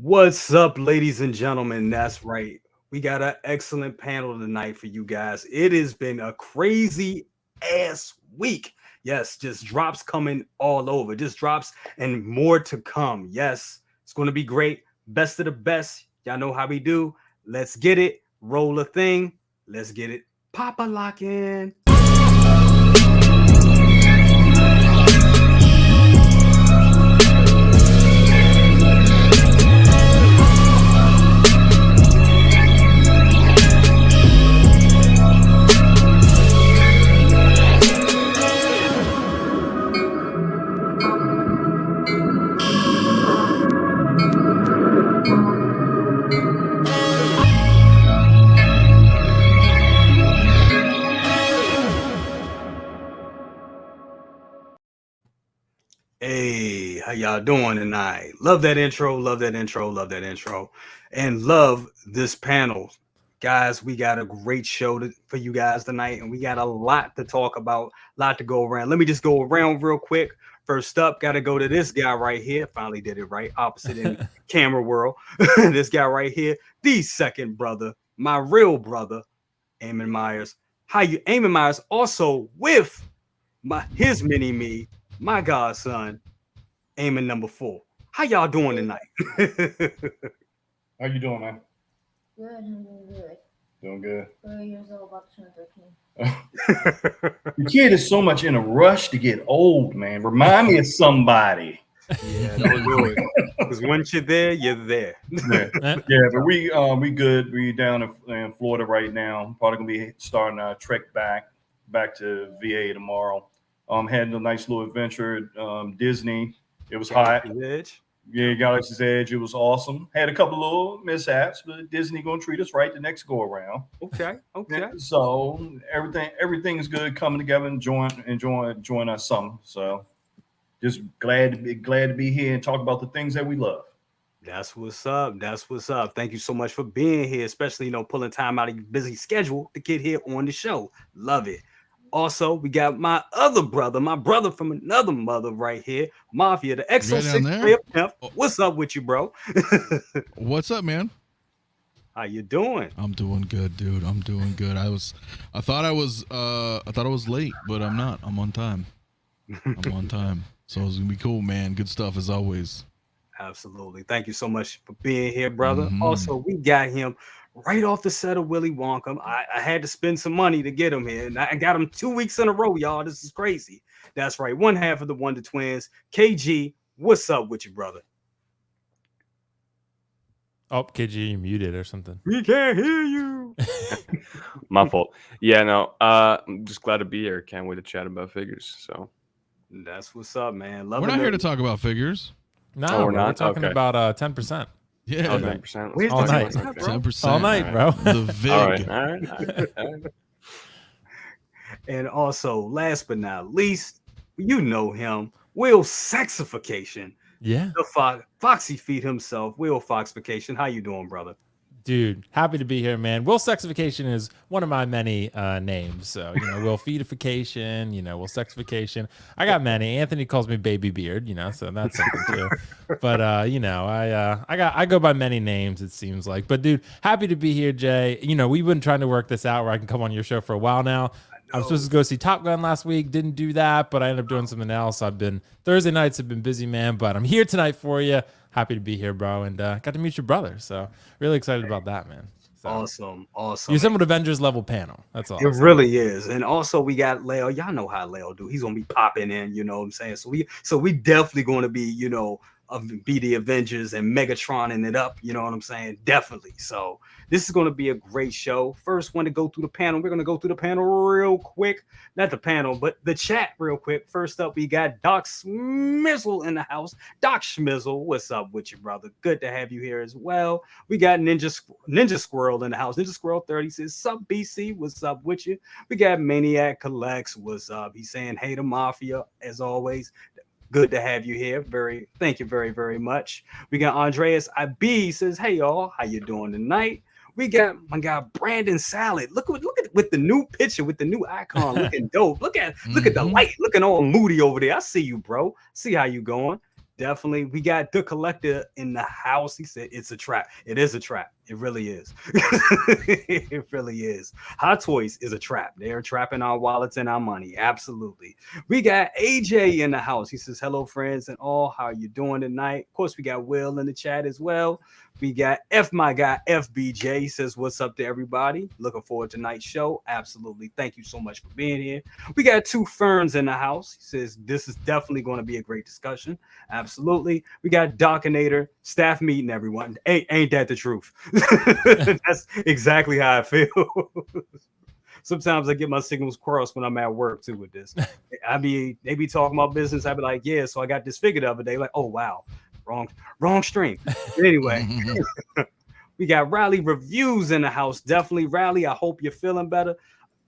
What's up, ladies and gentlemen? That's right. We got an excellent panel tonight for you guys. It has been a crazy ass week. Yes, just drops coming all over. Just drops and more to come. Yes, it's going to be great. Best of the best. Y'all know how we do. Let's get it. Roll a thing. Let's get it. Papa locking. Hey, how y'all doing tonight? Love that intro, love that intro, love that intro, and love this panel. Guys, we got a great show for you guys tonight, and we got a lot to talk about, a lot to go around. Let me just go around real quick. First up, got to go to this guy right here. Finally did it right, opposite in camera world. This guy right here, the second brother, my real brother, Eamon Myers. How you, Eamon Myers, also with his mini me, my godson, Eamon number 4. How y'all doing tonight? How you doing, man? Good, I'm doing good. Doing good. 4 years old, about to turn 13. The kid is so much in a rush to get old, man. Remind me of somebody. Yeah, don't do it. Because once you're there, you're there. Yeah, but we good. We down in Florida right now. Probably gonna be starting our trek back to VA tomorrow. Had a nice little adventure at Disney. It was hot. Edge. Yeah, Galaxy's Edge. It was awesome. Had a couple little mishaps, but Disney gonna treat us right the next go around. Okay. Yeah, so everything is good, coming together, enjoying our summer. So just glad to be here and talk about the things that we love. That's what's up. That's what's up. Thank you so much for being here, especially pulling time out of your busy schedule to get here on the show. Love it. Also, we got my other brother, my brother from another mother right here, Mafia, the XO6 pimp. What's up with you, bro? What's up, man? How you doing? I'm doing good, dude. I'm doing good. I thought I was late, but I'm not. I'm on time. I'm on time. So it's gonna be cool, man. Good stuff as always. Absolutely. Thank you so much for being here, brother. Also, we got him right off the set of Willy Wonka. I had to spend some money to get him here, and I got him 2 weeks in a row, y'all. This is crazy. That's right. One half of the Wonder Twins. KG, what's up with you, brother? Oh, KG, you muted or something. We can't hear you. My fault. Yeah, no. I'm just glad to be here. Can't wait to chat about figures. So that's what's up, man. We're not here to talk about figures. No, we're not. We're talking about 10%. Yeah, 10%. All night. 10%. All night, bro. The VIG. All right. And also, last but not least, you know him, Will Sexification. Yeah. The Foxy Feet himself, Will Foxification. How you doing, brother? Dude, happy to be here, man. Will Sexification is one of my many names. So, Will Feedification, Will Sexification. I got many. Anthony calls me Baby Beard, so that's something too. But I go by many names, it seems like. But dude, happy to be here, Jay. We've been trying to work this out where I can come on your show for a while now. I was supposed to go see Top Gun last week, didn't do that, but I ended up doing something else. Thursday nights have been busy, man, but I'm here tonight for you. Happy to be here, bro, and got to meet your brother. So really excited about that, man. So, awesome. You assembled Avengers level panel. That's all. It really is. And also we got Leo. Y'all know how Leo do. He's gonna be popping in. You know what I'm saying? So we definitely going to be be the Avengers and Megatroning it up. You know what I'm saying? Definitely. So this is going to be a great show. First, want to go through the panel. We're going to go through the panel real quick. Not the panel, but the chat real quick. First up, we got Doc Schmizzle in the house. Doc Schmizzle, what's up with you, brother? Good to have you here as well. We got Ninja Squirrel in the house. Ninja Squirrel 30 says, sup, BC? What's up with you? We got Maniac Collects. What's up? He's saying, hey, the Mafia, as always. Good to have you here. Thank you very, very much. We got Andreas IB says, hey, y'all, how you doing tonight? We got my guy Brandon Salad. Look at with the new picture, with the new icon, looking dope. Look at the light, looking all moody over there. I see you, bro. See how you going. definitely. We got the collector in the house. He said it's a trap. It is a trap. It really is. It really is. Hot Toys is a trap. They are trapping our wallets and our money. Absolutely. We got AJ in the house. He says, hello, friends and all. How you doing tonight? Of course, we got Will in the chat as well. We got my guy, FBJ. He says, what's up to everybody? Looking forward to tonight's show. Absolutely. Thank you so much for being here. We got two Ferns in the house. He says, this is definitely going to be a great discussion. Absolutely. We got Docinator, staff meeting, everyone. Ain't that the truth? That's exactly how I feel. Sometimes I get my signals crossed when I'm at work too with this. They be talking about business. I be like, yeah, so I got this figure the other day. Like, oh, wow. Wrong stream. Anyway, we got RileyReviews in the house. Definitely, Riley. I hope you're feeling better.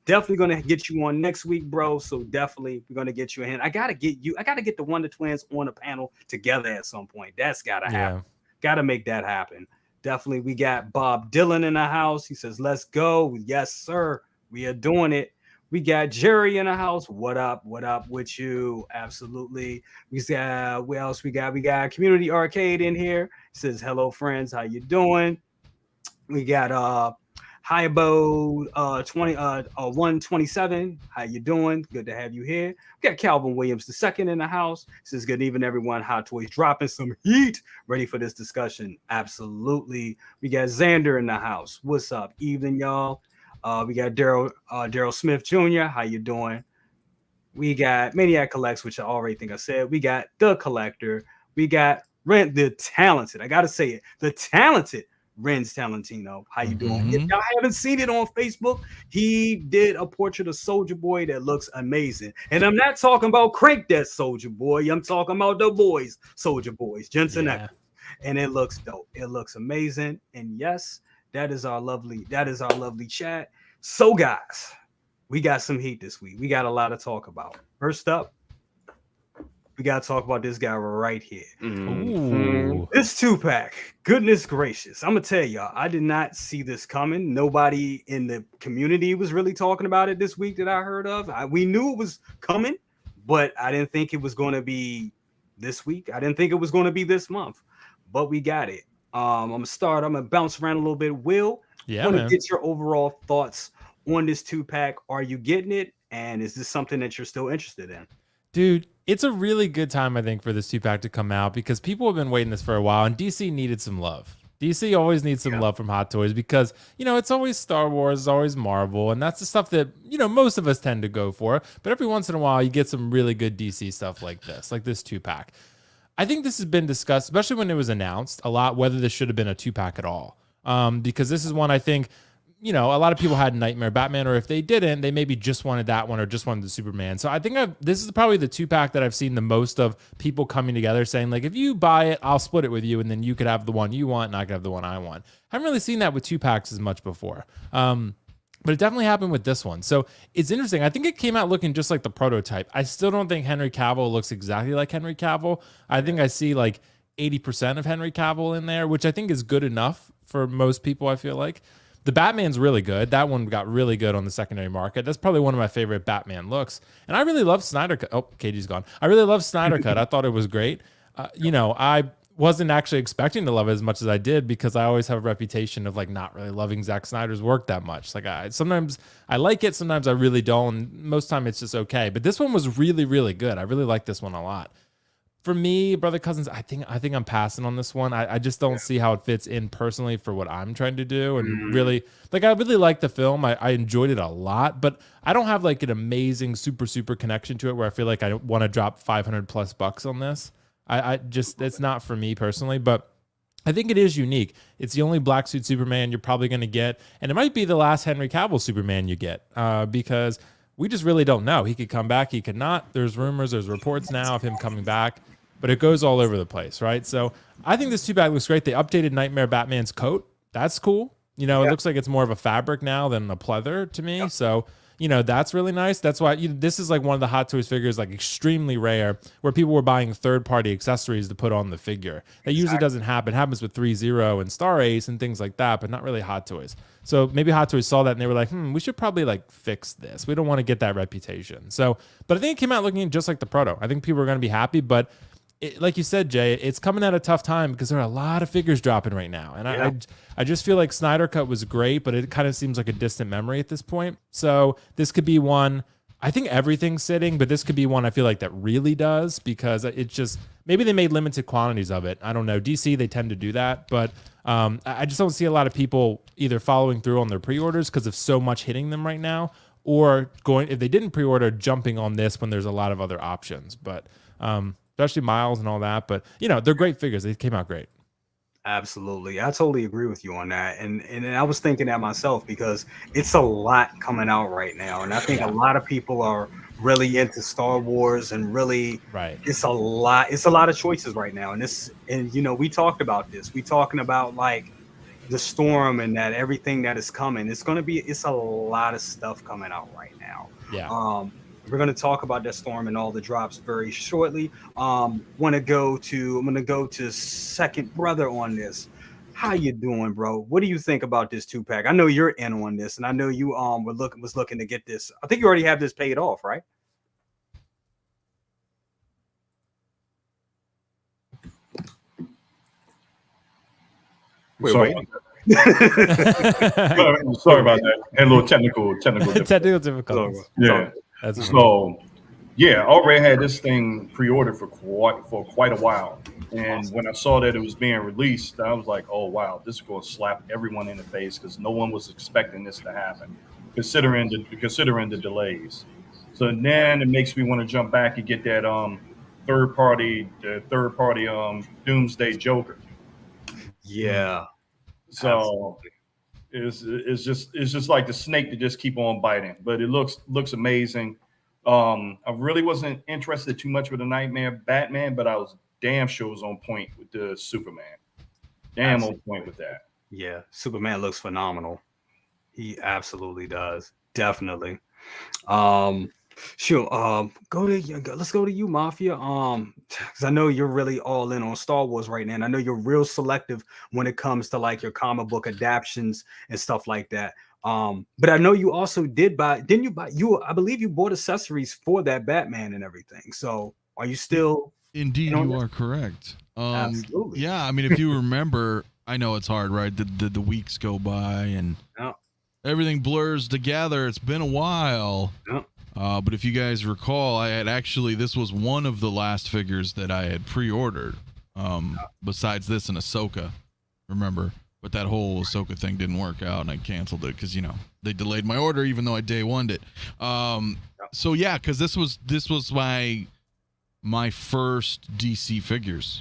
Definitely gonna get you on next week, bro. So definitely we're gonna get you in. I gotta get the Wonder Twins on the panel together at some point. That's gotta happen. Gotta make that happen. Definitely, we got Bob Dylan in the house. He says, let's go. Yes, sir. We are doing it. We got Jerry in the house. What up? What up with you? Absolutely. We got, what else we got? We got Community Arcade in here. He says, hello, friends. How you doing? We got Hybo 127. How you doing? Good to have you here. We got Calvin Williams II in the house. He says, good evening, everyone. Hot Toys dropping some heat. Ready for this discussion? Absolutely. We got Xander in the house. What's up? Evening, y'all. We got Daryl Smith Jr. How you doing? We got Maniac Collects, which I already think I said. We got The Collector. We got the talented. I gotta say it. The talented Renz Talentino. How you doing? If y'all haven't seen it on Facebook, he did a portrait of Soulja Boy that looks amazing. And I'm not talking about Crank That Soulja Boy. I'm talking about the boys, Soulja Boys, Jensen Eccles. And it looks dope. It looks amazing. And yes, that is our lovely chat. So guys, we got some heat this week. We got a lot to talk about. First up, we got to talk about this guy right here. Ooh. This Tupac. Goodness gracious. I'm going to tell y'all, I did not see this coming. Nobody in the community was really talking about it this week that I heard of. We knew it was coming, but I didn't think it was going to be this week. I didn't think it was going to be this month, but we got it. I'm going to bounce around a little bit. Will, I want to get your overall thoughts on this Tupac. Are you getting it? And is this something that you're still interested in? Dude, it's a really good time, I think, for this Tupac to come out because people have been waiting this for a while, and DC needed some love. DC always needs some love from Hot Toys because, it's always Star Wars, it's always Marvel, and that's the stuff that, most of us tend to go for. But every once in a while, you get some really good DC stuff like this Tupac. I think this has been discussed, especially when it was announced, a lot, whether this should have been a Tupac at all. Because this is one I think, a lot of people had Nightmare Batman, or if they didn't, they maybe just wanted that one or just wanted the Superman. So I think this is probably the Tupac that I've seen the most of people coming together saying, like, if you buy it, I'll split it with you, and then you could have the one you want, and I could have the one I want. I haven't really seen that with Tupacs as much before. But it definitely happened with this one. So it's interesting. I think it came out looking just like the prototype. I still don't think Henry Cavill looks exactly like Henry Cavill. I think I see like 80% of Henry Cavill in there, which I think is good enough for most people, I feel like. The Batman's really good. That one got really good on the secondary market. That's probably one of my favorite Batman looks. And I really love Snyder Cut. Oh, Katie's gone. I really love Snyder Cut. I thought it was great. I wasn't actually expecting to love it as much as I did because I always have a reputation of like not really loving Zack Snyder's work that much. Like sometimes I like it, sometimes I really don't. And most time it's just okay. But this one was really, really good. I really like this one a lot. For me, Brother Cousins, I think I'm passing on this one. I just don't see how it fits in personally for what I'm trying to do. And really, like, I really like the film. I enjoyed it a lot, but I don't have like an amazing, super, super connection to it where I feel like I want to drop $500+ on this. I just, it's not for me personally, but I think it is unique. It's the only black suit Superman you're probably going to get. And it might be the last Henry Cavill Superman you get because we just really don't know. He could come back. He could not. There's rumors. There's reports now of him coming back. But it goes all over the place, right? So I think this Tupac looks great. They updated Nightmare Batman's coat. That's cool. It looks like it's more of a fabric now than a pleather to me. So, that's really nice. That's why this is like one of the Hot Toys figures, like extremely rare, where people were buying third-party accessories to put on the figure. That usually doesn't happen. It happens with 3-0 and Star Ace and things like that, but not really Hot Toys. So maybe Hot Toys saw that and they were like, we should probably like fix this. We don't want to get that reputation. So, but I think it came out looking just like the proto. I think people are going to be happy, but like you said, Jay, it's coming at a tough time because there are a lot of figures dropping right now. And I just feel like Snyder Cut was great, but it kind of seems like a distant memory at this point. So this could be one. I think everything's sitting, but this could be one I feel like that really does, because it's just, maybe they made limited quantities of it. I don't know. DC, they tend to do that, but I just don't see a lot of people either following through on their pre-orders because of so much hitting them right now, or going, if they didn't pre-order, jumping on this when there's a lot of other options. But especially Miles and all that. But, you know, they're great figures. They came out great. Absolutely. I totally agree with you on that. And I was thinking that myself because it's a lot coming out right now. And I think a lot of people are really into Star Wars, and really it's a lot of choices right now. And you know, we talked about this. We talking about like the storm and that everything that is coming. It's a lot of stuff coming out right now. Yeah. We're going to talk about that storm and all the drops very shortly. I'm going to go to Second Brother on this. How you doing, bro? What do you think about this 2-pack? I know you're in on this, and I know you was looking to get this. I think you already have this paid off, right? Sorry about that. Had a little technical difficulties. Yeah. I already had this thing pre-ordered for quite a while, and when I saw that it was being released, I was like, "Oh wow, this is going to slap everyone in the face," because no one was expecting this to happen, considering the delays. So then it makes me want to jump back and get that third party Doomsday Joker. Yeah. So it's just like the snake to just keep on biting, but it looks amazing. I really wasn't interested too much with the Nightmare Batman, but I was damn sure was on point with the Superman. On point with that. Yeah, Superman looks phenomenal. He absolutely does. Definitely. Sure. Let's go to you, Mafia. Because I know you're really all in on Star Wars right now, and I know you're real selective when it comes to like your comic book adaptions and stuff like that. But I know you also didn't you I believe you bought accessories for that Batman and everything. So are you still? Indeed, you are correct. Absolutely. Yeah, I mean, if you remember, I know it's hard, right? The weeks go by and everything blurs together. It's been a while. But if you guys recall, this was one of the last figures that I had pre-ordered. Besides this and Ahsoka, remember? But that whole Ahsoka thing didn't work out, and I canceled it because, you know, they delayed my order even though I day one'd it. So yeah, because this was my first DC figures.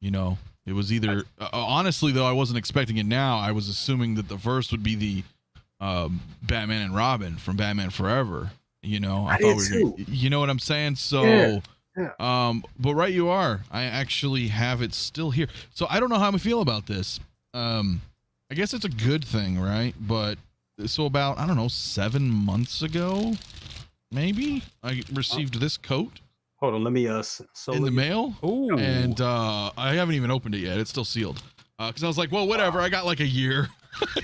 You know, it was either honestly though I wasn't expecting it. Now I was assuming that the first would be the Batman and Robin from Batman Forever. You know, I thought you know what I'm saying? So, but right you are. I actually have it still here. So I don't know how I feel about this. I guess it's a good thing, right? But so about, I don't know, 7 months ago, maybe I received this coat. Hold on, let me in the mail. Ooh. And I haven't even opened it yet. It's still sealed. Because I was like, well, whatever. I got like a year.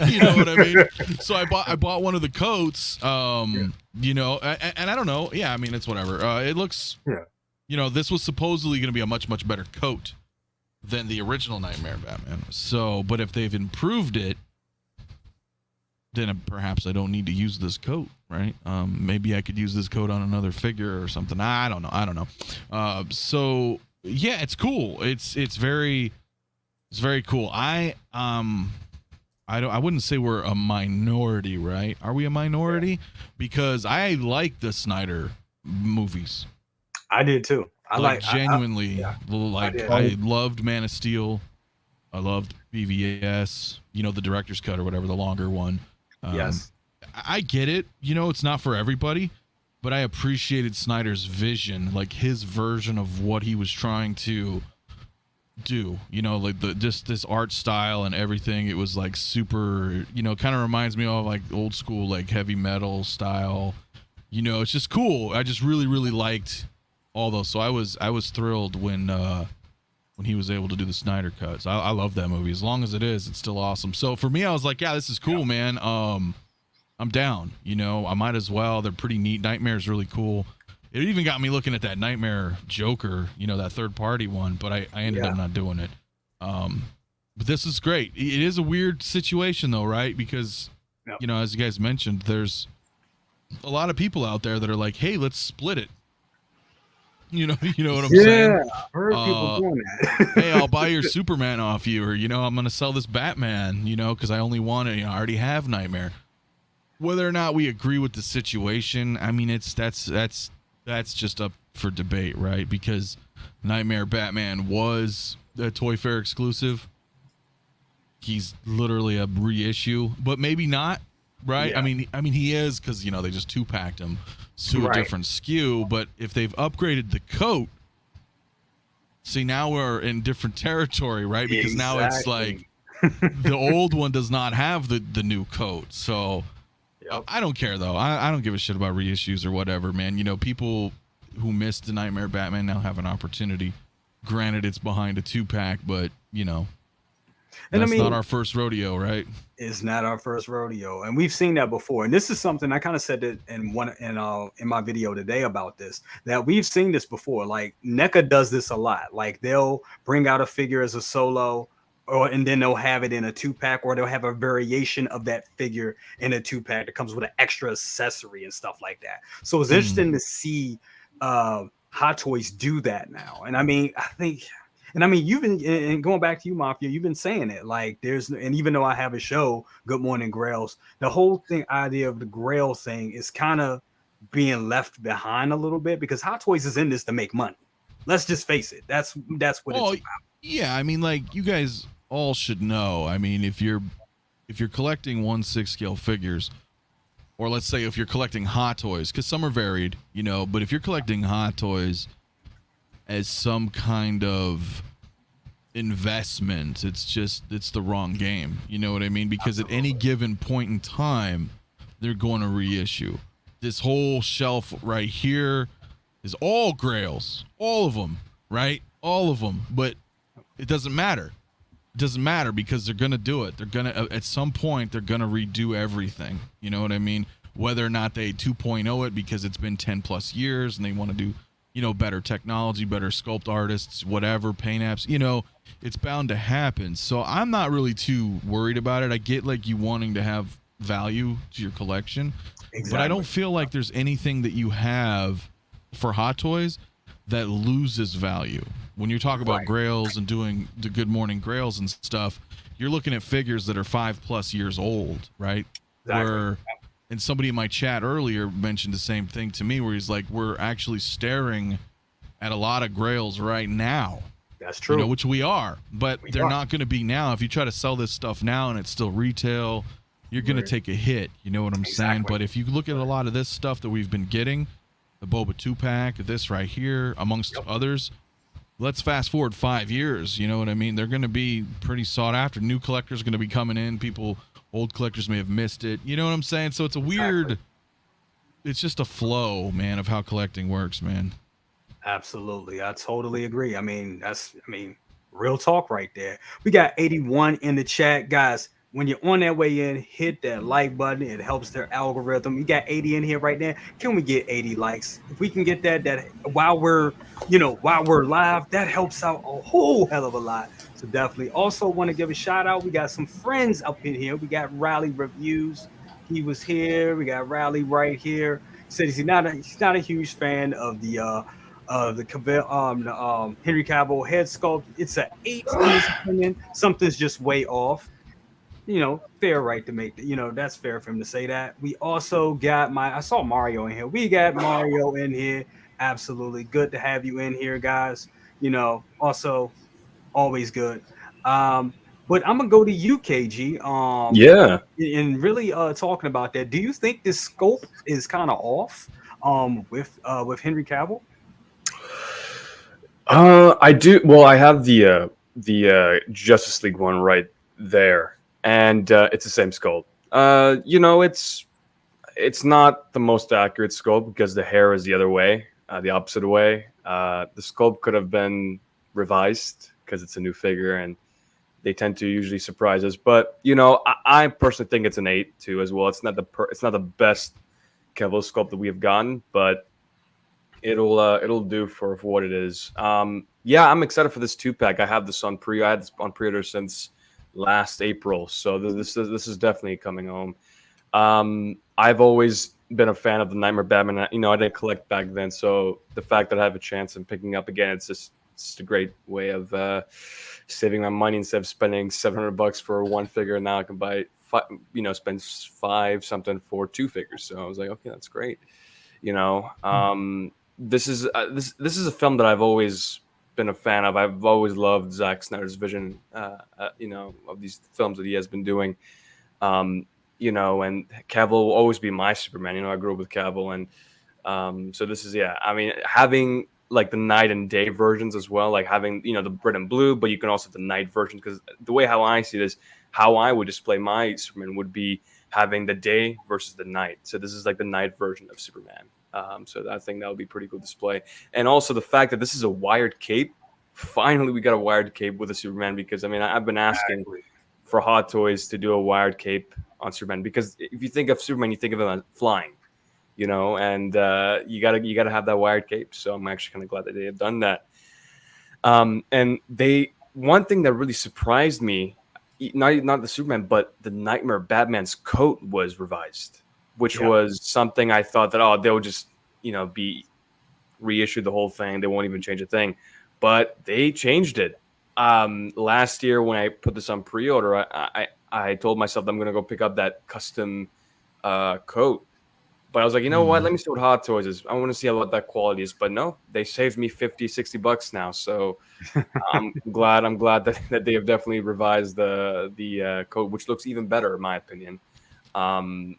You know what I mean? So I bought one of the coats. You know, and I don't know. Yeah, I mean, it's whatever. It looks. Yeah. You know, this was supposedly going to be a much better coat than the original Nightmare Batman. So, but if they've improved it, then perhaps I don't need to use this coat, right? Maybe I could use this coat on another figure or something. I don't know. So yeah, it's cool. It's very cool. I wouldn't say we're a minority, right? Are we a minority? Because I like the Snyder movies. I did too. I loved Man of Steel. I loved BVS, you know, the director's cut or whatever, the longer one. Yes. I get it. You know, it's not for everybody, but I appreciated Snyder's vision, like his version of what he was trying to do, you know, like just this art style and everything. It was like super, you know, kind of reminds me of like old school, like heavy metal style, you know. It's just cool. I just really liked all those. So I was thrilled when he was able to do the Snyder cuts. I love that movie. As long as it is, it's still awesome. So for me, I was like, yeah, this is cool, man. I'm down. You know, I might as well. They're pretty neat. Nightmare's really cool. It even got me looking at that Nightmare Joker, that third-party one, but I ended up not doing it. But this is great. It is a weird situation, though, right? Because, as you guys mentioned, there's a lot of people out there that are like, hey, let's split it. You know what I'm saying? Yeah, I heard people doing that. Hey, I'll buy your Superman off you, or I'm going to sell this Batman, because I only want it. I already have Nightmare. Whether or not we agree with the situation, I mean, that's just up for debate, right? Because Nightmare Batman was a Toy Fair exclusive. He's literally a reissue, but maybe not, right? Yeah. I mean, he is because they just 2-packed him to a different SKU. But if they've upgraded the coat, see, now we're in different territory, right? Because now it's like the old one does not have the new coat. So I don't care though. I don't give a shit about reissues or whatever, man. People who missed the Nightmare Batman now have an opportunity. Granted, it's behind a 2-pack, but and that's not our first rodeo, right? It's not our first rodeo, and we've seen that before. And this is something I kind of said it in my video today about this, that we've seen this before. Like NECA does this a lot. Like they'll bring out a figure as a solo, and then they'll have it in a 2-pack, or they'll have a variation of that figure in a 2-pack that comes with an extra accessory and stuff like that. So it's interesting to see Hot Toys do that now. And I mean, you've been, and going back to you, Mafia, you've been saying it. Like and even though I have a show, Good Morning Grails, the whole idea of the Grail thing is kind of being left behind a little bit, because Hot Toys is in this to make money. Let's just face it. That's what it's about. Yeah, I mean, like, you guys all should know. I mean, if you're collecting 1/6 scale figures, or let's say if you're collecting Hot Toys, because some are varied, but if you're collecting Hot Toys as some kind of investment, it's the wrong game. You know what I mean? Because at any given point in time, they're going to reissue. This whole shelf right here is all Grails, all of them, right? All of them. But it doesn't matter. It doesn't matter, because they're going to do it. They're going to, at some point, they're going to redo everything. You know what I mean? Whether or not they 2.0 it because it's been 10 plus years and they want to do, better technology, better sculpt artists, whatever, paint apps, it's bound to happen. So I'm not really too worried about it. I get like you wanting to have value to your collection, but I don't feel like there's anything that you have for Hot Toys that loses value. When you talk about Grails and doing the Good Morning Grails and stuff, you're looking at figures that are 5+ years old, right? Exactly. And somebody in my chat earlier mentioned the same thing to me, where he's like, we're actually staring at a lot of Grails right now. That's true. Which we are, but they're not going to be now. If you try to sell this stuff now and it's still retail, you're going to take a hit. You know what I'm saying? But if you look at a lot of this stuff that we've been getting, the Boba 2-pack, this right here, amongst others, let's fast forward 5 years. You know what I mean? They're going to be pretty sought after. New collectors are going to be coming in. Old collectors may have missed it. You know what I'm saying? So it's a weird, it's just a flow, man, of how collecting works, man. Absolutely. I totally agree. I mean, real talk right there. We got 81 in the chat. Guys, when you're on that way in, hit that like button. It helps their algorithm. You got 80 in here right now. Can we get 80 likes? If we can get that while we're live, that helps out a whole hell of a lot. So definitely. Also want to give a shout out. We got some friends up in here. We got RileyReviews. He was here. We got Riley right here. He said he's not a huge fan of the Henry Cavill head sculpt. It's an 8 in his opinion. Something's just way off. Fair right to make that's fair for him to say that. We also got I saw Mario in here. We got Mario in here. Absolutely good to have you in here, guys. Also always good. But I'm gonna go to you, KG. And really talking about that. Do you think this scope is kind of off with Henry Cavill? I do. Well, I have the Justice League one right there, and it's the same sculpt. It's not the most accurate sculpt because the hair is the other way, the opposite way. The sculpt could have been revised because it's a new figure, and they tend to usually surprise us. But I personally think it's an 8 too as well. It's not the best Cavill sculpt that we have gotten, but It'll do for what it is. Yeah, I'm excited for this 2-pack. I have this on pre. I had this on pre-order since last April, so this is definitely coming home. I've always been a fan of the Nightmare Batman. You know, I didn't collect back then, so the fact that I have a chance in picking up again, it's just a great way of saving my money instead of spending $700 for one figure. Now I can buy spend $5 something for 2 figures. So I was like, okay, that's great. You know, this is a film that I've always been a fan of. I've always loved Zack Snyder's vision, of these films that he has been doing. And Cavill will always be my Superman. You know, I grew up with Cavill, and so this is, I mean, having like the night and day versions as well, like having, the red and blue, but you can also have the night version, because the way how I see this, how I would display my Superman would be having the day versus the night. So this is like the night version of Superman. So I think that would be pretty cool display. And also the fact that this is a wired cape. Finally, we got a wired cape with a Superman, because I mean, I've been asking for Hot Toys to do a wired cape on Superman, because if you think of Superman, you think of him as flying, and you gotta have that wired cape. So I'm actually kind of glad that they have done that. And one thing that really surprised me, not the Superman, but the Nightmare Batman's coat was revised, which was something I thought that, they'll just, be reissued the whole thing. They won't even change a thing, but they changed it. Last year when I put this on pre-order, I told myself that I'm going to go pick up that custom coat, but I was like, you know what? Let me see what Hot Toys is. I want to see what that quality is. But no, they saved me $50-$60 now. So I'm glad that they have definitely revised the coat, which looks even better in my opinion. I'm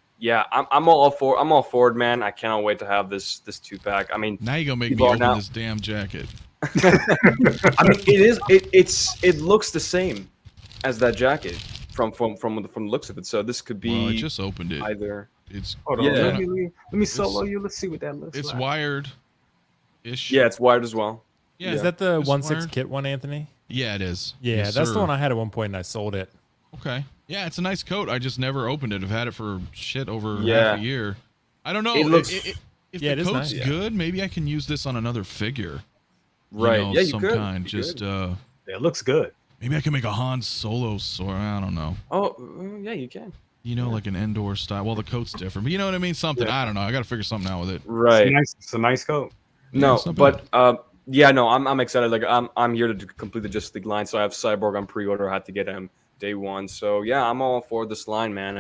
all for it, man. I cannot wait to have this 2-pack. I mean, now you're gonna make me open this damn jacket. I mean, it looks the same as that jacket from the looks of it. So this could be. Well, I just opened it. Either. It's hold on. Let me solo you. Let's see what that looks like. It's wired-ish. Yeah, it's wired as well. Yeah, is that the 1/6 kit one, Anthony? Yeah, it is. Yeah, yes, that's sir. the one I had at one point and I sold it. Okay. Yeah, it's a nice coat. I just never opened it. I've had it for over half a year. I don't know. It looks. If the coat's good, maybe I can use this on another figure. Right. You could. Kind. Just it looks good. Maybe I can make a Han Solo sword. I don't know. Oh, yeah, you can. Like an Endor style. Well, the coat's different, but you know what I mean? Something. I don't know. I got to figure something out with it. Right. It's a nice coat. No, but I'm excited. Like I'm here to complete the Justice League line, so I have Cyborg on pre-order. I had to get him day one. So yeah, I'm all for this line, man.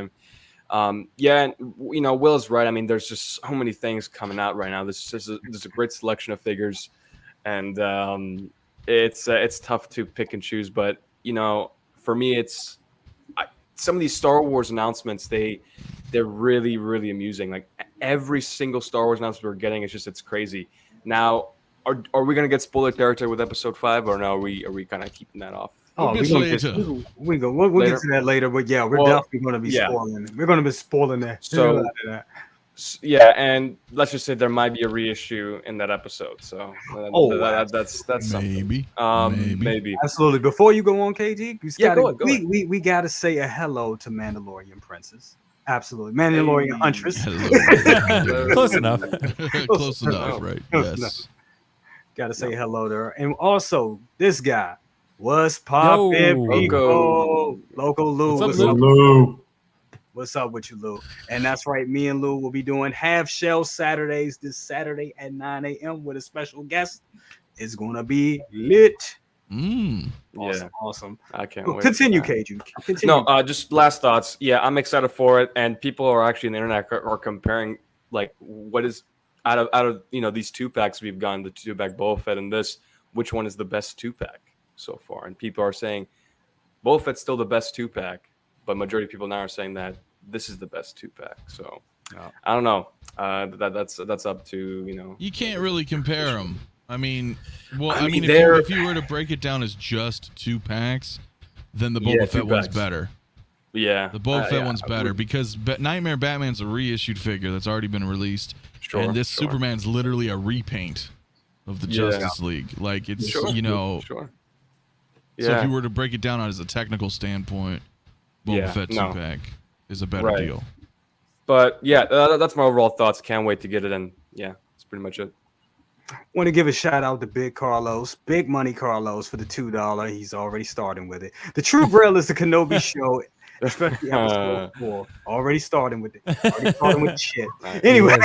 And Will's right. I mean, there's just so many things coming out right now. There's a great selection of figures, and it's tough to pick and choose. But for me, it's some of these Star Wars announcements. They're really, really amusing. Like every single Star Wars announcement we're getting, it's crazy. Now, are we gonna get spoiler territory with Episode 5, or no? Are we kind of keeping that off? Oh, we'll get to that later. But yeah, we're definitely going to be spoiling it. We're going to be spoiling that. So yeah, and let's just say there might be a reissue in that episode. So that's maybe. Maybe. Absolutely. Before you go on, KG, we got to say a hello to Mandalorian Princess. Absolutely, Mandalorian Huntress. Close enough. Close enough, right? Yes. Got to say hello to her, and also this guy. What's poppin', Loco Lu. What's up, Lou? What's up with you, Lou? And that's right, me and Lou will be doing Half Shell Saturdays this Saturday at 9 a.m. with a special guest. It's gonna be lit. Awesome. I can't wait. Continue, KG. No, just last thoughts. Yeah, I'm excited for it, and people are actually on the internet are comparing like what is out of these 2-packs we've gotten, the 2-pack Boba Fett and this, which one is the best 2-pack so far? And people are saying Boba Fett's still the best 2-pack, but majority of people now are saying that this is the best 2-pack. So I don't know. That's up to You can't really compare them. I mean, if you were to break it down as just 2-packs, then the Boba Fett one's better. Yeah, the Boba Fett one's better because Nightmare Batman's a reissued figure that's already been released, and this Superman's literally a repaint of the Justice League. Like it's Sure. So if you were to break it down as a technical standpoint, Boba Fett 2-pack is a better deal. But yeah, that's my overall thoughts. Can't wait to get it, and yeah, that's pretty much it. Want to give a shout out to Big Carlos, Big Money Carlos for the $2. He's already starting with it. The True Braille is the Kenobi show, especially episode 4. Already starting with it. Already starting with the shit. Anyway.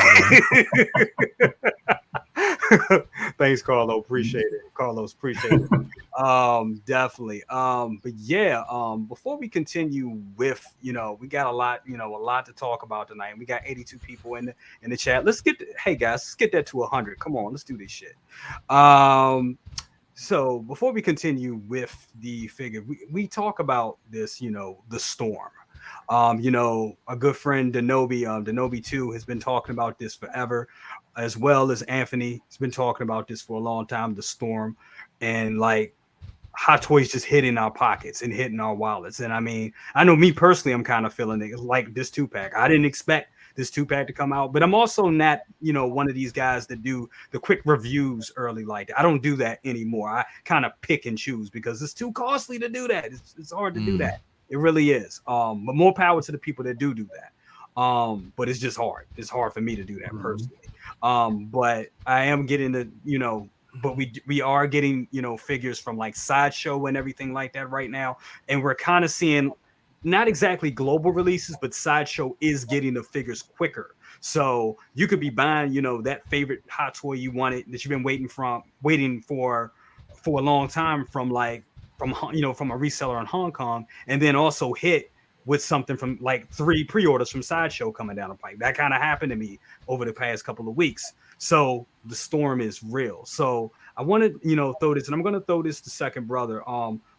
Thanks, Carlo. Appreciate it. Carlos, appreciate it. Definitely. But yeah, before we continue with, we got a lot to talk about tonight. We got 82 people in the chat. Hey guys, let's get that to 100. Come on, let's do this shit. So before we continue with the figure, we talk about this, the storm. A good friend Denobi 2 has been talking about this forever, as well as Anthony has been talking about this for a long time, the storm, and like Hot Toys just hitting our pockets and hitting our wallets. And I mean, I know me personally, I'm kind of feeling it like this 2-pack. I didn't expect this 2-pack to come out, but I'm also not, one of these guys that do the quick reviews early like that. I don't do that anymore. I kind of pick and choose because it's too costly to do that. It's hard to do that. It really is. But more power to the people that do that. But it's just hard. It's hard for me to do that personally. But I am getting but we are getting, figures from like Sideshow and everything like that right now. And we're kind of seeing not exactly global releases, but Sideshow is getting the figures quicker. So you could be buying, that favorite Hot Toy you wanted that you've been waiting for a long time from a reseller in Hong Kong, and then also hit with something from like 3 pre-orders from Sideshow coming down the pipe. That kind of happened to me over the past couple of weeks. So the storm is real. So I want to, throw this, and I'm going to throw this to Second Brother.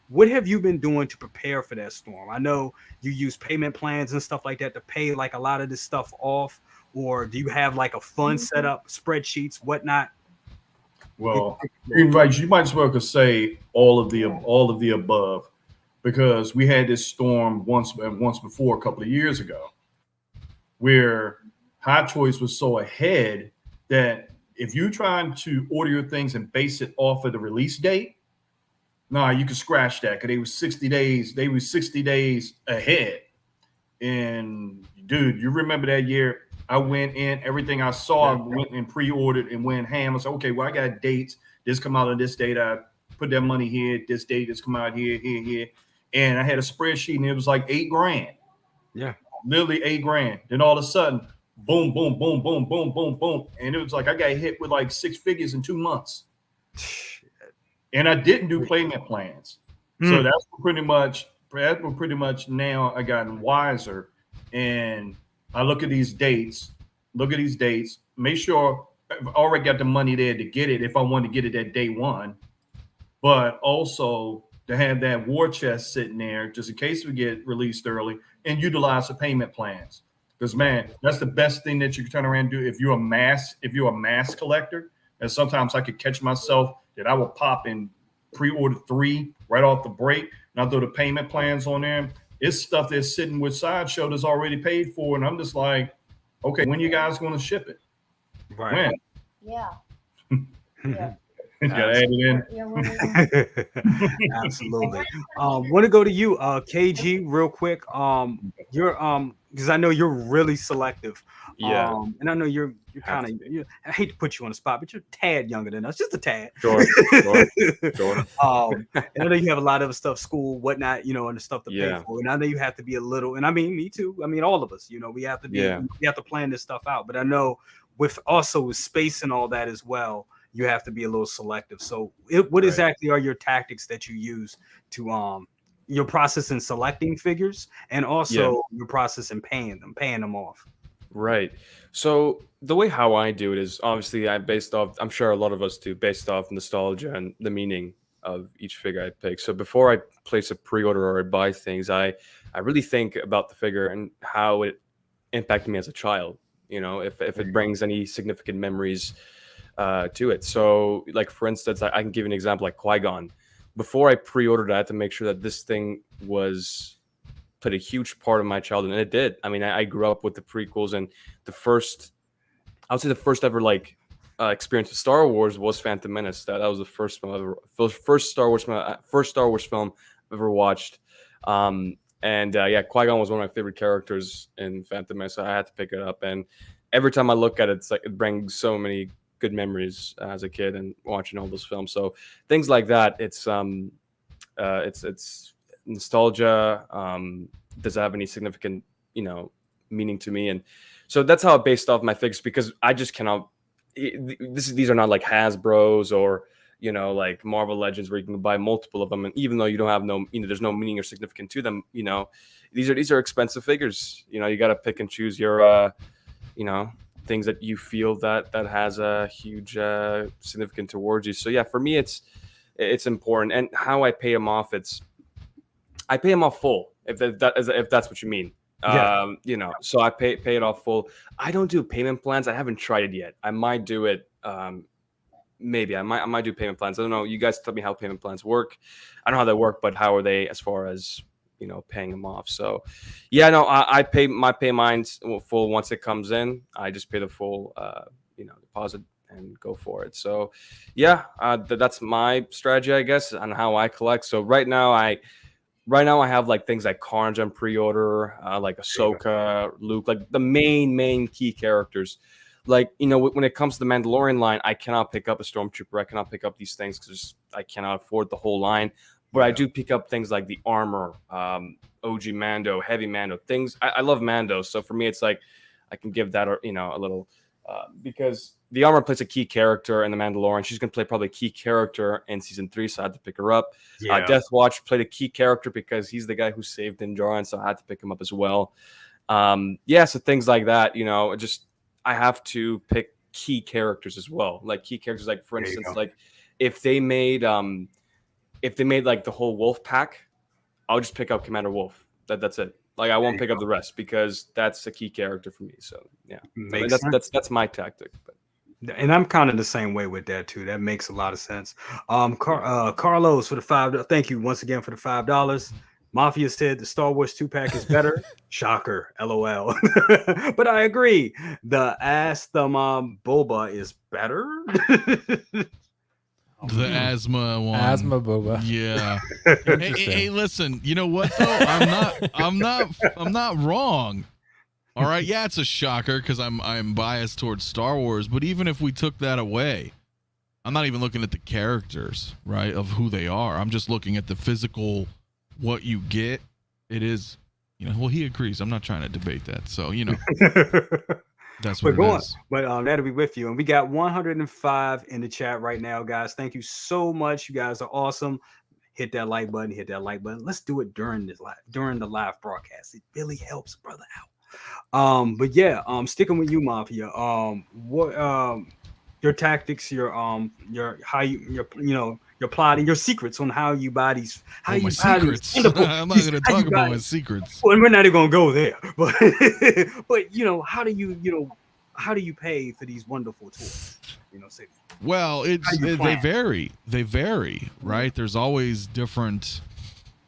What have you been doing to prepare for that storm? I know you use payment plans and stuff like that to pay like a lot of this stuff off, or do you have like a fund setup, spreadsheets, whatnot? Well, you might as well could say all of the above, because we had this storm once before a couple of years ago, where Hot Toys was so ahead that if you're trying to order your things and base it off of the release date, you can scratch that, because they were 60 days. They were 60 days ahead. And dude, you remember that year? I went in, everything I saw, I went and pre-ordered and went ham. I said, okay, well, I got dates. This come out on this date. I put that money here. This date, this come out here. And I had a spreadsheet, and it was like $8,000. Yeah. Literally $8,000. Then all of a sudden, boom, boom, boom, boom, boom, boom, boom. And it was like I got hit with like 6 figures in 2 months. And I didn't do payment plans. So that's pretty much now I gotten wiser. And I look at these dates, make sure I've already got the money there to get it if I want to get it at day one. But also to have that war chest sitting there just in case we get released early, and utilize the payment plans. Because man, that's the best thing that you can turn around and do if you're a mass collector. And sometimes I could catch myself that I will pop in pre-order 3 right off the break, and I'll throw the payment plans on there. It's stuff that's sitting with Sideshow that's already paid for, and I'm just like, okay, when you guys going to ship it? Right. When? Yeah. Yeah. You got to add it in. Absolutely. Want to go to you, KG, real quick. You're because I know you're really selective. Yeah. And I know you're kind of. I hate to put you on the spot, but you're a tad younger than us, just a tad. Sure. And I know you have a lot of stuff, school, whatnot, and the stuff to pay for. And I know you have to be a little. And I mean, me too. I mean, all of us. We have to be. We have to plan this stuff out. But I know with space and all that as well, you have to be a little selective. So what exactly are your tactics that you use to your process in selecting figures, and also your process in paying them off? Right. So the way how I do it is obviously I'm sure a lot of us do, based off nostalgia and the meaning of each figure I pick. So before I place a pre-order or I buy things, I really think about the figure and how it impacted me as a child. If it brings any significant memories to it. So like, for instance, I can give you an example like Qui-Gon. Before I pre-ordered, I had to make sure that this thing played a huge part of my childhood, and it did. I mean, I grew up with the prequels, and I would say the first ever experience with Star Wars was Phantom Menace. That was the first film first Star Wars film I've ever watched. Qui-Gon was one of my favorite characters in Phantom Menace, so I had to pick it up. And every time I look at it, it's like it brings so many good memories as a kid and watching all those films. So things like that, it's nostalgia. Does it have any significant, meaning to me? And so that's how I based off my figures, because I just cannot. These are not like Hasbro's or like Marvel Legends where you can buy multiple of them, and even though you don't have there's no meaning or significance to them. These are expensive figures. You got to pick and choose your things that you feel that has a huge significance towards you. So yeah, for me it's important. And how I pay them off, I pay them off full, if that's what you mean. Yeah. So I pay it off full. I don't do payment plans. I haven't tried it yet. I might do it. Maybe I might do payment plans. I don't know. You guys tell me how payment plans work. I don't know how they work, but how are they as far as paying them off? So yeah, no, I pay mine full once it comes in. I just pay the full deposit and go for it. So yeah, that's my strategy, I guess, on how I collect. So right now I have like things like Carnage on pre-order, like Ahsoka, Luke, like the main key characters. Like, when it comes to the Mandalorian line, I cannot pick up a Stormtrooper. I cannot pick up these things because I cannot afford the whole line. But I do pick up things like the armor, OG Mando, Heavy Mando, things. I love Mando. So for me, it's like I can give that, a little, because the armor plays a key character in the Mandalorian. She's going to play probably a key character in season 3, so I had to pick her up. Yeah. Death Watch played a key character because he's the guy who saved Din Djarin, so I had to pick him up as well. So things like that, I have to pick key characters as well. Like key characters, like for instance, like if they made like the whole Wolf pack, I'll just pick up Commander Wolf. That's it. Like I won't pick up the rest because that's a key character for me. So yeah, that's my tactic. But. And I'm kind of the same way with that too. That makes a lot of sense. Carlos for the $5. Thank you once again for the $5. Mafia said the Star Wars 2-pack is better. Shocker, LOL. But I agree. The Boba is better. The asthma one. Asthma boba. Yeah. hey, listen. You know what though? I'm not wrong. All right. Yeah, it's a shocker because I'm biased towards Star Wars. But even if we took that away, I'm not even looking at the characters, right, of who they are. I'm just looking at the physical, what you get. It is, well, he agrees. I'm not trying to debate that. So, that's what it is. But that'll be with you. And we got 105 in the chat right now, guys. Thank you so much. You guys are awesome. Hit that like button. Let's do it during the live broadcast. It really helps a brother out. But yeah, sticking with you, Mafia. What your tactics, your plotting, your secrets on how you buy these. My secrets. I'm not going to talk about my secrets. Well, we're not even going to go there. But how do you pay for these wonderful toys? Well, they vary. They vary, right? There's always different.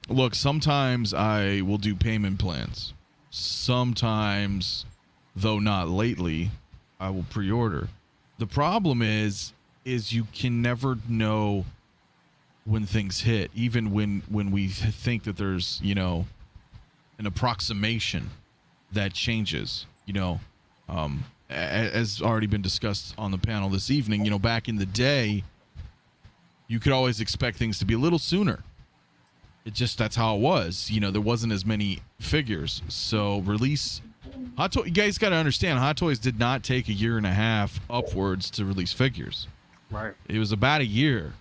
Look, sometimes I will do payment plans. Sometimes, though not lately, I will pre-order. The problem is you can never know when things hit, even when we think that there's an approximation that changes. As already been discussed on the panel this evening, back in the day, you could always expect things to be a little sooner. That's how it was. There wasn't as many figures. So release you guys got to understand, Hot Toys did not take a year and a half upwards to release figures. Right. It was about a year.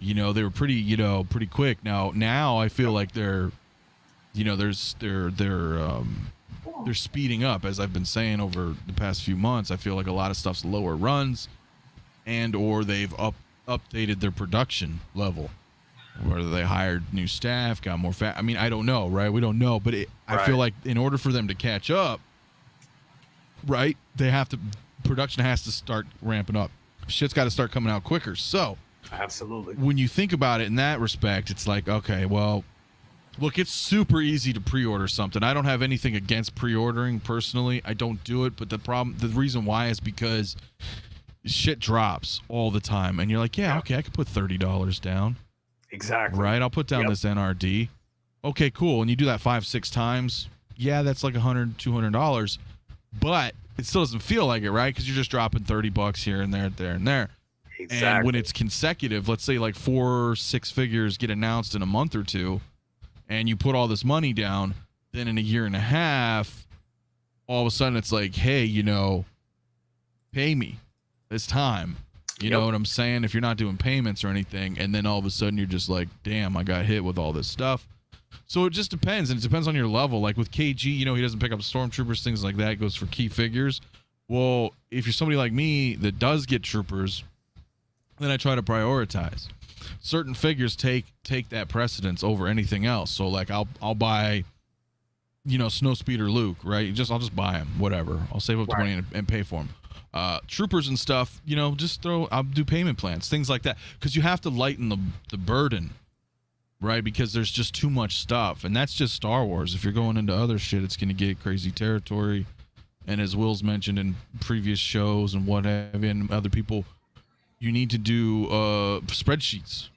They were pretty quick. Now I feel like they're speeding up, as I've been saying over the past few months. I feel like a lot of stuff's lower runs, and or they've updated their production level, whether they hired new staff, got more I mean, I don't know, right? We don't know, but I feel like in order for them to catch up, right, production has to start ramping up. Shit's got to start coming out quicker. So absolutely, when you think about it in that respect, it's like, okay, well, look, it's super easy to pre-order something. I don't have anything against pre-ordering personally. I don't do it, but the reason why is because shit drops all the time, and you're like, yeah, okay, I could put $30 down. Exactly. Right, I'll put down this NRD. Okay, cool. And you do that 5-6 times. Yeah, that's like $100, $200. but it still doesn't feel like it, right? Because you're just dropping $30 here and there, there and there. Exactly. And when it's consecutive, let's say like 4 or 6 figures get announced in a month or two, and you put all this money down, then in a year and a half, all of a sudden it's like, hey, pay me this time. You know what I'm saying? If you're not doing payments or anything, and then all of a sudden you're just like, damn, I got hit with all this stuff. So it just depends, and it depends on your level. Like with KG, he doesn't pick up stormtroopers, things like that. It goes for key figures. Well, if you're somebody like me that does get troopers, then I try to prioritize. Certain figures take that precedence over anything else. So like I'll buy, Snowspeeder Luke, right? I'll just buy him, whatever. I'll save up the money and pay for him. Troopers and stuff, I'll do payment plans, things like that, because you have to lighten the burden, right? Because there's just too much stuff, and that's just Star Wars. If you're going into other shit, it's going to get crazy territory. And as Will's mentioned in previous shows and what have you, and other people, you need to do spreadsheets.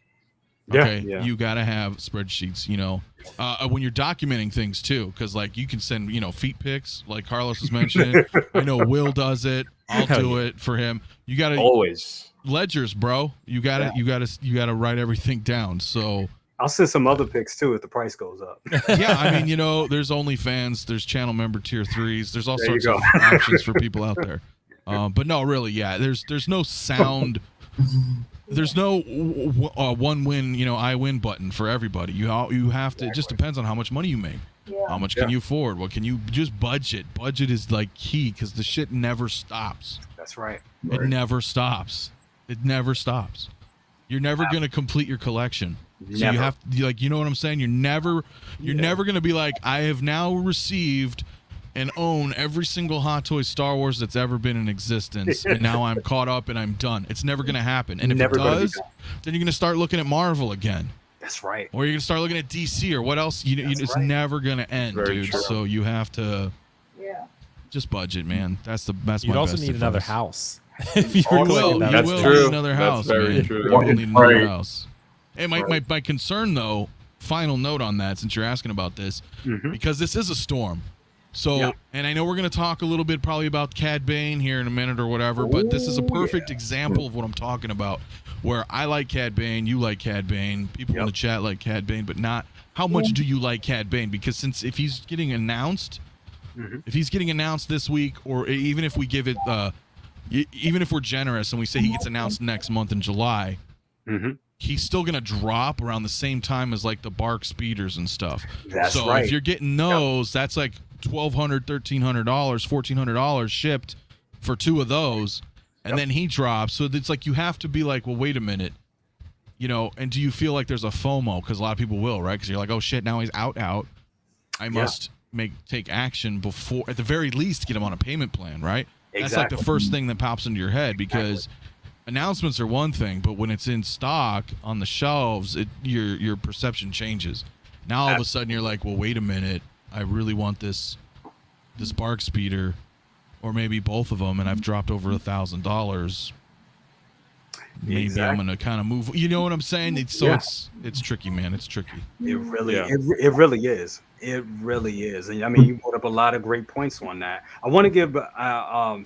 Okay, you got to have spreadsheets, when you're documenting things too, because like you can send, feet pics, like Carlos was mentioning. I know Will does it. I'll do it for him. You got to always ledgers, bro. You got to write everything down. So I'll send some other pics too if the price goes up. Yeah, I mean, there's OnlyFans, there's channel member tier 3s, there's all sorts of options for people out there. But no, really, there's no sound. There's no one win, I win button for everybody. You have to. It just depends on how much money you make. Yeah. How much can you afford? What can you just budget? Budget is like key, because the shit never stops. That's right. It never stops. It never stops. You're never going to complete your collection. So you have to, like, you know what I'm saying? You're never going to be like, I have now received and own every single Hot Toy Star Wars that's ever been in existence, and now I'm caught up and I'm done. It's never going to happen. And if it does, then you're going to start looking at Marvel again. That's right. Or you're going to start looking at DC or what else. It's never going to end, dude. True. So you have to just budget, man. That's my best. You'd also need another house. If you will need another house, man. You will need another house. Hey, my concern, though, final note on that, since you're asking about this, because this is a storm. So, and I know we're going to talk a little bit probably about Cad Bane here in a minute or whatever, but this is a perfect example of what I'm talking about, where I like Cad Bane, you like Cad Bane, people in the chat like Cad Bane, but not how much do you like Cad Bane? Because if he's getting announced, this week, or even if we give it, even if we're generous and we say he gets announced next month in July, he's still going to drop around the same time as like the Bark Speeders and stuff. So if you're getting those, that's like $1,200, $1,300, $1,400 shipped for 2 of those, and then he drops. So it's like you have to be like, well, wait a minute, and do you feel like there's a FOMO? Because a lot of people will, right? Because you're like, oh shit, now he's out. I must take action before, at the very least, get him on a payment plan, right? Exactly. That's like the first thing that pops into your head, because announcements are one thing, but when it's in stock on the shelves, your perception changes. Now all of a sudden you're like, well, wait a minute, I really want this Bark Speeder, or maybe both of them, and I've dropped over $1,000. Maybe I'm gonna kind of move. You know what I'm saying? It's tricky, man. It's tricky. It really is. It really is. And I mean, you brought up a lot of great points on that. I want to give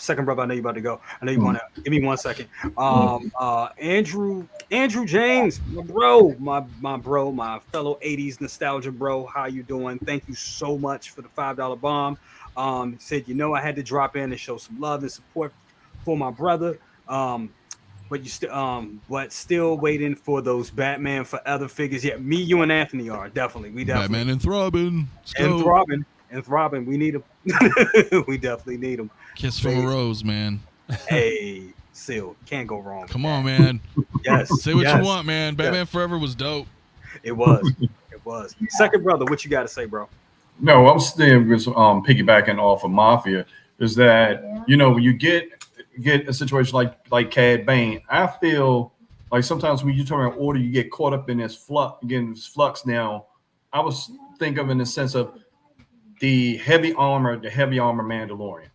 second brother. I know you're about to go. I know you want to give me 1 second. Andrew James, my bro, my fellow 80s nostalgia bro. How you doing? Thank you so much for the $5 bomb. Said, I had to drop in and show some love and support for my brother. But still waiting for those Batman Forever figures. Yeah, me, you, and Anthony are definitely. We definitely Batman and Throbbing. And Throbbing. We need them. We definitely need them. Kiss from a rose, man. Hey, Seal, can't go wrong. Come on, man. Yes. Say what you want, man. Batman Forever was dope. It was. Second brother, what you got to say, bro? No, I'm still piggybacking off of Mafia. Is that when you get a situation like Cad Bane, I feel like sometimes when you turn around order, you get caught up in this flux. Now, I was thinking of in the sense of the heavy armor Mandalorian.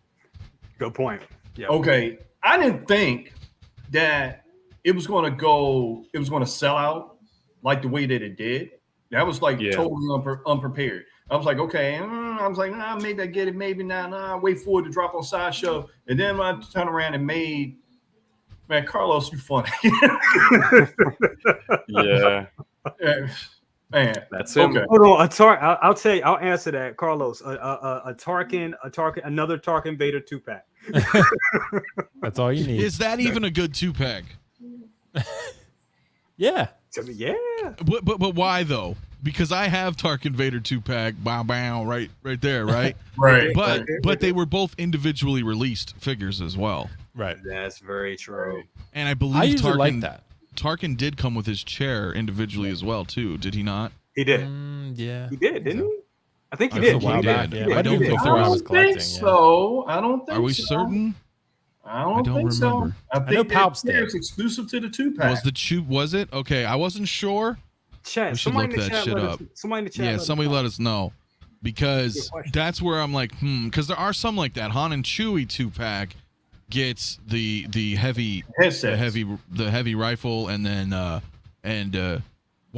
Good point. Yeah. Okay, I didn't think that it was going to sell out like the way that it did. That was like totally unprepared. I was like, okay, I was like, nah, maybe I get it, maybe not. Nah, wait for it to drop on Sideshow. And then when I turned around and made, man, Carlos, you funny. Yeah. Man, That's him. Okay. Hold on, I'll tell you. I'll answer that, Carlos. A Tarkin, another Tarkin Vader 2-pack. That's all you need. Is that even a good 2-pack? Yeah. Yeah. But why though? Because I have Tarkin Vader 2-pack, bow, right there, right? Right. But they were both individually released figures as well. Right. That's very true. And I believe I usually Tarkin, like that. Tarkin did come with his chair individually as well, too. Did he not? He did. Yeah. He did, didn't he? I think he That's did. a while He back, did. yeah. I don't think before I was collecting. so. I don't think so. Are we certain? I don't think remember. so. I know think Palps that did. it's exclusive to the 2-pack. Was it? Okay, I wasn't sure. Chat. We should Somebody look in the that chat shit let up. us- Somebody in the chat. Yeah, let us somebody know. let us know. Because Good question. that's where I'm like, because there are some like that. Han and Chewie 2-pack gets the heavy Headsets. the heavy rifle, and then well,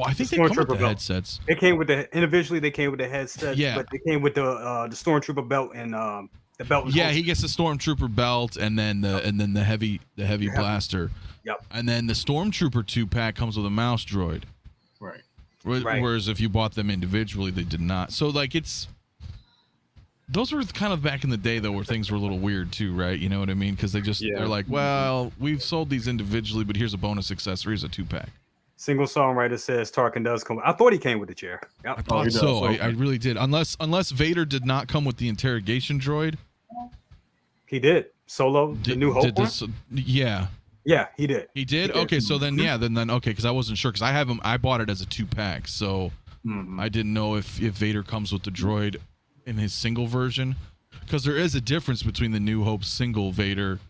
I think The they come with Stormtrooper the belt. headsets. They came with the individually. They came with the headset. Yeah. But they came with the Stormtrooper belt and the belt. And Yeah, holster. he gets the Stormtrooper belt, and then the heavy blaster. Yep. And then the Stormtrooper 2-pack comes with a mouse droid. Right. Right. Whereas if you bought them individually, they did not. So like those were kind of back in the day though, where things were a little weird too, right? You know what I mean? Because they're like, well, we've sold these individually, but here's a bonus accessory, here's a 2-pack. Single songwriter says Tarkin does come. I thought he came with the chair. Yep. I thought he does, so. okay. I really did. Unless Vader did not come with the interrogation droid. He did. Solo, the New Hope one? Yeah. Yeah, he did. He did? Okay, so then then okay, because I wasn't sure, because I bought it as a 2-pack, so I didn't know if Vader comes with the droid in his single version, because there is a difference between the New Hope single Vader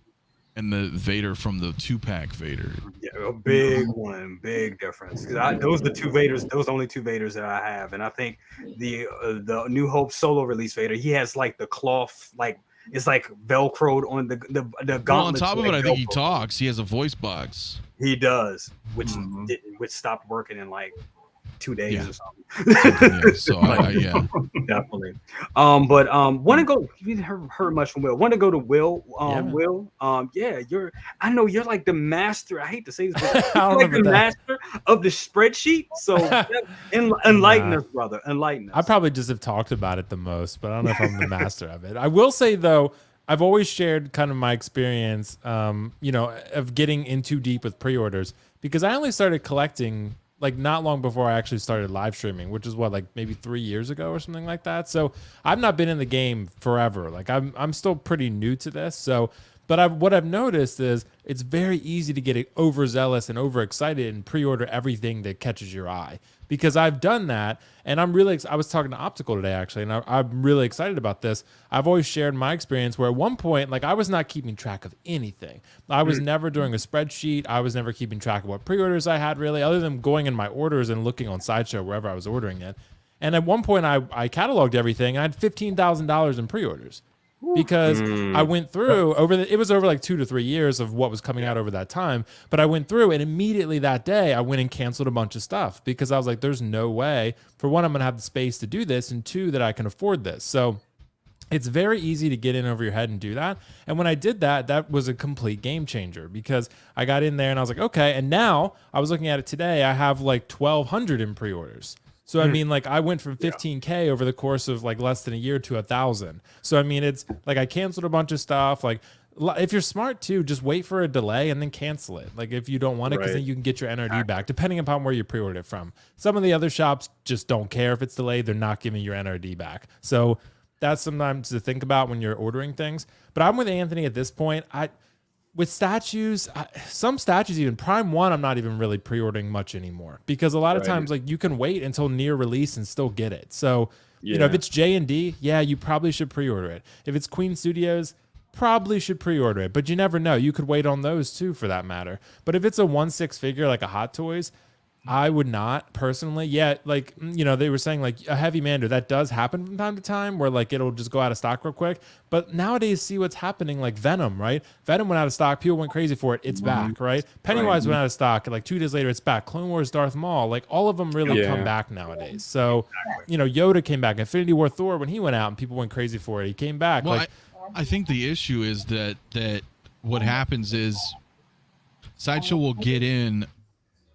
and the Vader from the 2-pack Vader. Yeah, a big one, big difference. 'Cause those are the two Vaders. Those are the only two Vaders that I have, and I think the New Hope solo release Vader, he has like the cloth, like it's like velcroed on the gauntlet. Well, on top of it, like I think he Velcro. talks. He has a voice box. He does, which stopped working in like 2 days Yeah. or something. Yeah, so yeah. Definitely. But want to go? We didn't heard much from Will. Want to go to Will? man. Will. Yeah, I know you're like the master. I hate to say this, but I don't you're like the remember that. master of the spreadsheet. So enlighten us, brother. Enlighten us. I probably just have talked about it the most, but I don't know if I'm the master of it. I will say though, I've always shared kind of my experience, of getting in too deep with pre-orders, because I only started collecting like not long before I actually started live streaming, which is what, like maybe 3 years ago or something like that. So I've not been in the game forever. Like I'm still pretty new to this. So, but what I've noticed is it's very easy to get overzealous and overexcited and pre-order everything that catches your eye, because I've done that. And I'm really, I was talking to Optical today actually, and I'm really excited about this. I've always shared my experience where at one point, like I was not keeping track of anything. I was never doing a spreadsheet. I was never keeping track of what pre-orders I had really, other than going in my orders and looking on Sideshow wherever I was ordering it. And at one point I cataloged everything. I had $15,000 in pre-orders. Because I went through it was over like 2 to 3 years of what was coming out over that time. But I went through, and immediately that day I went and canceled a bunch of stuff, because I was like, there's no way, for one, I'm going to have the space to do this, and two, that I can afford this. So it's very easy to get in over your head and do that. And when I did that, that was a complete game changer, because I got in there and I was like, okay. And now I was looking at it today. I have like 1,200 in pre-orders. So, I mean, like I went from 15K over the course of like less than a year to 1,000. So, I mean, it's like I canceled a bunch of stuff. Like if you're smart too, just wait for a delay and then cancel it. Like if you don't want it, because then you can get your NRD back, depending upon where you pre-ordered it from. Some of the other shops just don't care if it's delayed. They're not giving your NRD back. So that's sometimes to think about when you're ordering things. But I'm with Anthony at this point. With statues, some statues, even Prime 1, I'm not even really pre-ordering much anymore, because a lot of times like you can wait until near release and still get it. So, if it's J&D, you probably should pre-order it. If it's Queen Studios, probably should pre-order it, but you never know. You could wait on those too, for that matter. But if it's a 1/6 figure like a Hot Toys, I would not personally. Yeah, like, you know, they were saying like a heavy Mando, that does happen from time to time where like it'll just go out of stock real quick. But nowadays, see what's happening, like Venom, right? Venom went out of stock. People went crazy for it. It's back, right? Pennywise went out of stock. And like 2 days later, it's back. Clone Wars, Darth Maul, like all of them really come back nowadays. So, you know, Yoda came back. Infinity War Thor, when he went out and people went crazy for it, he came back. Well, like, I think the issue is that what happens is Sideshow will get in,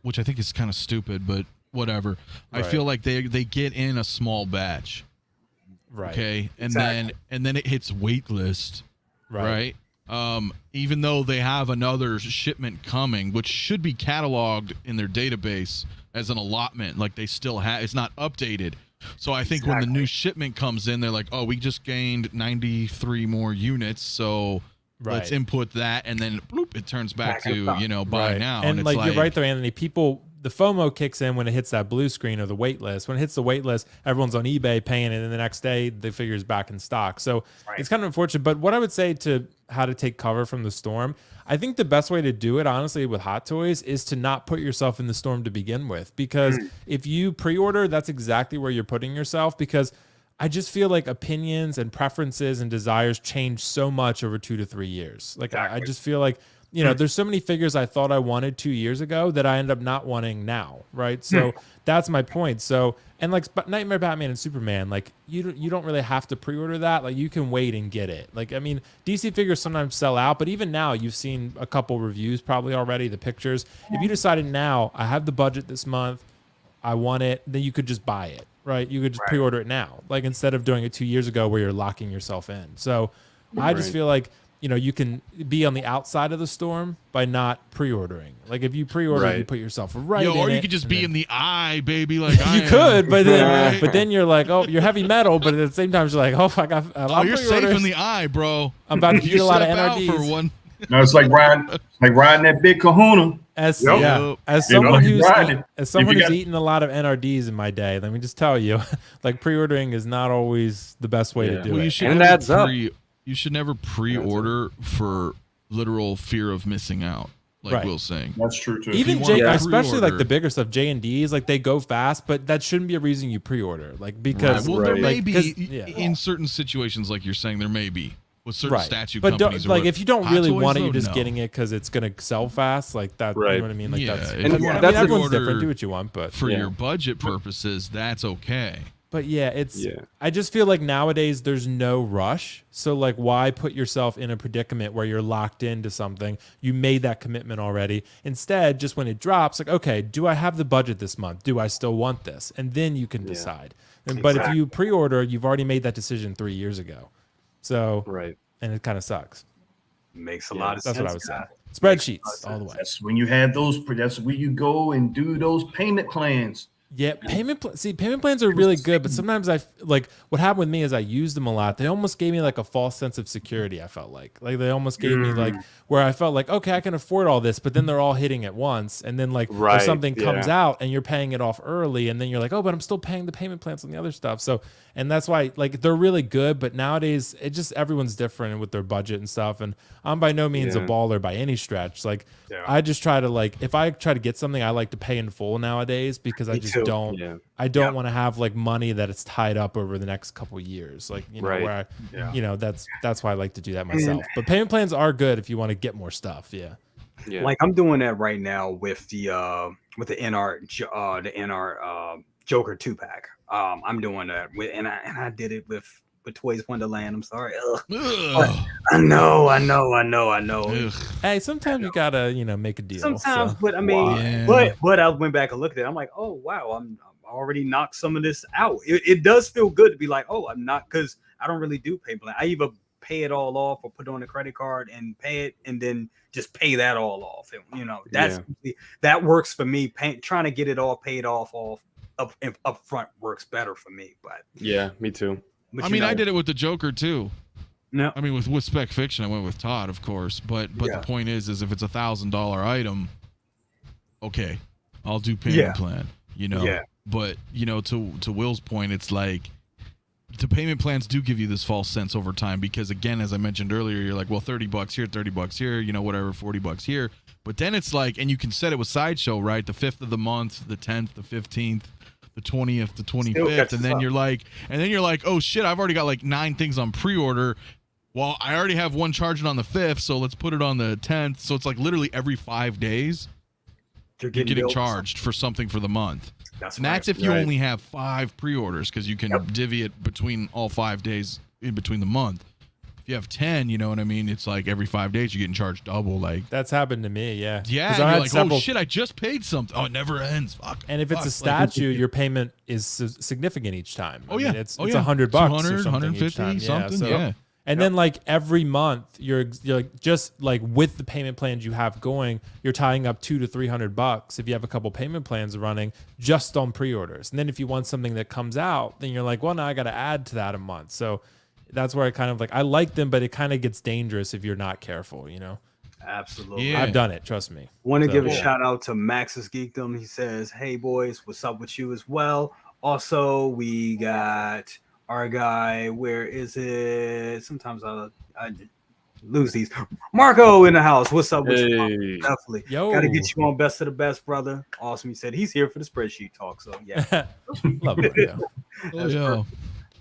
which I think is kind of stupid, but whatever. I feel like they get in a small batch, okay, and then it hits wait list, right? Even though they have another shipment coming, which should be cataloged in their database as an allotment, like they still have, it's not updated. So I think when the new shipment comes in, they're like, oh, we just gained 93 more units, so let's input that, and then bloop, it turns back to, you know, buy now. And it's like you're right there, Anthony. People, the FOMO kicks in when it hits that blue screen of the wait list. When it hits the wait list, everyone's on eBay paying it, and the next day the figure's back in stock. So it's kind of unfortunate. But what I would say to how to take cover from the storm, I think the best way to do it, honestly, with Hot Toys is to not put yourself in the storm to begin with. Because if you pre-order, that's exactly where you're putting yourself. Because I just feel like opinions and preferences and desires change so much over 2 to 3 years. Like I just feel like, you know, there's so many figures I thought I wanted 2 years ago that I end up not wanting now, right? So that's my point. So, and like Nightmare Batman and Superman, like you don't really have to pre-order that. Like you can wait and get it. Like, I mean, DC figures sometimes sell out, but even now you've seen a couple reviews probably already, the pictures. If you decided now, I have the budget this month, I want it, then you could just buy it, right? You could just pre-order it now, like instead of doing it 2 years ago where you're locking yourself in. So I just feel like, you know, you can be on the outside of the storm by not pre-ordering. Like if you pre-order, you put yourself right in or you it, could just and be then, in the eye, baby. Like you could, but then you're like, oh, you're heavy metal, but at the same time you're like, oh, I got a lot of you're safe in the eye, bro. I'm about to eat a lot of NRDs. For one. No, it's like riding that big kahuna. As someone who's eaten a lot of NRDs in my day, let me just tell you, like pre-ordering is not always the best way to do it. And it adds up. You should never pre-order for literal fear of missing out, like Will's saying. That's true too. Even especially like the bigger stuff, J&Ds, like they go fast, but that shouldn't be a reason you pre-order. Like because there may be in certain situations, like you're saying, there may be with certain statue companies. But like if you don't really want it, you're just getting it because it's gonna sell fast. Like that, you know what I mean? Like that's everyone's different. Do what you want, but for your budget purposes, that's okay. But I just feel like nowadays there's no rush. So like why put yourself in a predicament where you're locked into something? You made that commitment already. Instead, just when it drops, like, okay, do I have the budget this month? Do I still want this? And then you can decide. But if you pre-order, you've already made that decision 3 years ago. So and it kind of sucks. Makes a lot of sense. That's what I was saying. Spreadsheets all the way. That's when you have those. That's where you go and do those payment plans. Yeah, payment plans are really good, but sometimes like what happened with me is I used them a lot. They almost gave me like a false sense of security. I felt like they almost gave me like where I felt like, okay, I can afford all this, but then they're all hitting at once, and then like if something comes out and you're paying it off early, and then you're like, oh, but I'm still paying the payment plans on the other stuff. So, and that's why like they're really good, but nowadays it just everyone's different with their budget and stuff. And I'm by no means a baller by any stretch. Like I just try to like if I try to get something, I like to pay in full nowadays because I just don't want to have like money that it's tied up over the next couple of years, like where I, that's why I like to do that myself. But payment plans are good if you want to get more stuff. Like I'm doing that right now with the NR Joker 2-pack. I'm doing that with and I did it with Toys Wonderland. I'm sorry. I know. Hey, sometimes you gotta, make a deal. Sometimes, but I mean, but I went back and looked at it. I'm like, oh wow, I'm already knocked some of this out. It does feel good to be like, oh, I'm not, because I don't really do pay plan. I either pay it all off or put it on a credit card and pay it, and then just pay that all off. That works for me. Trying to get it all paid off up front works better for me. But yeah, me too. But I did it with the Joker too. No, I mean with Spec Fiction, I went with Todd, of course. But the point is if it's $1,000 item, okay, I'll do payment plan. But to Will's point, it's like the payment plans do give you this false sense over time because, again, as I mentioned earlier, you're like, well, $30 here, $30 here, you know, whatever, $40 here. But then it's like, and you can set it with Sideshow, right? The 5th of the month, the 10th, the 15th, the 20th, the 25th, and then you're like, oh shit, I've already got like 9 things on pre-order. Well, I already have one charging on the 5th, so let's put it on the 10th. So it's like literally every 5 days you're getting charged for something for the month. That's if you only have 5 pre-orders, because you can divvy it between all 5 days in between the month. If you have 10, you know what I mean? It's like every 5 days you're getting charged double. Like that's happened to me, yeah. Yeah, you're like, oh shit, I just paid something. Oh, it never ends. Fuck. And if it's a statue, your payment is significant each time. I mean, it's $100, 200, or something 150, each time. something. Yeah. And then like every month, you're like just like with the payment plans you have going, you're tying up $200 to $300 if you have a couple payment plans running just on pre-orders. And then if you want something that comes out, then you're like, well, now I got to add to that a month. So that's where I kind of like, I like them, but it kind of gets dangerous if you're not careful, you know? Absolutely. Yeah. I've done it. Trust me. Want to give a shout out to Max's Geekdom. He says, hey boys, what's up with you as well? Also, we got our guy, where is it? Sometimes I lose these. Marco in the house. What's up with you? Definitely. Gotta get you on best of the best, brother. Awesome. He said he's here for the spreadsheet talk. So yeah. Love it.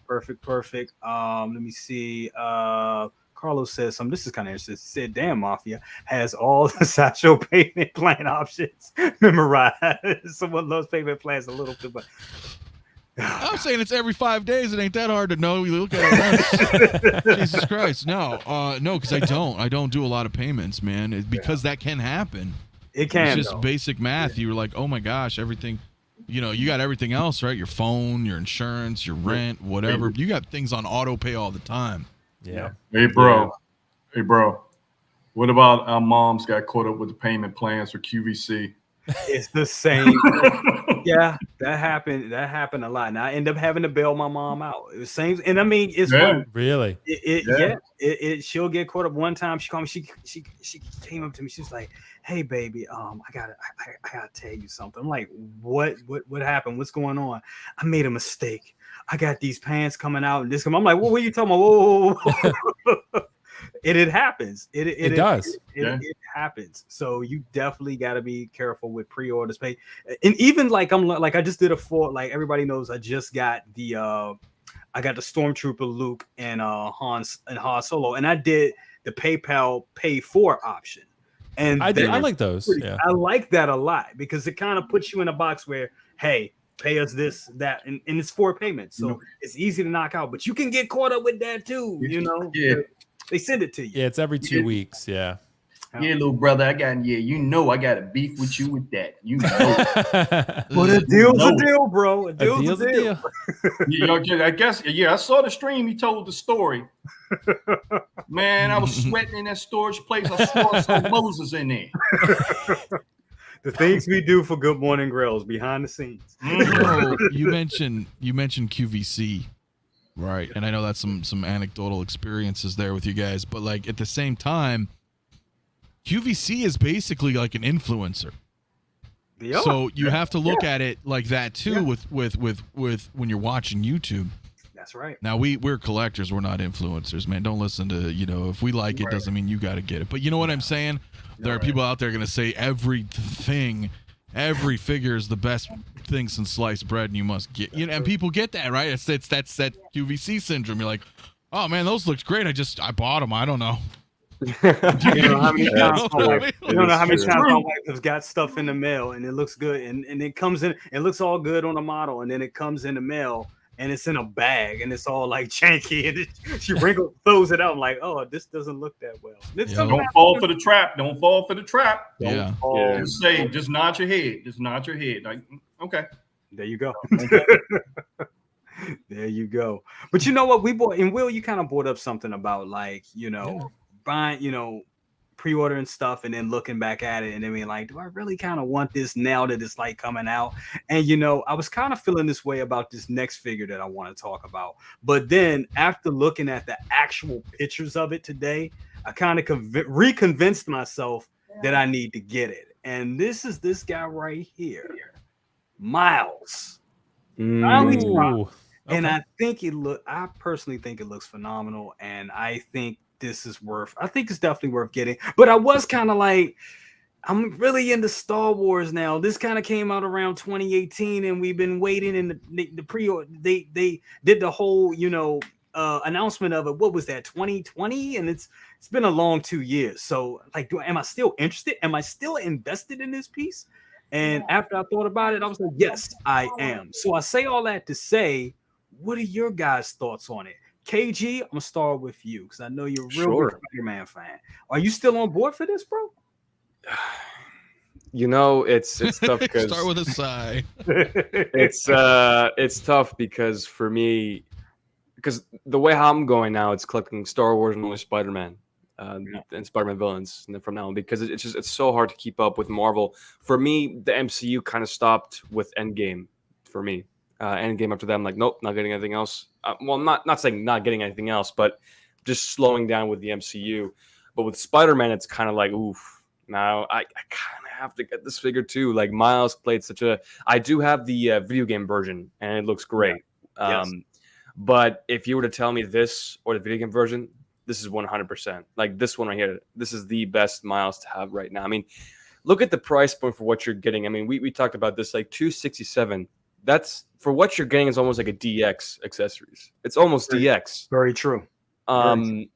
Perfect. Let me see. Carlos says something. This is kind of interesting. He said, damn, Mafia has all the Sideshow payment plan options memorized. Someone loves payment plans a little bit, but I'm saying it's every 5 days. It ain't that hard to know. You look at it once. Jesus Christ. No, because I don't do a lot of payments, man. It's because that can happen. It can. It's just basic math. You were like, oh my gosh, everything. You know, you got everything else, right? Your phone, your insurance, your rent, whatever. You got things on auto pay all the time. Yeah. Hey, bro. What about our moms got caught up with the payment plans for QVC? It's the same. Yeah, that happened a lot. And I end up having to bail my mom out. It was same, and I mean, it's funny. Really. She'll get caught up. One time she called me. She came up to me. She was like, "Hey, baby, I gotta tell you something." I'm like, "What happened? What's going on?" I made a mistake. I got these pants coming out, and this. I'm like, "What are you talking about?" Whoa. It happens. It does. It happens. So you definitely got to be careful with pre-orders. Pay, and even like I just did like everybody knows I just got the Stormtrooper Luke and Han Solo, and I did the PayPal Pay For option. And I like those. Yeah. I like that a lot because it kind of puts you in a box where, hey, pay us this, that, and it's 4 payments, so it's easy to knock out. But you can get caught up with that too. You know. Yeah. They send it to you. Yeah, it's every 2 weeks. Yeah. Yeah, little brother, I got a beef with you with that. You know. But a deal's a deal, bro. A deal's a deal. I guess, I saw the stream. He told the story. Man, I was sweating in that storage place. I saw some Moses in there. The things we do for Good Morning Grills behind the scenes. You mentioned QVC. Right, and I know that's some anecdotal experiences there with you guys, but like at the same time, QVC is basically like an influencer. So you have to look at it like that too with when you're watching YouTube. That's right. Now we're collectors, we're not influencers, man. Don't listen to, if we like it doesn't mean you got to get it. But you know what I'm saying? There are people out there going to say every figure is the best thing since sliced bread, and you must get, and people get that, right? That's that QVC syndrome. You're like, oh man, those look great. I bought them. I don't know. You don't know how many times my wife has got stuff in the mail and it looks good, and it comes in, it looks all good on the model, and then it comes in the mail and it's in a bag and it's all like janky, and she throws it out. I'm like, oh, this doesn't look that well. Don't fall for the trap. Don't fall for the trap. Just nod your head. Like, okay. There you go. There you go. But you know what? We bought, and Will, you kind of brought up something about like, buying, pre-ordering stuff and then looking back at it and then being like, do I really kind of want this now that it's like coming out? And I was kind of feeling this way about this next figure that I want to talk about. But then after looking at the actual pictures of it today, I kind of reconvinced myself that I need to get it. And this is this guy right here, Miles. And I think I personally think it looks phenomenal, and I think this is I think it's definitely worth getting. But I was kind of like, I'm really into Star Wars now. This kind of came out around 2018, and we've been waiting in the pre-order. They did the whole, announcement of it. What was that, 2020? And it's been a long 2 years. So like, am I still interested? Am I still invested in this piece? And after I thought about it, I was like, yes, I am. So I say all that to say, what are your guys' thoughts on it? KG, I'm gonna start with you because I know you're a real big Spider-Man fan. Are you still on board for this, bro? It's tough because start with a sigh. It's tough because for me, because the way how I'm going now, it's collecting Star Wars and only Spider-Man and Spider-Man villains, and then from now on, because it's so hard to keep up with Marvel. For me, the MCU kind of stopped with Endgame. For me, Endgame after that, I'm like, nope, not getting anything else. Well, not saying not getting anything else, but just slowing down with the MCU. But with Spider-Man, it's kind of like, oof. Now I kind of have to get this figure too. Like Miles played I do have the video game version, and it looks great. Yes. But if you were to tell me this or the video game version, this is 100%. Like this one right here, this is the best Miles to have right now. I mean, look at the price point for what you're getting. I mean, we talked about this, like $267. That's for what you're getting is almost like a DX accessories. It's almost DX. Very true. And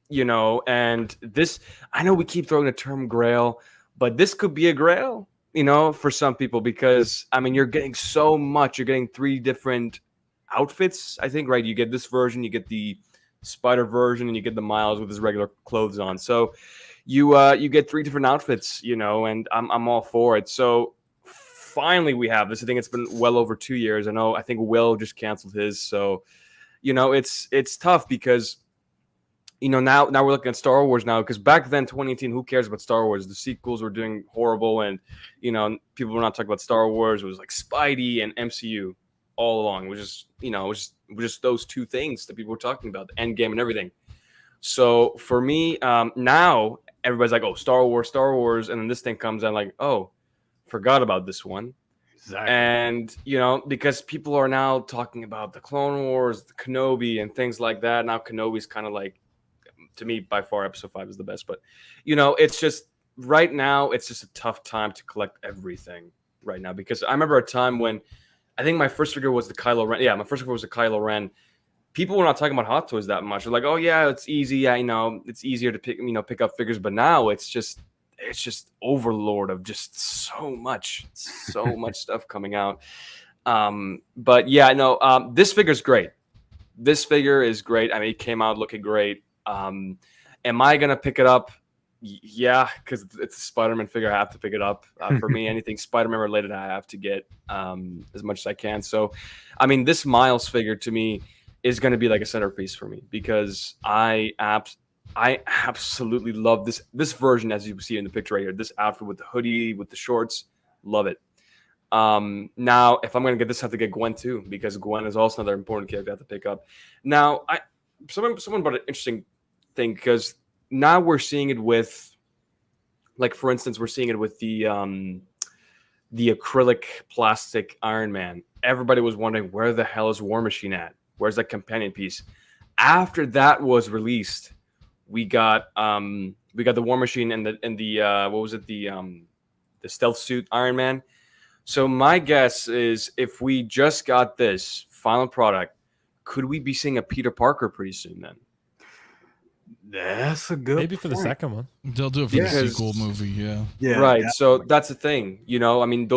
this, I know we keep throwing the term grail, but this could be a grail, for some people, because I mean, you're getting so much. You're getting 3 different outfits, I think, right? You get this version, you get the Spider version, and you get the Miles with his regular clothes on. So you get 3 different outfits, and I'm all for it. So finally we have this. I think it's been well over 2 years. I think Will just canceled his. So, it's tough because now we're looking at Star Wars now, because back then, 2018, who cares about Star Wars? The sequels were doing horrible, and people were not talking about Star Wars. It was like Spidey and MCU all along. It was just it was just those 2 things that people were talking about, the Endgame and everything. So for me, now everybody's like, oh, Star Wars, and then this thing comes out, like, oh, forgot about this one. Exactly. And because people are now talking about the Clone Wars, the Kenobi, and things like that. Now Kenobi's kind of like, to me, by far, Episode 5 is the best. But it's just right now, it's just a tough time to collect everything right now, because I remember a time when I think my first figure was the Kylo Ren. Yeah, my first figure was the Kylo Ren. People were not talking about Hot Toys that much. They're like, oh yeah, it's easy. Yeah, it's easier to pick up figures. But now it's just overload of just so much stuff coming out. But yeah, no, this figure's great. This figure is great. I mean, it came out looking great. Am I gonna pick it up? Yeah, because it's a Spider-Man figure. I have to pick it up. For me, anything Spider-Man related, I have to get as much as I can. So, I mean, this Miles figure to me is going to be like a centerpiece for me, because I absolutely love this version, as you see in the picture right here. This outfit with the hoodie, with the shorts, love it. Now, if I'm going to get this, I have to get Gwen too, because Gwen is also another important character I have to pick up. Now, someone brought an interesting thing, because now we're seeing it with, like, for instance, we're seeing it with the acrylic plastic Iron Man. Everybody was wondering, where the hell is War Machine at? Where's that companion piece? After that was released, we got the War Machine and the what was it, the stealth suit Iron Man. So my guess is, if we just got this final product, could we be seeing a Peter Parker pretty soon then? That's a good maybe for the second one. They'll do it for the sequel movie. Yeah. Right. Yeah. So that's the thing. I mean,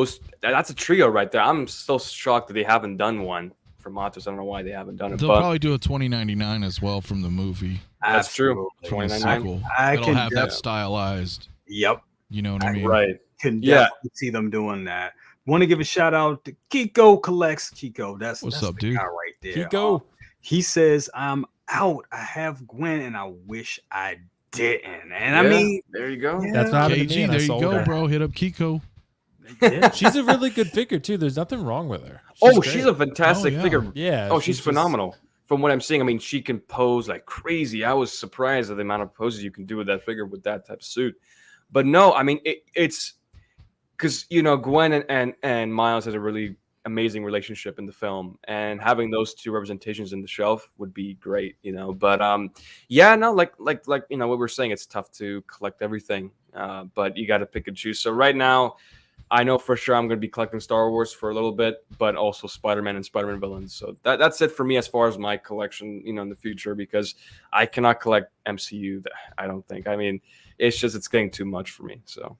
that's a trio right there. I'm still shocked that they haven't done one for Matos. I don't know why they haven't done it. They'll probably do a 2099 as well from the movie. That's true. 2099. It'll have that stylized. Yep. You know what I mean? Right. Can definitely see them doing that. Want to give a shout out to Kiko Collects. Kiko, that's up, dude? Guy right there. Kiko. He says, I'm out. I have Gwen and I wish I didn't. And I mean, there you go. Yeah. That's what happened to me. There you go, bro. Hit up Kiko. Yeah. She's a really good figure too. There's nothing wrong with her. She's a fantastic figure. Yeah. Oh, she's phenomenal. From what I'm seeing, I mean, she can pose like crazy. I was surprised at the amount of poses you can do with that figure with that type of suit. But no, I mean, it's because Gwen and Miles has a really amazing relationship in the film, and having those two representations in the shelf would be great, you know. But yeah, no, like you know what we're saying, it's tough to collect everything, but you got to pick and choose. So right now, I know for sure I'm going to be collecting Star Wars for a little bit, but also Spider-Man and Spider-Man villains. So that's it for me as far as my collection, you know, in the future, because I cannot collect MCU. I don't think. I mean, it's getting too much for me. So.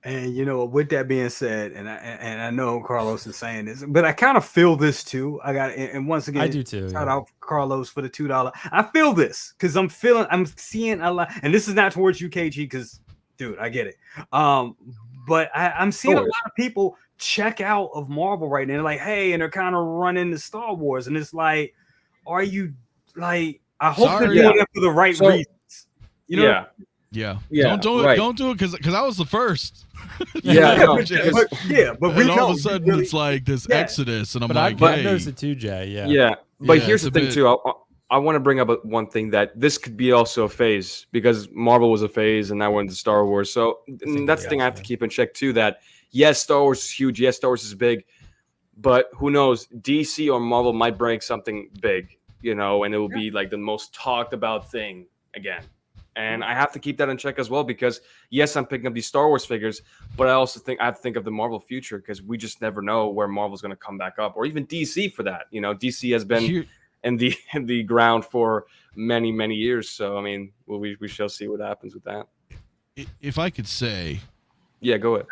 And you know, with that being said, and I know Carlos is saying this, but I kind of feel this too. And once again, I do too. Shout out Carlos for the $2. I feel this because I'm seeing a lot, and this is not towards you, KG, because dude, I get it. But I'm seeing a lot of people check out of Marvel right now. They're like, hey, and they're kind of running to Star Wars, and it's like, are you like? I hope they're doing it for the right reasons. You know? Yeah. Don't do it. Don't do it because I was the first. But and all of a sudden it's like this exodus, and I'm like, I noticed it too, Jay. Yeah. But here's the thing too. I want to bring up one thing, that this could be also a phase, because Marvel was a phase and now we're into Star Wars. So that's the thing I have to keep in check too, that yes, Star Wars is huge. Yes, Star Wars is big, but who knows? DC or Marvel might bring something big, you know, and it will be like the most talked about thing again. And I have to keep that in check as well, because yes, I'm picking up these Star Wars figures, but I also think I have to think of the Marvel future, because we just never know where Marvel's going to come back up, or even DC for that. You know, DC has been in the ground for many years. So I mean, we shall see what happens with that. If I could say, yeah, go ahead.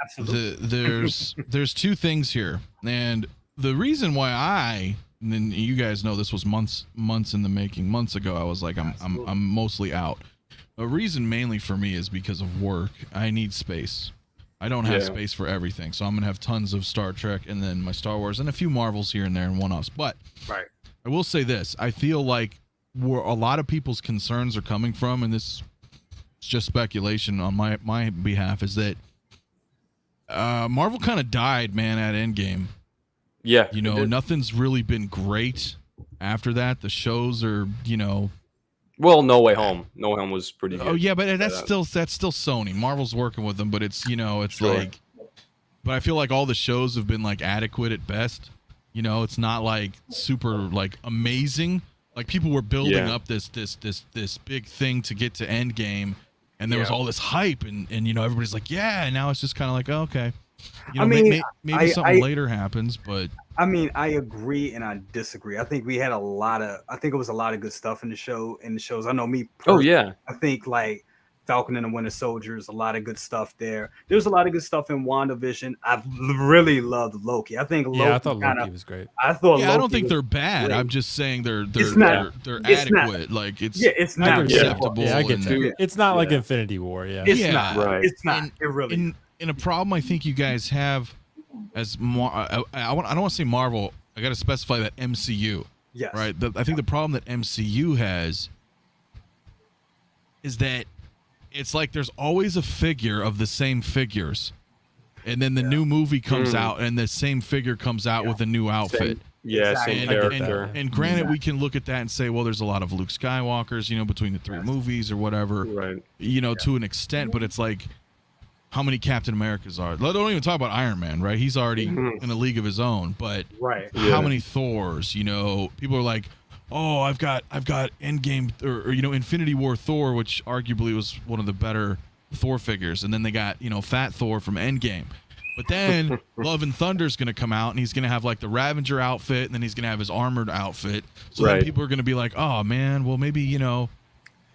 There's two things here, and the reason why and then you guys know this was months in the making. Months ago, I was like, I'm mostly out. A reason mainly for me is because of work. I need space. I don't have space for everything, so I'm gonna have tons of Star Trek and then my Star Wars and a few Marvels here and there and one-offs. But I will say this: I feel like where a lot of people's concerns are coming from, and this is just speculation on my behalf, is that Marvel kind of died, man, at Endgame. Yeah, you know, nothing's really been great after that. The shows are, you know. Well, No Way Home. No Way Home was pretty good. Oh yeah, but that's still Sony. Marvel's working with them, but it's, you know, it's like, but I feel like all the shows have been like adequate at best. You know, it's not like super like amazing. Like people were building up this big thing to get to Endgame, and there was all this hype, and you know everybody's like, yeah. And now it's just kind of like, oh, okay. You know, maybe something later happens, but I mean, I agree and I disagree. I think we had I think it was a lot of good stuff in the shows. I know me. I think like Falcon and the Winter Soldier is a lot of good stuff there. There's a lot of good stuff in WandaVision. I really loved Loki. I think Loki. Yeah, I thought Loki was great. I thought. Yeah, I don't think they're bad. Great. I'm just saying they're adequate. Not, like it's not acceptable. Yeah, I get that. It's not like Infinity War. Yeah, it's not. Right. It's not. It really. In a problem I think you guys have as I don't want to say Marvel. I got to specify that MCU. Yes. Right. I think the problem that MCU has is that it's like there's always a figure of the same figures, and then the new movie comes out, and the same figure comes out with a new outfit. Same character. And granted, we can look at that and say, well, there's a lot of Luke Skywalkers, you know, between the three movies or whatever, you know, to an extent. But it's like, how many Captain Americas are? Don't even talk about Iron Man, right? He's already in a league of his own. But how many Thors? You know, people are like, oh, I've got Endgame or you know, Infinity War Thor, which arguably was one of the better Thor figures, and then they got, you know, Fat Thor from Endgame. But then Love and Thunder's going to come out, and he's going to have like the Ravager outfit, and then he's going to have his armored outfit. So then people are going to be like, oh man, well maybe, you know,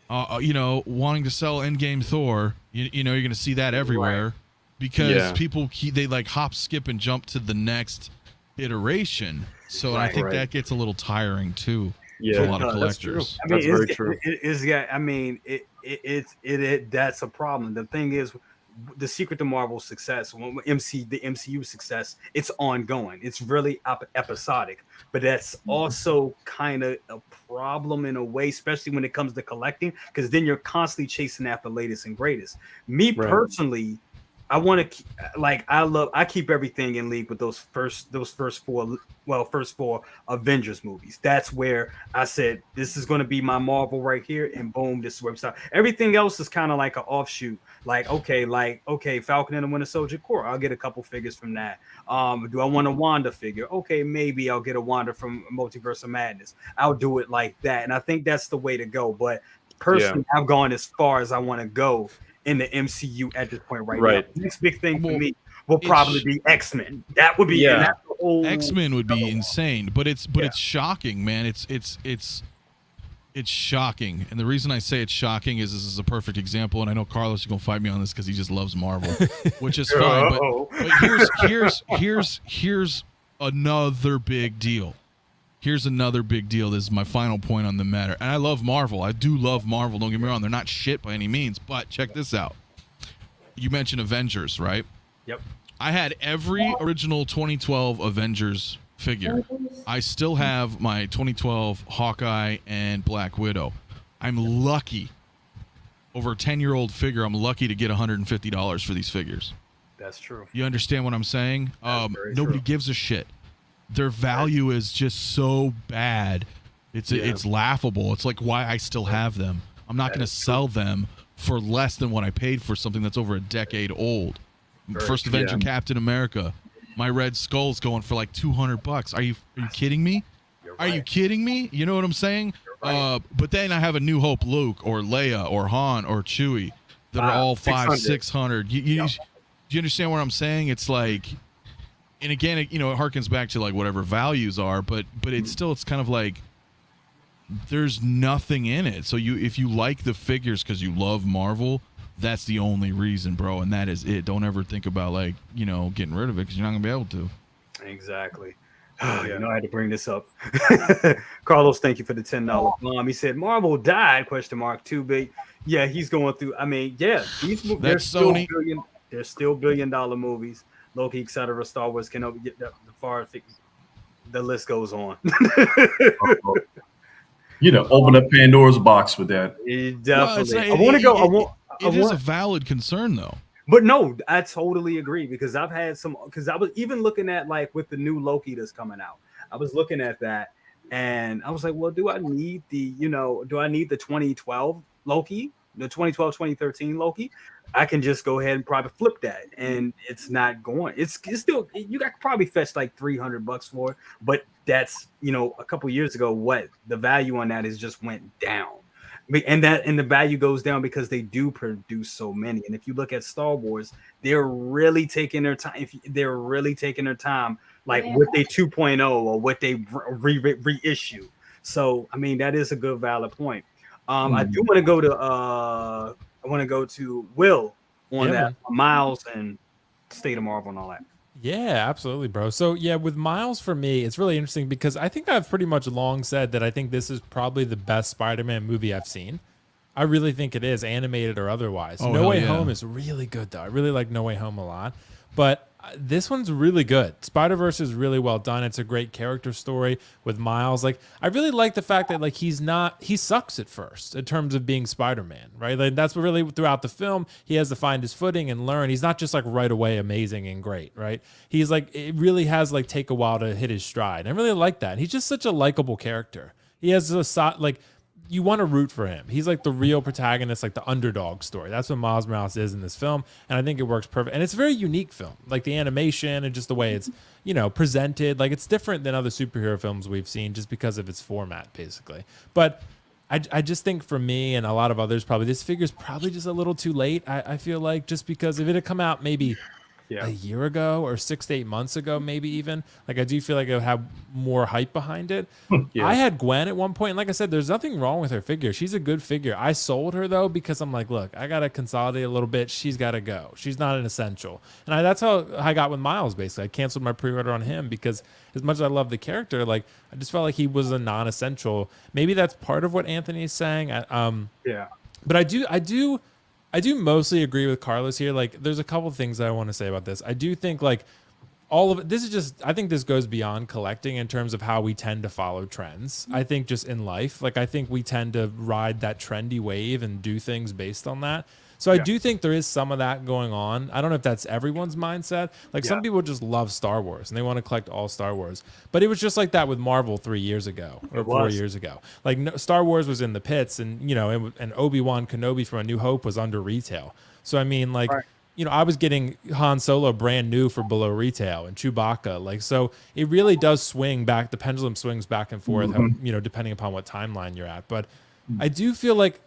wanting to sell Endgame Thor, you know, you're going to see that everywhere because people they like hop, skip, and jump to the next iteration. So I think that gets a little tiring too for a lot of collectors. That's very true. That's a problem. The thing is, the secret to Marvel's success, the MCU success, it's ongoing. It's really episodic, but that's also kind of a problem in a way, especially when it comes to collecting, because then you're constantly chasing after latest and greatest. Me personally, I want to I keep everything in league with those first four Avengers movies. That's where I said this is going to be my Marvel right here, and boom, this is where we start. Everything else is kind of like an offshoot. Okay, Falcon and the Winter Soldier Corps. I'll get a couple figures from that. Do I want a Wanda figure? Okay, maybe I'll get a Wanda from Multiverse of Madness. I'll do it like that, and I think that's the way to go. But personally, I've gone as far as I want to go in the MCU at this point right now. The next big thing for me will probably be X-Men. That would be X-Men would be insane, but it's shocking, man. It's shocking, and the reason I say it's shocking is this is a perfect example, and I know Carlos is gonna fight me on this because he just loves Marvel, which is fine. But here's another big deal. Here's another big deal. This is my final point on the matter. And I love Marvel. I do love Marvel. Don't get me wrong. They're not shit by any means. But check this out. You mentioned Avengers, right? Yep. I had every original 2012 Avengers figure. I still have my 2012 Hawkeye and Black Widow. I'm lucky. Over a 10-year-old figure, I'm lucky to get $150 for these figures. That's true. You understand what I'm saying? Nobody true. gives a shit. Their value is just so bad. It's laughable. It's like why I still have them. I'm not going to sell them for less than what I paid for something that's over a decade old. First Avenger Captain America. My Red Skull's going for like $200. Are you kidding me? Are you kidding me? You know what I'm saying? But then I have a New Hope Luke or Leia or Han or Chewie that are all $500-$600. Do you understand what I'm saying? It's like, and again, it harkens back to like whatever values are, but it's kind of like there's nothing in it. So if you like the figures because you love Marvel, that's the only reason, bro, and that is it. Don't ever think about like getting rid of it because you're not gonna be able to. Exactly. I had to bring this up. Carlos, thank you for the $10 He said Marvel died ? Too big. Yeah, he's going through. I mean, these movies. They're still billion-dollar movies. Loki, etc. Star Wars, Kenobi, get the list goes on. Open up Pandora's box with that. Definitely. I want to go. It is a valid concern, though. But no, I totally agree because I've had because I was even looking at like with the new Loki that's coming out. I was looking at that and I was like, well, do I need the 2012 Loki, the 2012, 2013 Loki? I can just go ahead and probably flip that, and it's not going. It's still, you got probably fetch like $300 for it, but that's a couple years ago. What the value on that is just went down, and the value goes down because they do produce so many. And if you look at Star Wars, they're really taking their time. Like what they 2.0 or what they reissue. So I mean that is a good valid point. I do want to go to I want to go to Will on that, Miles and State of Marvel and all that. Yeah, absolutely, bro. So yeah, with Miles for me, it's really interesting because I think I've pretty much long said that I think this is probably the best Spider-Man movie I've seen. I really think it is, animated or otherwise. No Way Home is really good, though. I really like No Way Home a lot. But this one's really good. Spider-Verse is really well done. It's a great character story with Miles. Like, I really like the fact that like he sucks at first in terms of being Spider-Man, right? Like that's what really throughout the film he has to find his footing and learn. He's not just like right away amazing and great, right? He's like, it really has like take a while to hit his stride. I really like that. He's just such a likable character. He has you want to root for him. He's like the real protagonist, like the underdog story. That's what Miles Morales is in this film, and I think it works perfect. And it's a very unique film, like the animation and just the way it's presented. Like it's different than other superhero films we've seen just because of its format, basically. But I just think for me and a lot of others, probably this figure's probably just a little too late. I feel like just because if it had come out maybe a year ago or 6 to 8 months ago, maybe even, like I do feel like it would have more hype behind it. I had Gwen at one point, and like I said, there's nothing wrong with her figure. She's a good figure. I sold her though because I'm like, look, I gotta consolidate a little bit. She's gotta go. She's not an essential, and that's how I got with Miles. Basically, I canceled my pre-order on him because as much as I love the character, like I just felt like he was a non-essential. Maybe that's part of what Anthony is saying. But I do mostly agree with Carlos here. Like, there's a couple things that I want to say about this. I do think, like, all of it, this is just, I think this goes beyond collecting in terms of how we tend to follow trends. I think just in life, like I think we tend to ride that trendy wave and do things based on that. So I do think there is some of that going on. I don't know if that's everyone's mindset. Like some people just love Star Wars and they want to collect all Star Wars. But it was just like that with Marvel 3 years ago or 4 years ago. Like Star Wars was in the pits, and you know, and Obi-Wan Kenobi from A New Hope was under retail. So I mean, like, you know, I was getting Han Solo brand new for below retail, and Chewbacca. Like, so it really does swing back. The pendulum swings back and forth, you know, depending upon what timeline you're at. But I do feel like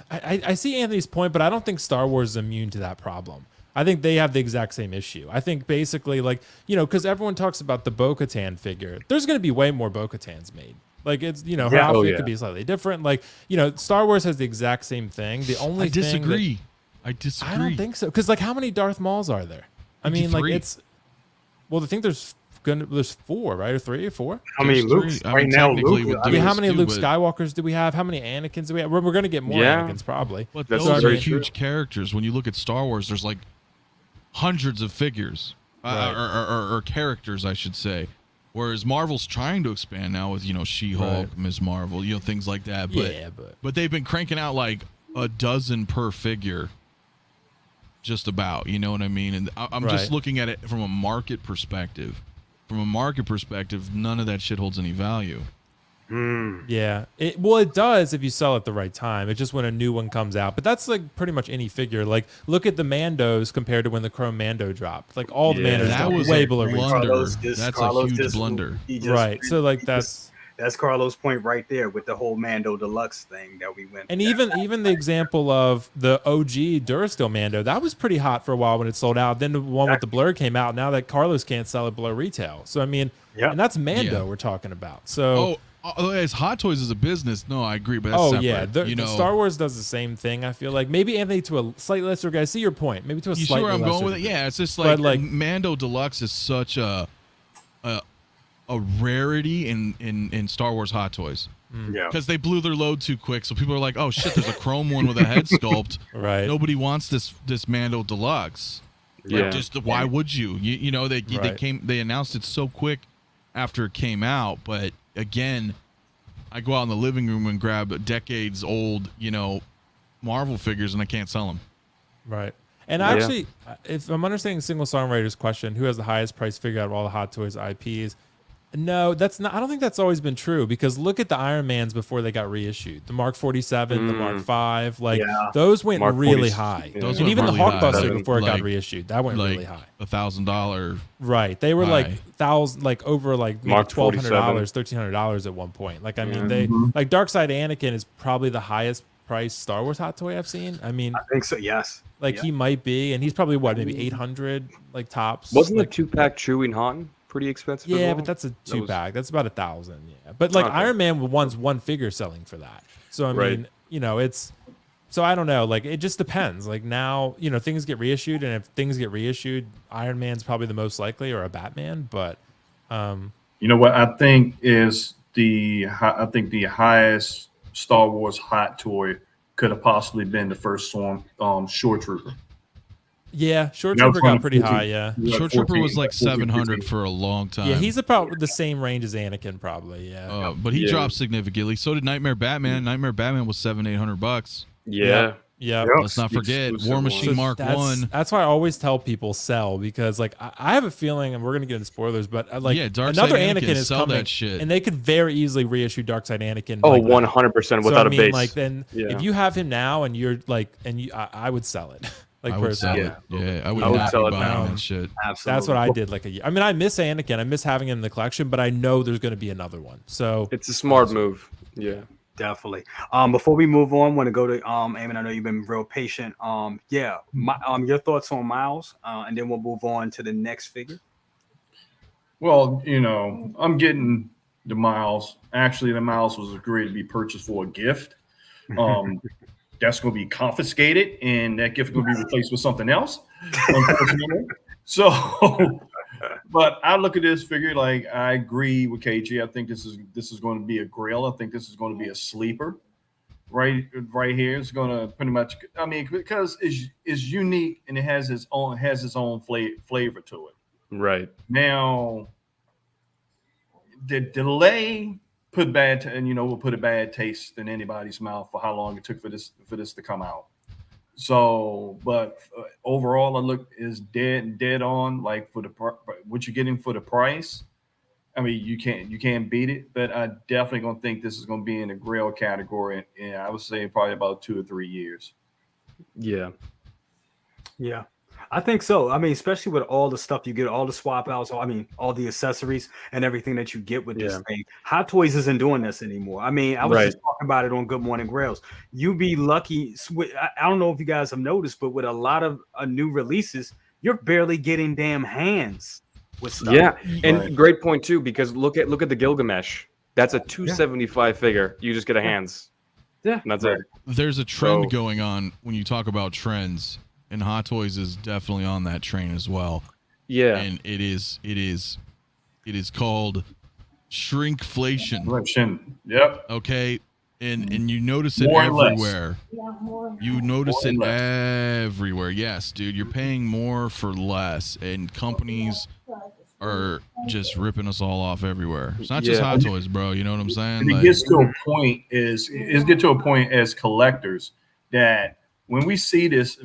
I see Anthony's point, but I don't think Star Wars is immune to that problem. I think they have the exact same issue. I think basically, like, you know, because everyone talks about the Bo-Katan figure. There's going to be way more Bo-Katans made. Like, it's, you know, her outfit could be slightly different. Like, you know, Star Wars has the exact same thing. The only I disagree. I don't think so. Because, like, how many Darth Mauls are there? I mean, like, it's, well, I think there's 4, right? Or 3 or 4? How many Luke's right now? Luke, I mean, how many Luke Skywalkers do we have? How many Anakins do we have? We're going to get more Anakins probably. But those are huge characters. When you look at Star Wars, there's like hundreds of figures or characters, I should say. Whereas Marvel's trying to expand now with, you know, She-Hulk, Ms. Marvel, you know, things like that. But they've been cranking out like a dozen per figure. Just about, you know what I mean? And I'm just looking at it from a market perspective. From a market perspective, none of that shit holds any value. Yeah. It does if you sell at the right time. It's just when a new one comes out. But that's like pretty much any figure. Like, look at the Mandos compared to when the Chrome Mando dropped. Like, all the Mandos dropped way below retail. That's a huge blunder. Right. So, like, that's Carlos' point right there with the whole Mando Deluxe thing that we went. And even the example of the OG Durasteel Mando, that was pretty hot for a while when it sold out. Then the one with the blur came out. Now that Carlos can't sell it below retail. So I mean, and that's Mando we're talking about. So as Hot Toys is a business, no, I agree, but that's separate. You know, Star Wars does the same thing. I feel like maybe Anthony to a slightly lesser degree. I see your point. Maybe to a slightly lesser. You sure I'm going with it? Yeah, it's just like Mando Deluxe is such a rarity in Star Wars Hot Toys. Because they blew their load too quick, so people are like, oh shit, there's a chrome one with a head sculpt. Nobody wants this Mando Deluxe. Why would you? You know, they announced it so quick after it came out, but again, I go out in the living room and grab decades old, you know, Marvel figures and I can't sell them. Right. And actually, if I'm understanding Single Songwriter's question, who has the highest price figure out of all the Hot Toys IPs? No, that's not. I don't think that's always been true, because look at the Iron Mans before they got reissued. The Mark 47, the Mark 5, like those went really high. Those and even really the Hawkbuster high. before it got reissued, that went really high. $1,000. Right. They were like over like $1,200, $1,300 at one point. Like, I mean, they like Darkseid Anakin is probably the highest priced Star Wars Hot Toy I've seen. I mean, I think so. Yes. Like he might be, and he's probably maybe 800 like tops. Wasn't like, the 2-pack Chewing Han pretty expensive? Yeah, but that's a 2-pack. That's about 1,000. Yeah, but like Iron Man wants one figure selling for that. So I mean, you know, it's. So I don't know. Like, it just depends. Like now, you know, things get reissued, and if things get reissued, Iron Man's probably the most likely, or a Batman. But you know what I think is the highest Star Wars Hot Toy could have possibly been the first one, Shore Trooper. Yeah, Shore Trooper got pretty high. Yeah, Shore Trooper was like 700 for a long time. Yeah, he's about the same range as Anakin, probably. Yeah, but he dropped significantly. So did Nightmare Batman. Nightmare Batman was $700-800. Yeah. Let's not forget War Machine Mark 1. That's why I always tell people sell, because like I have a feeling, and we're gonna get into spoilers, but like another Anakin is coming, that shit. And they could very easily reissue Darkseid Anakin. Oh, 100% without a base. Like then, if you have him now, and you're like, I would sell it. Like, I would sell it. Yeah, I would sell it now and shit. Absolutely. That's what I did like a year. I mean, I miss Anakin. I miss having him in the collection, but I know there's going to be another one. So it's a smart move. Yeah, definitely. Before we move on, want to go to Eamon. I know you've been real patient. Your thoughts on Miles, and then we'll move on to the next figure. Well, you know, I'm getting the Miles. Actually, the Miles was agreed to be purchased for a gift. That's going to be confiscated, and that gift is going to be replaced with something else. So, but I look at this figure like I agree with KG. I think this is going to be a grail. I think this is going to be a sleeper. Right here, it's going to pretty much. I mean, because it's unique and it has its own flavor to it. Right. Now, the delay will put a bad taste in anybody's mouth for how long it took for this to come out. So, but overall, I look is dead on. Like for what you're getting for the price, I mean, you can't beat it. But I definitely gonna think this is gonna be in the Grail category. And I would say probably about 2 or 3 years. Yeah. Yeah, I think so. I mean, especially with all the stuff you get, all the swap outs, I mean, all the accessories and everything that you get with this thing. Hot Toys isn't doing this anymore. I mean, I was just talking about it on Good Morning Grails. You'd be lucky. I don't know if you guys have noticed, but with a lot of new releases, you're barely getting damn hands with stuff. Yeah, and great point too, because look at the Gilgamesh. That's a 275 figure. You just get a hands. Yeah, and that's it. There's a trend going on when you talk about trends. And Hot Toys is definitely on that train as well. Yeah. And it is called shrinkflation. Yep. Okay. And you notice it everywhere. You notice it everywhere. Yes, dude. You're paying more for less. And companies are just ripping us all off everywhere. It's not just Hot Toys, bro. You know what I'm saying? And it gets to a point as collectors that when we see this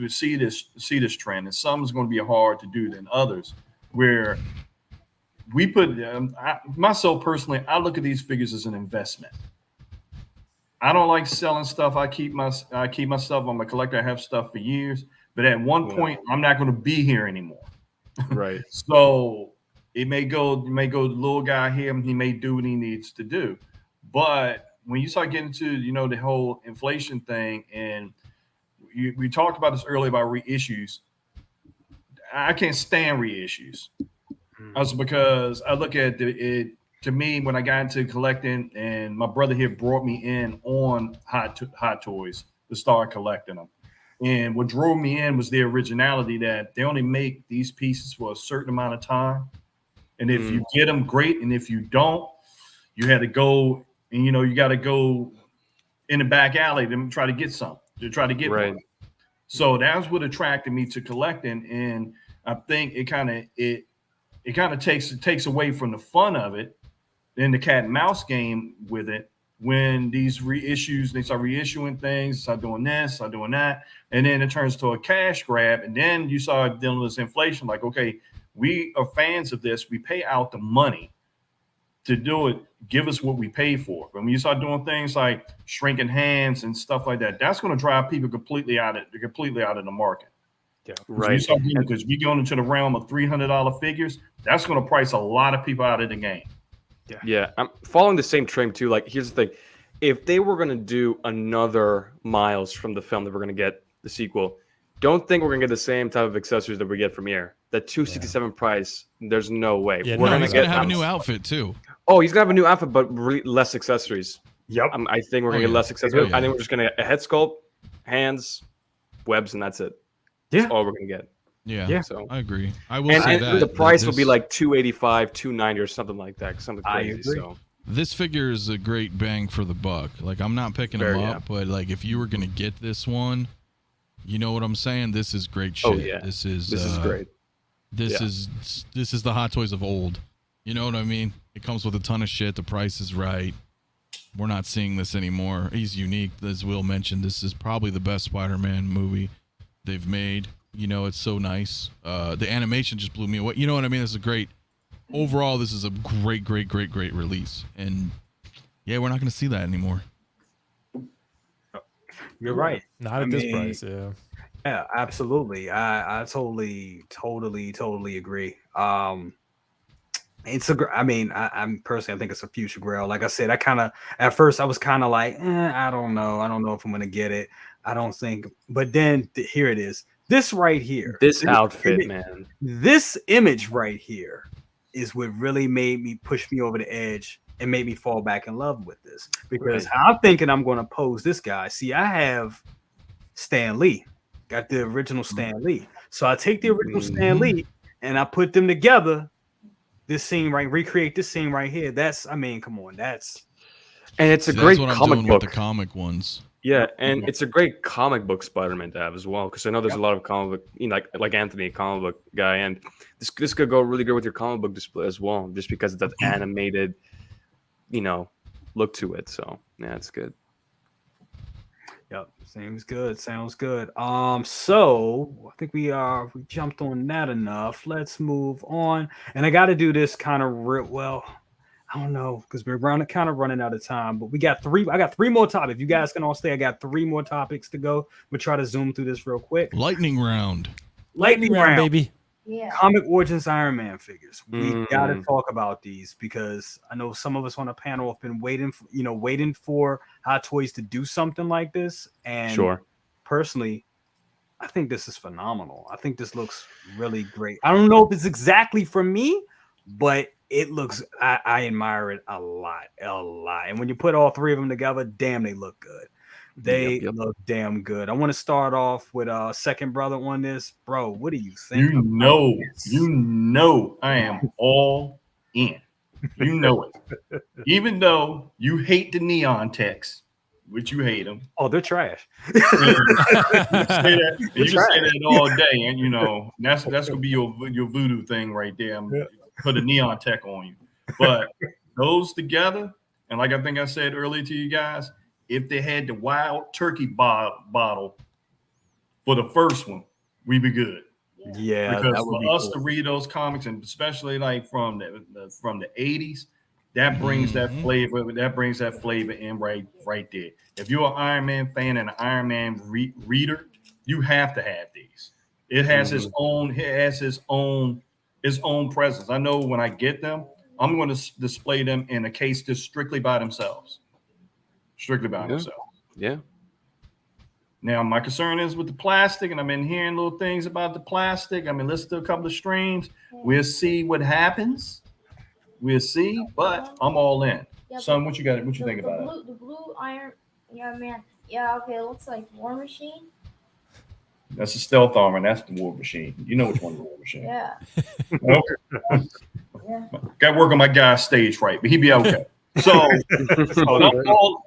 trend, and some is going to be hard to do than others, where we put myself personally, I look at these figures as an investment. I don't like selling stuff. I keep my stuff. I'm a collector. I have stuff for years, but at one point, I'm not going to be here anymore. Right. So it may go the little guy here, and he may do what he needs to do. But when you start getting to the whole inflation thing, and we talked about this earlier about reissues. I can't stand reissues. Also because I look at it, to me, when I got into collecting, and my brother here brought me in on Hot Toys to start collecting them. And what drove me in was the originality that they only make these pieces for a certain amount of time. And if you get them, great. And if you don't, you had to go, and you got to go in the back alley to try to get some. To try to get one. So that's what attracted me to collecting, and I think it kind of takes away from the fun of it, then the cat and mouse game with it. When these reissues, they start reissuing things, start doing this, start doing that, and then it turns to a cash grab, and then you start dealing with this inflation. Like, okay, we are fans of this, we pay out the money to do it, give us what we pay for. But when you start doing things like shrinking hands and stuff like that, that's going to drive people completely out of the market. Yeah, right. Because we going into the realm of $300 figures, that's going to price a lot of people out of the game. Yeah, I'm following the same trend too. Like, here's the thing: if they were going to do another Miles from the film that we're going to get the sequel, don't think we're going to get the same type of accessories that we get from here. That 267 price, there's no way. Yeah, we're going to have a new outfit too. Oh, he's gonna have a new outfit, but less accessories. Yep. I think we're gonna get less accessories. I think we're just gonna get a head sculpt, hands, webs, and that's it. Yeah. That's all we're gonna get. Yeah. So I agree. I will say that the price will be like $285, $290, or something like that. Something crazy. I agree. So this figure is a great bang for the buck. Like, I'm not picking them up, but like, if you were gonna get this one, you know what I'm saying? This is great shit. Oh yeah. This is great. This is the Hot Toys of old. You know what I mean? It comes with a ton of shit. The price is right. We're not seeing this anymore. He's unique. As Will mentioned, this is probably the best Spider-Man movie they've made. It's so nice. The animation just blew me away. You know what I mean? This is great. Overall, this is a great release. And yeah, we're not going to see that anymore. You're right. Not at this price. Yeah. Yeah, absolutely. I totally agree. I'm personally, I think it's a future grail. Like I said, at first I was kind of like, I don't know if I'm gonna get it. I don't think, but then here it is. This right here, this outfit, man. This image right here is what really made me push me over the edge and made me fall back in love with this, because I'm thinking I'm going to pose this guy. See, I have Stan Lee, got the original Stan Lee. So I take the original Stan Lee and I put them together. This scene recreate this scene right here. Come on, and it's a great comic book. With the comic ones. Yeah, and it's a great comic book Spider-Man to have as well, because I know there's a lot of comic book, like Anthony, a comic book guy, and this could go really good with your comic book display as well, just because of that animated, look to it. So yeah, it's good. Yep, seems good. Sounds good. So I think we jumped on that enough. Let's move on. And I got to do this kind of well. I don't know because we're kind of running out of time. But I got three more topics. If you guys can all stay, I got 3 more topics to go. We'll try to zoom through this real quick. Lightning round, baby. Yeah. Comic Origins Iron Man figures. We got to talk about these because I know some of us on the panel have been waiting for Hot Toys to do something like this. And personally, I think this is phenomenal. I think this looks really great. I don't know if it's exactly for me, but it looks. I admire it a lot. And when you put all 3 of them together, damn, they look good. They look damn good. I want to start off with second brother on this, bro. What do you think? You know, I am all in. You know it. Even though you hate the neon text, which you hate them. Oh, they're trash. You can say that all day, and that's gonna be your voodoo thing right there. Put a neon tech on you, but those together, and like I think I said earlier to you guys. If they had the wild turkey bottle for the first one, we'd be good. Yeah, because for us to read those comics, and especially like from the 80s, that brings that flavor. That brings that flavor in right there. If you're an Iron Man fan and an Iron Man reader, you have to have these. It has its own. It has its own presence. I know when I get them, I'm going to display them in a case just strictly by themselves. Strictly by themselves. Yeah. Now, my concern is with the plastic, and I've been hearing little things about the plastic. I mean, listen to a couple of streams. We'll see what happens. We'll see, but I'm all in. Yeah, son, what you got? What you think about it? The blue Iron, man. Yeah, okay, it looks like War Machine. That's a stealth armor. That's the War Machine. You know which one's the War Machine. Yeah. Okay. Got to work on my guy's stage right, but he'd be okay. So,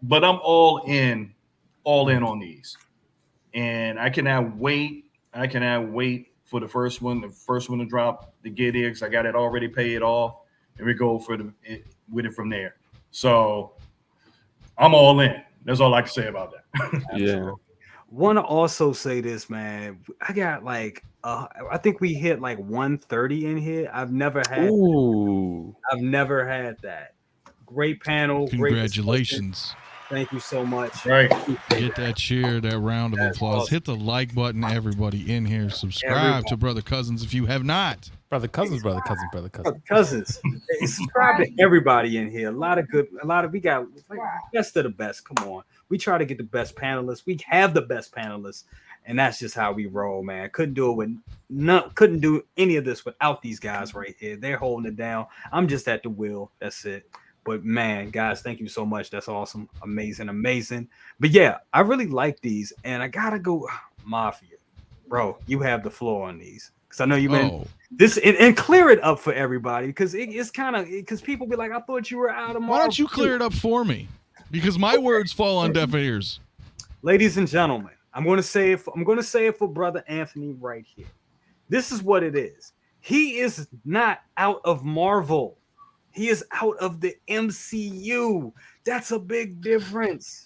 but I'm all in on these, and I cannot wait. For the first one to drop to get here because I got it already paid off, and we go with it from there. So, I'm all in. That's all I can say about that. Yeah. Want to also say this, man. I got I think we hit 130 in here. I've never had that. Great panel. Congratulations. Thank you so much. Right. Get that cheer, that round of applause. Hit the like button, everybody in here. Subscribe to Brother Cousins if you have not. Brother Cousins. Subscribe to everybody in here. We got best of the best. Come on. We try to get the best panelists. We have the best panelists. And that's just how we roll, man. Couldn't do any of this without these guys right here. They're holding it down. I'm just at the wheel. That's it. But man, guys, thank you so much. That's awesome. Amazing. But yeah, I really like these. And I gotta go Mafia. Bro, you have the floor on these. Because I know you've been this and clear it up for everybody. Because it's kind of because people be like, I thought you were out of Marvel. Why don't you clear it up for me? Because my words fall on deaf ears. Ladies and gentlemen, I'm gonna say it for Brother Anthony right here. This is what it is. He is not out of Marvel. He is out of the MCU. That's a big difference.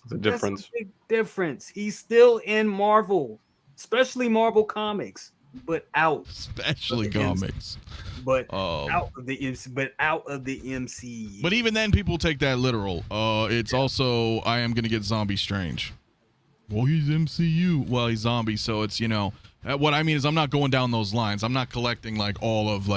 He's still in Marvel, especially Marvel Comics, but out. Especially comics. But out of the MCU. But even then, people take that literal. It's also I am gonna get Zombie Strange. Well, he's MCU. Well, he's zombie, so it's what I mean is I'm not going down those lines. I'm not collecting all of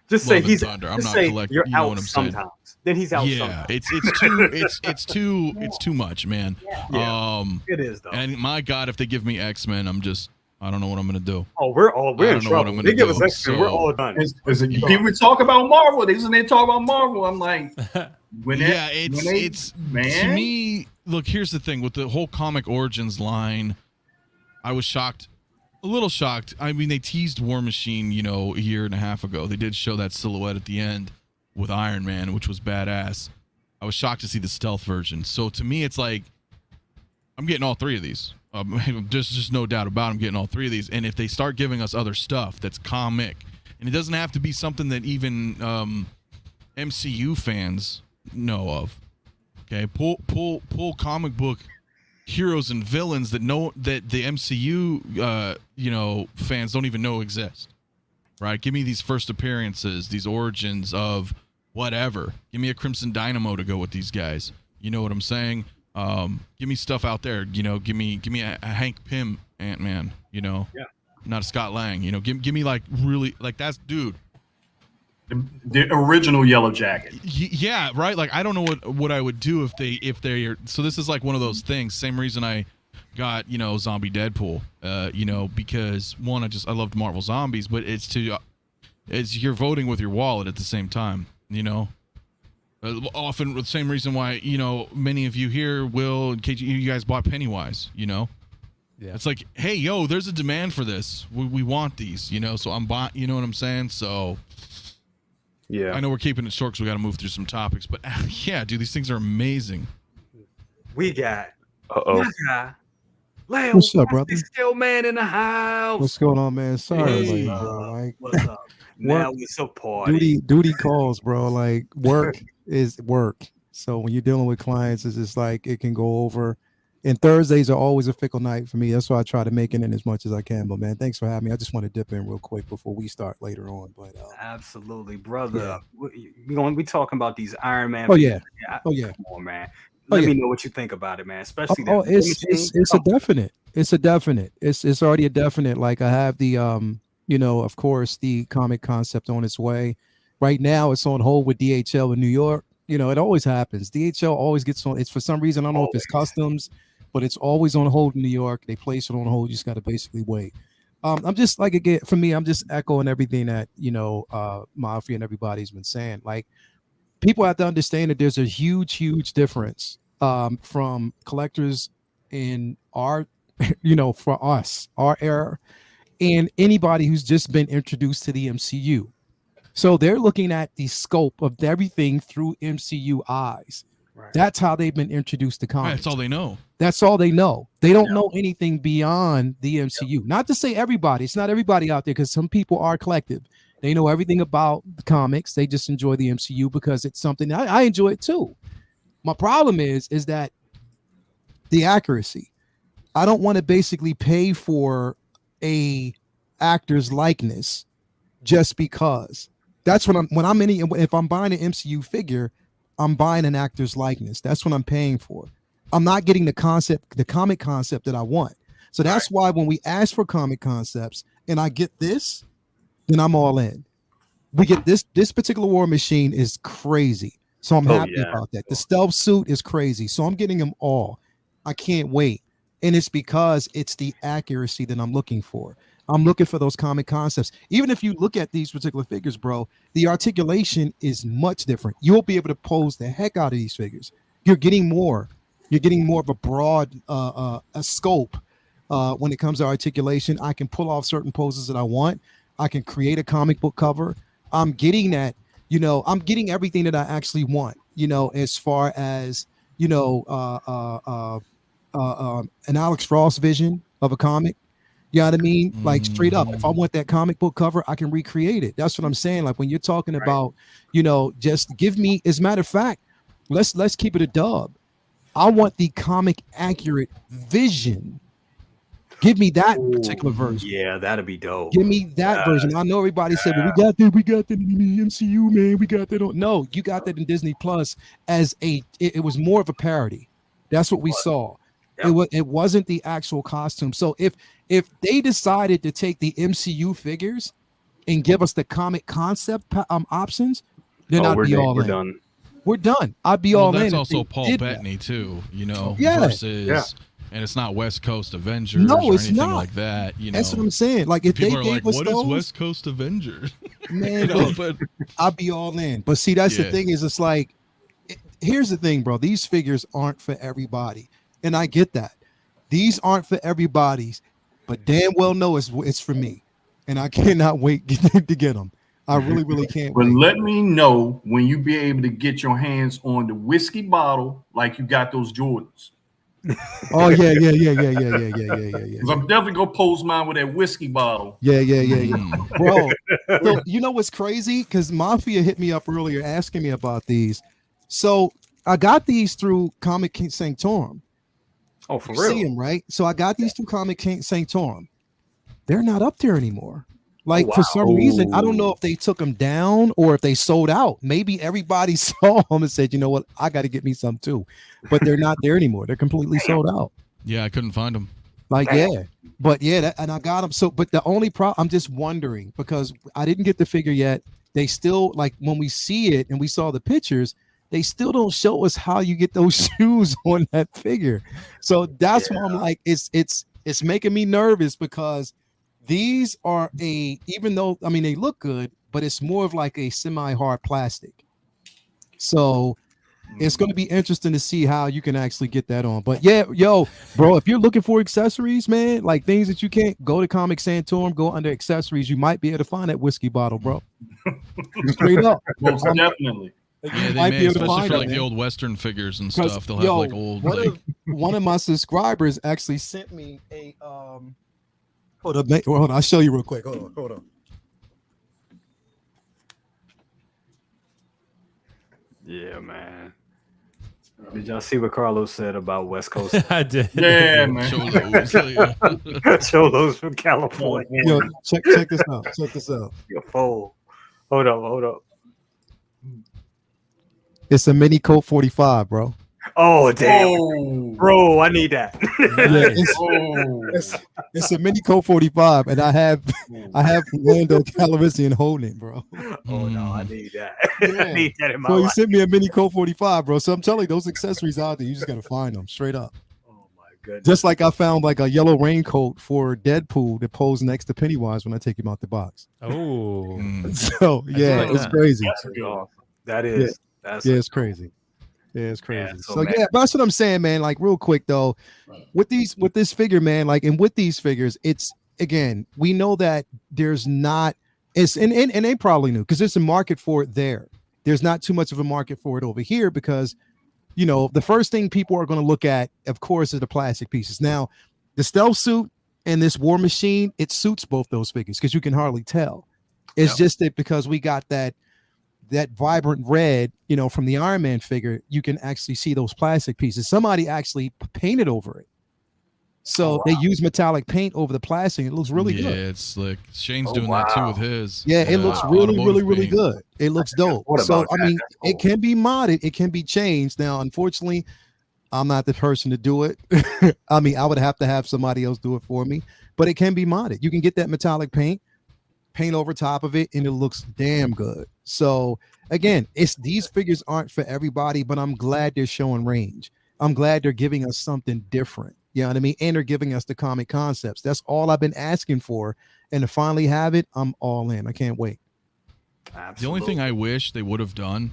Just say he's Thunder. I'm not collecting. You're you know out what I'm sometimes. saying? Then he's out. Yeah, sometimes. it's too much, man. Yeah, it is though. And my God, if they give me X-Men, I don't know what I'm gonna do. Oh, we're in trouble. They give us X-Men, we're all done. People talk about Marvel. They talk about Marvel. I'm like, it's man. To me. Look, here's the thing with the whole Comic Origins line. I was shocked. A little shocked. I mean, they teased War Machine, a year and a half ago. They did show that silhouette at the end with Iron Man, which was badass. I was shocked to see the stealth version. So to me, it's like I'm getting all 3 of these. Just no doubt about it, I'm getting all 3 of these. And if they start giving us other stuff that's comic, and it doesn't have to be something that even MCU fans know of. Okay, pull comic book heroes and villains that the MCU fans don't even know exist. Right? Give me these first appearances, these origins of whatever. Give me a Crimson Dynamo to go with these guys. You know what I'm saying? Give me stuff out there. Give me a Hank Pym Ant-Man. Not a Scott Lang. Give me like really like that's dude. The original Yellow Jacket. Yeah, right. Like I don't know what I would do if they're. So this is like one of those things. Same reason I got Zombie Deadpool. Because one, I loved Marvel Zombies, but it's you're voting with your wallet at the same time. Often the same reason why many of you here will, in case you guys bought Pennywise. Yeah. It's like, hey, yo, there's a demand for this. We want these. So I'm buying. You know what I'm saying? So. Yeah, I know we're keeping it short because we got to move through some topics, but yeah, dude, these things are amazing. We got Leo, what's up, brother? ScaleMan in the house. What's going on, man? Sorry, Hey. bro. What's up? Now we so party. Duty calls, bro. Like work is work. So when you're dealing with clients, it's just like it can go over. And Thursdays are always a fickle night for me. That's why I try to make it in as much as I can. But man, thanks for having me. I just want to dip in real quick before we start later on. But absolutely, brother. Yeah. We're going to be talking about these Iron Man. Oh yeah. Come on, man. Let me know what you think about it, man. Especially it's a definite. It's a definite. It's already a definite. Like I have the of course the comic concept on its way. Right now it's on hold with DHL in New York. It always happens. DHL always gets on. It's for some reason, I don't know if it's customs, but it's always on hold in New York. They place it on hold. You just got to basically wait. I'm just like, again, for me, I'm just echoing everything that, Mafia and everybody's been saying. Like, people have to understand that there's a huge, huge difference from collectors in our, for us, our era, and anybody who's just been introduced to the MCU. So they're looking at the scope of everything through MCU eyes. Right. That's how they've been introduced to comics. That's all they know. That's all they know. They don't know anything beyond the MCU. Not to say everybody. It's not everybody out there, because some people are collective. They know everything about the comics. They just enjoy the MCU because it's something I enjoy it too. My problem is that the accuracy. I don't want to basically pay for a actor's likeness just because. That's when if I'm buying an MCU figure, I'm buying an actor's likeness. That's what I'm paying for. I'm not getting the comic concept that I want. So that's why when we ask for comic concepts and I get this, then I'm all in. We get this particular War Machine is crazy. So I'm happy about that. The stealth suit is crazy. So I'm getting them all. I can't wait. And it's because it's the accuracy that I'm looking for. I'm looking for those comic concepts. Even if you look at these particular figures, bro, the articulation is much different. You'll be able to pose the heck out of these figures. You're getting more. You're getting more of a broad a scope when it comes to articulation. I can pull off certain poses that I want. I can create a comic book cover. I'm getting that. I'm getting everything that I actually want. As far as an Alex Ross vision of a comic. You know what I mean? Like straight up, if I want that comic book cover, I can recreate it. That's what I'm saying. Like when you're talking about, just give me, as a matter of fact, let's keep it a dub. I want the comic accurate vision. Give me that particular version. Yeah, that'd be dope. Give me that version. I know everybody said, well, we got that in the MCU, man. We got that on. No, you got that in Disney Plus as it was more of a parody. That's what we saw. It wasn't the actual costume. So if they decided to take the MCU figures and give us the comic concept options, then I'd be all in. Done. We're done. I'd be all in. That's also Paul Bettany too, versus, and it's not West Coast Avengers or anything like that. That's what I'm saying. Like if people they gave us what those, is West Coast Avengers? Man, but I'd be all in. But see, that's the thing is, it's like, here's the thing, bro. These figures aren't for everybody. And I get that. These aren't for everybody's, but damn well know it's for me. And I cannot wait to get them. I really, really can't wait. But let me know when you be able to get your hands on the whiskey bottle like you got those Jordans. Oh yeah. 'Cause I'm definitely gonna pose mine with that whiskey bottle. Yeah. Bro, so you know what's crazy? Because Mafia hit me up earlier asking me about these. So I got these through Comic King Sanctorum. Oh, for You real? see them, right? So I got these through Comic King Sanctorum. They're not up there anymore. Like for some reason, I don't know if they took them down or if they sold out. Maybe everybody saw them and said, you know what, I got to get me some too. But they're not there anymore. They're completely sold out. Yeah, I couldn't find them. Like, yeah. But yeah, and I got them. So, but the only problem, I'm just wondering because I didn't get the figure yet. They still, like, when we see it and we saw the pictures, they still don't show us how you get those shoes on that figure. So that's why I'm like, it's making me nervous because these are even though, I mean, they look good, but it's more of like a semi-hard plastic. So it's going to be interesting to see how you can actually get that on. But yeah, yo, bro, if you're looking for accessories, man, like things that you can't go to Comic Santorum, go under accessories, you might be able to find that whiskey bottle, bro. Straight up. Most definitely. Yeah, they may, especially for like the old Western figures and stuff. They'll have like old. One of my subscribers actually sent me a hold up, mate. Hold on, I'll show you real quick. Hold on. Yeah, man. Did y'all see what Carlos said about West Coast? I did. Yeah, man. Cholos from California. Yo, check this out. Check this out. Your fold. Hold up. It's a mini Colt 45, bro. Oh damn, bro! I need that. It's a mini Colt 45, and I have Lando Calrissian holding it, bro. Oh no, I need that. Yeah. I need that in my So life. you sent me a mini Colt 45, bro. So I'm telling you, those accessories out there, you just gotta find them straight up. Oh my goodness! Just like I found like a yellow raincoat for Deadpool that posed next to Pennywise when I take him out the box. Oh, So yeah, it's crazy. That is. It's crazy. Yeah, it's crazy. Yeah, So yeah, but that's what I'm saying, man. Like real quick though, with this figure, man, like and with these figures, it's again, we know that there's not and they probably knew because there's a market for it there. There's not too much of a market for it over here because you know the first thing people are going to look at, of course, is the plastic pieces. Now, the stealth suit and this war machine, it suits both those figures because you can hardly tell. It's just that because we got that vibrant red, you know, from the Iron Man figure, you can actually see those plastic pieces. Somebody actually painted over it. So they use metallic paint over the plastic. It looks really good. Yeah, it's slick. Shane's doing that too with his. Yeah, it looks really good. It looks dope. So I mean, it can be modded, it can be changed. Now, unfortunately, I'm not the person to do it. I mean, I would have to have somebody else do it for me, but it can be modded. You can get that metallic paint over top of it, and it looks damn good. So again, these figures aren't for everybody, but I'm glad they're showing range. I'm glad they're giving us something different. You know what I mean? And they're giving us the comic concepts. That's all I've been asking for. And to finally have it, I'm all in. I can't wait. Absolutely. The only thing I wish they would have done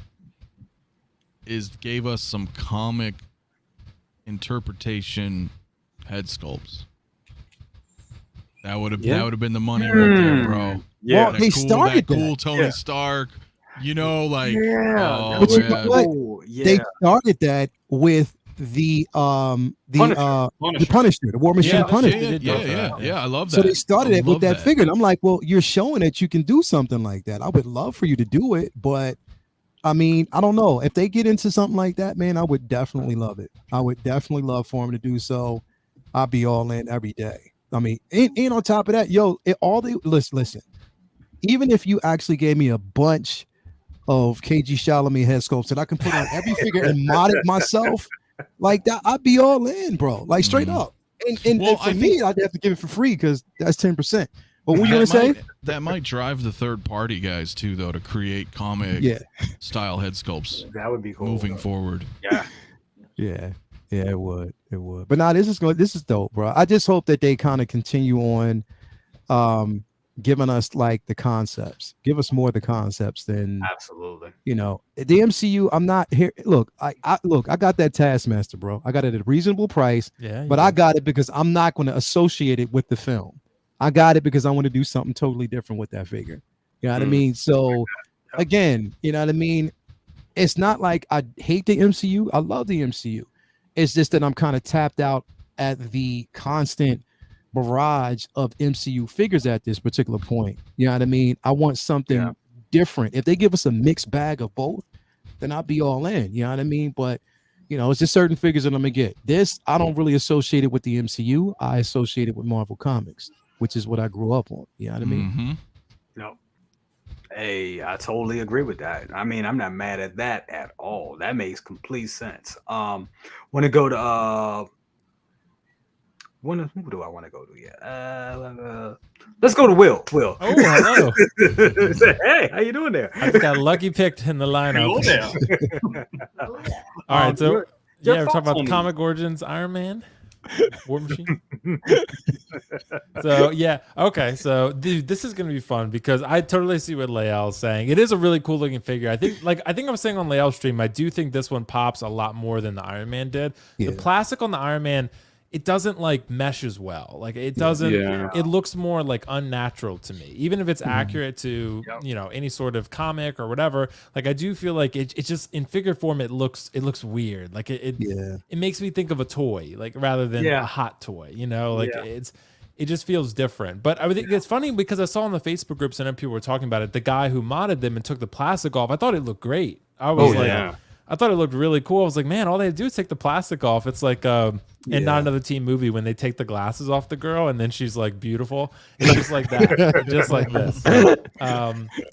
is gave us some comic interpretation head sculpts. That would have been the money right there, bro. Yeah, well, they started that cool Tony Stark. You know, like they started that with the Punisher, the War Machine Punisher. Yeah, I love that. So they started it with that figure. And I'm like, well, you're showing that you can do something like that. I would love for you to do it, but I mean, I don't know. If they get into something like that, man, I would definitely love it. I would definitely love for them to do so. I'll be all in every day. I mean, and on top of that, listen, even if you actually gave me a bunch of KG Chalamet head sculpts that I can put on every figure and mod it myself, like that, I'd be all in, bro. Like straight up. And for me, I'd have to give it for free because that's 10%. But what were you gonna say? That might drive the third party guys too, though, to create comic style head sculpts. That would be cool. Moving forward. Yeah, it would. But now this is dope, bro. I just hope that they kind of continue on giving us like the concepts. Give us more of the concepts than absolutely. You know, the MCU. I'm not here. Look, I got that Taskmaster, bro. I got it at a reasonable price. Yeah, but I got it because I'm not going to associate it with the film. I got it because I want to do something totally different with that figure. You know what I mean? So again, you know what I mean? It's not like I hate the MCU. I love the MCU. It's just that I'm kind of tapped out at the constant barrage of MCU figures at this particular point. You know what I mean? I want something different. If they give us a mixed bag of both, then I'll be all in. You know what I mean? But it's just certain figures that I'm gonna get. This I don't really associate it with the MCU. I associate it with Marvel Comics, which is what I grew up on. You know what I mean? Mm-hmm. No. Hey, I totally agree with that. I mean, I'm not mad at that at all. That makes complete sense. Want to go to who do I want to go to? Yeah. Let's go to Will. Will. Oh, hello. Hey, how you doing there? I just got lucky picked in the lineup. All right, so we're talking about Comic Origins Iron Man. War Machine. So okay. So dude, this is gonna be fun because I totally see what Lael is saying. It is a really cool looking figure. I think I was saying on Lael's stream, I do think this one pops a lot more than the Iron Man did. Yeah. The plastic on the Iron Man, it doesn't mesh as well. Like it doesn't. Yeah. It looks more unnatural to me, even if it's accurate to any sort of comic or whatever. I do feel like it just in figure form it looks weird. It makes me think of a toy rather than a hot toy. It just feels different. But I think it's funny because I saw in the Facebook groups and people were talking about it. The guy who modded them and took the plastic off, I thought it looked great. I was I thought it looked really cool. I was like, man, all they do is take the plastic off. It's like in Not Another Teen movie when they take the glasses off the girl and then she's beautiful. It's just like that, just like this.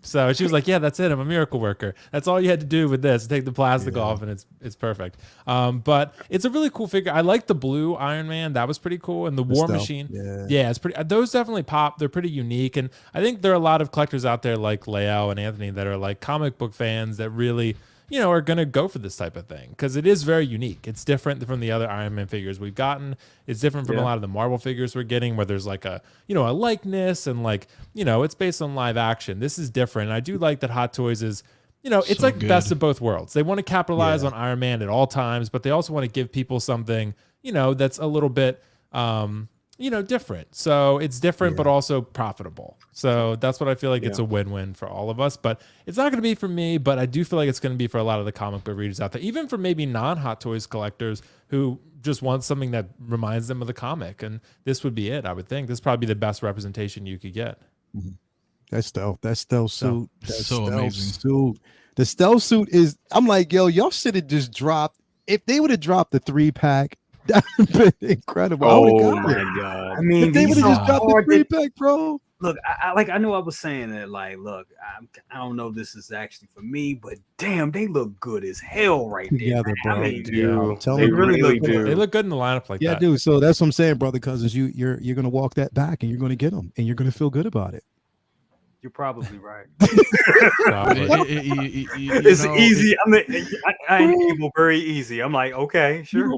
So she was like, yeah, that's it. I'm a miracle worker. That's all you had to do with this. Take the plastic off and it's perfect. But it's a really cool figure. I like the blue Iron Man. That was pretty cool. And the War Machine. Yeah, it's pretty. Those definitely pop. They're pretty unique. And I think there are a lot of collectors out there like Leo and Anthony that are comic book fans that really are going to go for this type of thing because it is very unique. It's different from the other Iron Man figures we've gotten. It's different from a lot of the Marvel figures we're getting where there's a likeness and it's based on live action. This is different. And I do like that Hot Toys is, it's so best of both worlds. They want to capitalize on Iron Man at all times, but they also want to give people something, that's a little bit, different. So it's different, but also profitable. So that's what I feel like it's a win-win for all of us, but it's not going to be for me, but I do feel like it's going to be for a lot of the comic book readers out there, even for maybe non-Hot Toys collectors who just want something that reminds them of the comic. And this would be it. I would think this is probably the best representation you could get. Mm-hmm. That stealth suit. That's so amazing. Suit. The stealth suit is, I'm like, yo, y'all should have just dropped, if they would have dropped the 3-pack, that would have been incredible. Oh my God. I mean, if they would have just dropped the 3-pack, bro. Look, I know I was saying that, look, I don't know if this is actually for me, but damn, they look good as hell right there. Bro. I mean, they really do. They look good in the lineup like that. Yeah, dude. So that's what I'm saying, brother cousins. You're gonna walk that back and you're gonna get them and you're gonna feel good about it. You're probably right. It's easy. I mean, I enable very easy. I'm like, okay, sure.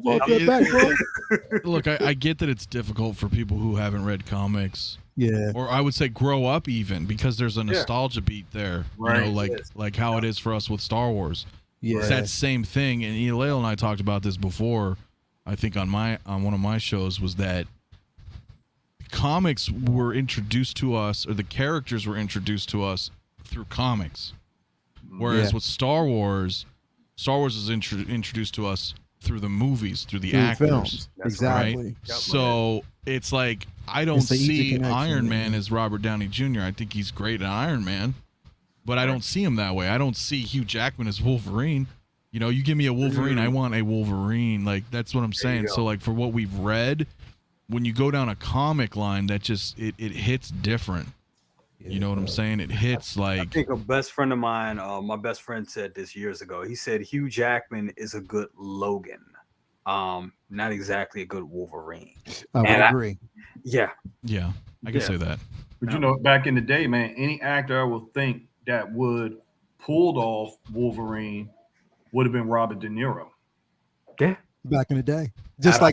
Look, I get that it's difficult for people who haven't read comics. Yeah. Or I would say grow up even because there's a nostalgia beat there. Right. Like how it is for us with Star Wars. Yeah. It's that same thing. And Lael and I talked about this before. I think on one of my shows was that comics were introduced to us, or the characters were introduced to us through comics. Whereas with Star Wars is introduced to us through the movies, through the actors. Films. Exactly. Right? So it's like I don't see Iron Man as Robert Downey Jr. I think he's great at Iron Man, but I don't see him that way. I don't see Hugh Jackman as Wolverine. You give me a Wolverine, I want a Wolverine. That's what I'm saying. So for what we've read, when you go down a comic line, that just it hits different. You know what I'm saying? It hits I think a best friend of mine, my best friend said this years ago. He said Hugh Jackman is a good Logan, not exactly a good Wolverine. I would agree. Yeah, I can say that. But back in the day, man, any actor I would think that would pulled off Wolverine would have been Robert De Niro. Yeah. Back in the day, just I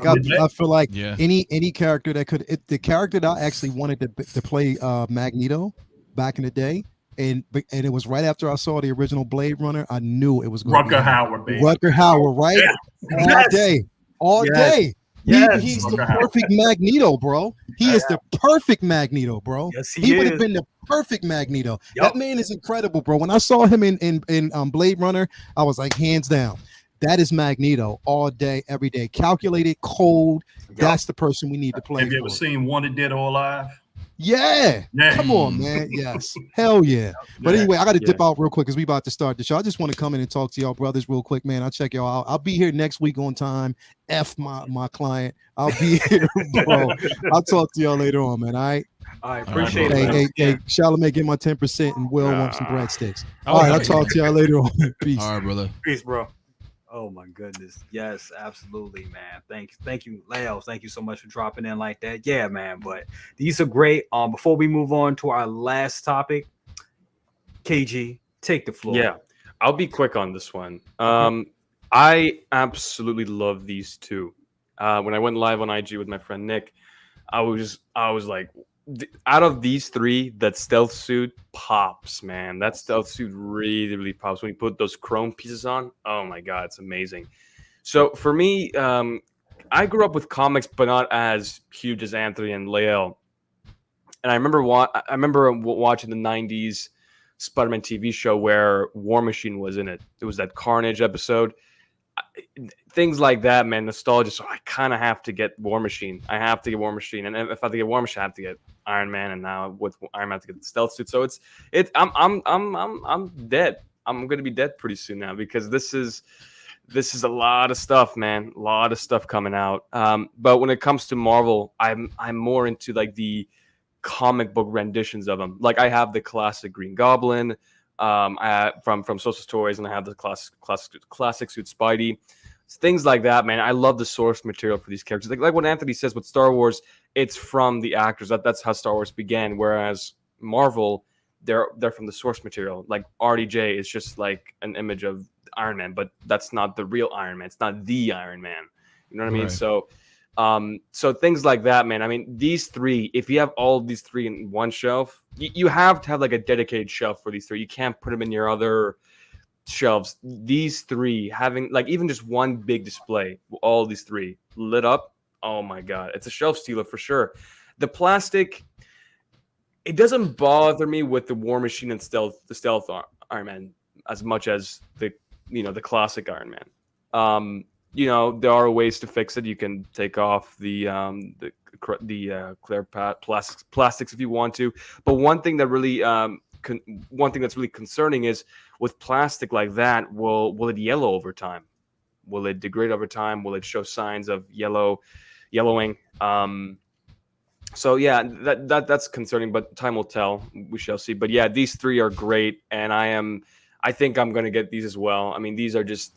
feel like any character that could, the character that I actually wanted to play Magneto back in the day, and it was right after I saw the original Blade Runner, I knew it was going to be Howard, baby. Rutger Hauer, right? Yeah. All day. He's the perfect Magneto, bro. He is the perfect Magneto, bro. Yes, he would have been the perfect Magneto. That man is incredible, bro. When I saw him in Blade Runner, I was like, hands down. That is Magneto all day, every day. Calculated, cold. Yep. That's the person we need to play. Have you ever seen Wanted Dead or Alive? Yeah. Come on, man. Yes. Hell yeah. But anyway, I got to dip out real quick because we about to start the show. I just want to come in and talk to y'all brothers real quick, man. I'll check y'all out. I'll be here next week on time. F my client. I'll be here, bro. I'll talk to y'all later on, man. All right. I appreciate it. Hey, Charlamagne, get my 10% and Will want some breadsticks. All right, I'll talk to y'all later on. Peace. All right, brother. Peace, bro. Oh my goodness. Yes, absolutely, man. Thank you, Leo. Thank you so much for dropping in like that. Yeah, man. But these are great. Before we move on to our last topic, KG, take the floor. Yeah, I'll be quick on this one. I absolutely love these two. When I went live on IG with my friend Nick, I was like, out of these three, that stealth suit pops, man. That stealth suit really pops when you put those chrome pieces on. Oh my god, it's amazing. So for me, I grew up with comics, but not as huge as Anthony and Lael. And I remember watching the '90s Spider-Man TV show where War Machine was in it. It was that Carnage episode. Things like that, man, nostalgia. So I kind of have to get War Machine. I have to get War Machine, and if I have to get War Machine, I have to get Iron Man, and now with Iron Man, I have to get the stealth suit. So I'm dead. I'm gonna be dead pretty soon now because this is a lot of stuff, man. A lot of stuff coming out. But when it comes to Marvel, I'm more into like the comic book renditions of them. Like I have the classic Green Goblin. From Social Toys, and I have the classic suit Spidey, things like that, man. I love the source material for these characters. Like what Anthony says with Star Wars, it's from the actors. That's how Star Wars began. Whereas Marvel, they're from the source material. Like RDJ is just like an image of Iron Man, but that's not the real Iron Man. It's not the Iron Man. You know what I mean? So things like that, man. I mean, these three, if you have all of these three in one shelf, you have to have like a dedicated shelf for these three. You can't put them in your other shelves. These three having like even just one big display, all these three lit up. Oh my god, it's a shelf stealer for sure. The plastic, it doesn't bother me with the War Machine and the stealth Iron Man as much as the classic Iron Man. There are ways to fix it. You can take off the clear plastics if you want to. But one thing that really that's really concerning is with plastic like that, will it yellow over time? Will it degrade over time? Will it show signs of yellowing? So yeah, that's concerning, but time will tell. We shall see. But yeah, these three are great, and I think I'm going to get these as well. I mean, these are just,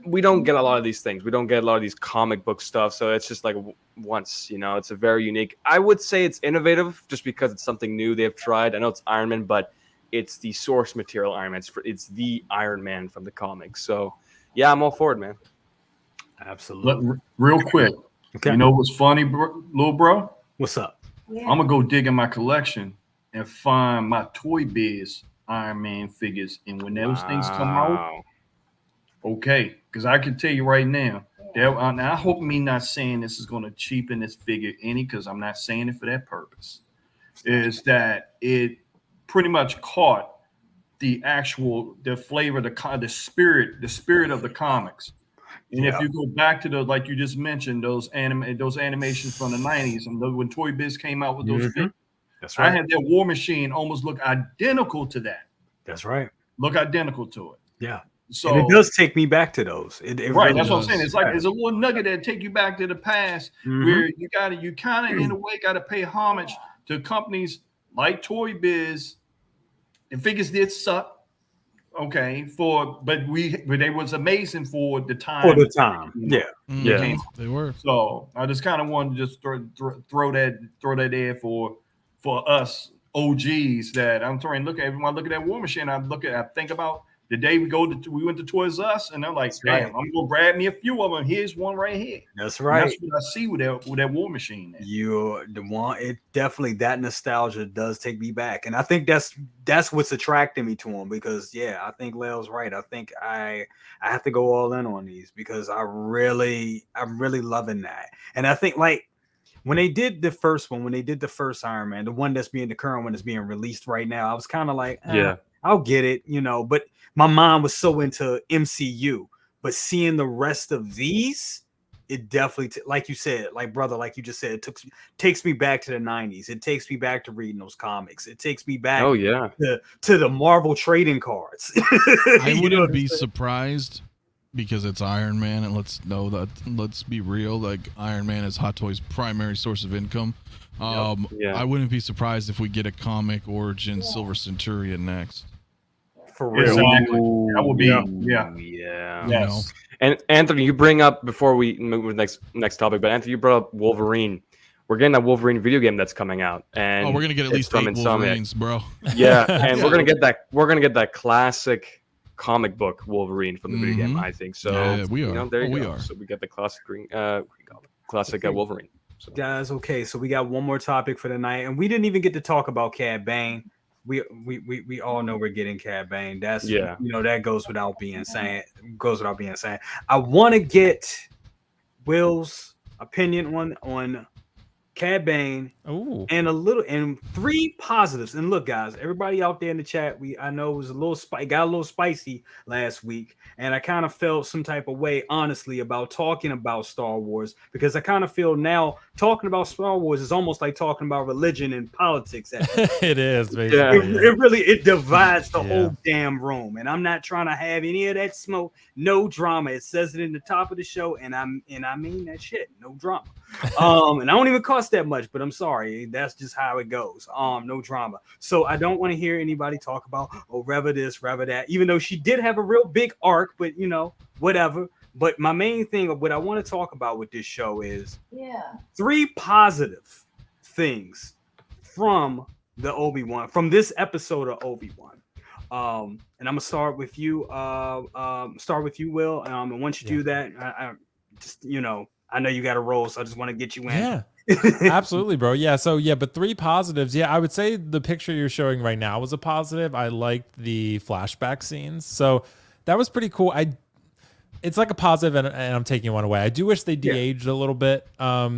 we don't get a lot of these things. We don't get a lot of these comic book stuff. So it's just like once, it's a very unique. I would say it's innovative just because it's something new they've tried. I know it's Iron Man, but it's the source material Iron Man. It's the Iron Man from the comics. So yeah, I'm all for it, man. Absolutely. Real quick. Okay. You know what's funny, little bro? What's up? Yeah. I'm going to go dig in my collection and find my Toy Biz Iron Man figures, and when those things come out, okay, because I can tell you right now, and I hope me not saying this is going to cheapen this figure any, because I'm not saying it for that purpose, is that it pretty much caught the flavor, the spirit of the comics. And if you go back to like you just mentioned, those animations from the 90s, and when Toy Biz came out with those figures. That's right. I had that War Machine almost look identical to that. That's right. Look identical to it. Yeah. So and it does take me back to those. It right. Really that's does. what I'm saying. It's like it's a little nugget that take you back to the past, where you kind of in a way got to pay homage to companies like Toy Biz. The figures did suck. Okay, but they was amazing for the time. For the time, yeah, they were. So I just kind of wanted to just throw that there for us OGs that I'm trying to look at. When I look at that War Machine, I think about the day we went to Toys R Us, and I'm like, damn, I'm gonna grab me a few of them. Here's one right here. That's right. And that's what I see with that War Machine. You're the one. It definitely, that nostalgia does take me back, and I think that's what's attracting me to them, because I think Leo's right. I think I have to go all in on these because I'm really loving that, and I think like when they did the first one, when they did the first Iron Man, the current one that's being released right now, I was kind of like, I'll get it, but my mom was so into MCU but seeing the rest of these, it definitely, like you said, like brother, like you just said, it takes me back to the 90s. It takes me back to reading those comics. It takes me back to the Marvel trading cards. I wouldn't be surprised because it's Iron Man, and let's be real, like Iron Man is Hot Toys' primary source of income. I wouldn't be surprised if we get a comic origin Silver Centurion next. For real. Exactly. That will be yeah. You know? And Anthony, you bring up before we move to the next topic, but Anthony, you brought up Wolverine. We're getting that Wolverine video game that's coming out, and we're gonna get at least 8 Wolverines, bro. Yeah, and we're gonna get that classic comic book Wolverine from the video game. I think so. Yeah, we are. You know, there you we go. are. So we get the classic green, classic Wolverine. So. Guys, okay, so we got one more topic for the night, and we didn't even get to talk about Cad Bane. We all know we're getting Cad Bane. That's that goes without being saying. I want to get Will's opinion on Cad Bane and 3 positives. And look, guys, everybody out there in the chat, I know it was got a little spicy last week, and I kind of felt some type of way, honestly, about talking about Star Wars, because I kind of feel now talking about Star Wars is almost like talking about religion and politics. It is, basically. It really divides the whole damn room, and I'm not trying to have any of that smoke. No drama. It says it in the top of the show, and I mean that shit. No drama. And I don't even cost that much, but I'm sorry, that's just how it goes. No drama. So I don't want to hear anybody talk about Reva this, Reva that, even though she did have a real big arc, but whatever. But my main thing of what I want to talk about with this show is 3 positive things from from this episode of Obi-Wan. And I'm gonna start with you, Will. And once you do that, I just I know you got a roll, so I just want to get you in. Yeah, absolutely, bro. Yeah. So but 3 positives. Yeah, I would say the picture you're showing right now was a positive. I liked the flashback scenes, so that was pretty cool. It's like a positive, and I'm taking one away. I do wish they de-aged a little bit,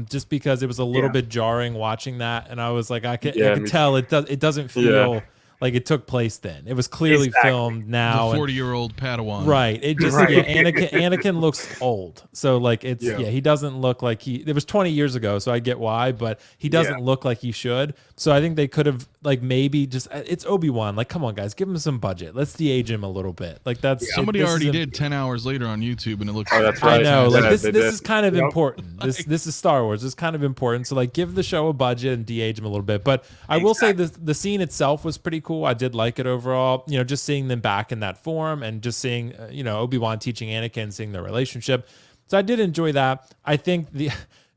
just because it was a little bit jarring watching that, and I was like, I could tell it doesn't feel like it took place then. It was clearly filmed now. The 40-year-old Padawan. Right. It just Anakin looks old. So like he doesn't look like it was 20 years ago, so I get why, but he doesn't look like he should. So I think they could have like maybe just it's Obi-Wan. Like, come on, guys, give him some budget. Let's de-age him a little bit. Like somebody already did 10 hours later on YouTube, and it looks. Oh, that's right. I know. Like this is kind of important. This is Star Wars. It's kind of important. So like, give the show a budget and de-age him a little bit. But I will say the scene itself was pretty cool. I did like it overall. Just seeing them back in that form, and just seeing Obi-Wan teaching Anakin, seeing their relationship. So I did enjoy that. I think the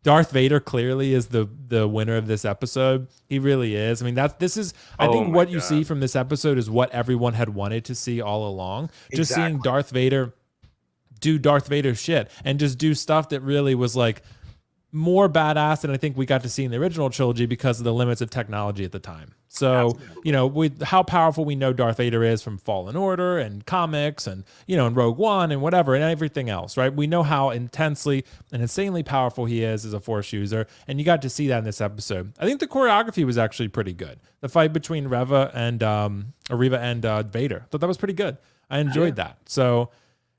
Darth Vader clearly is the winner of this episode. He really is. I mean, I think what you see from this episode is what everyone had wanted to see all along. Just seeing Darth Vader do Darth Vader shit and just do stuff that really was like more badass than I think we got to see in the original trilogy because of the limits of technology at the time. So, with how powerful we know Darth Vader is from Fallen Order and comics and, and Rogue One and whatever and everything else, right? We know how intensely and insanely powerful he is as a Force user, and you got to see that in this episode. I think the choreography was actually pretty good. The fight between Reva and Vader, I thought that was pretty good. I enjoyed that. So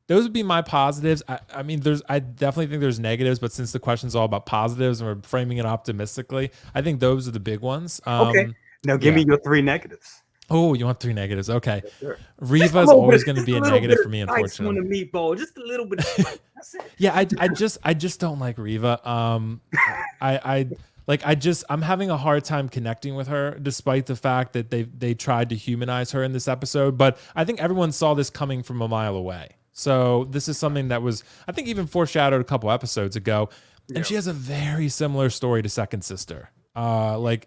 those would be my positives. I mean, I definitely think there's negatives, but since the question's all about positives and we're framing it optimistically, I think those are the big ones. Okay. Now give me your 3 negatives. Oh, you want 3 negatives? Okay. Yes, sure. Reva's always going to be a negative for me, unfortunately. On the meatball, just a little bit of spice. That's it. Yeah, I just don't like Reva. I'm having a hard time connecting with her, despite the fact that they tried to humanize her in this episode. But I think everyone saw this coming from a mile away. So this is something that was, I think, even foreshadowed a couple episodes ago. And she has a very similar story to Second Sister,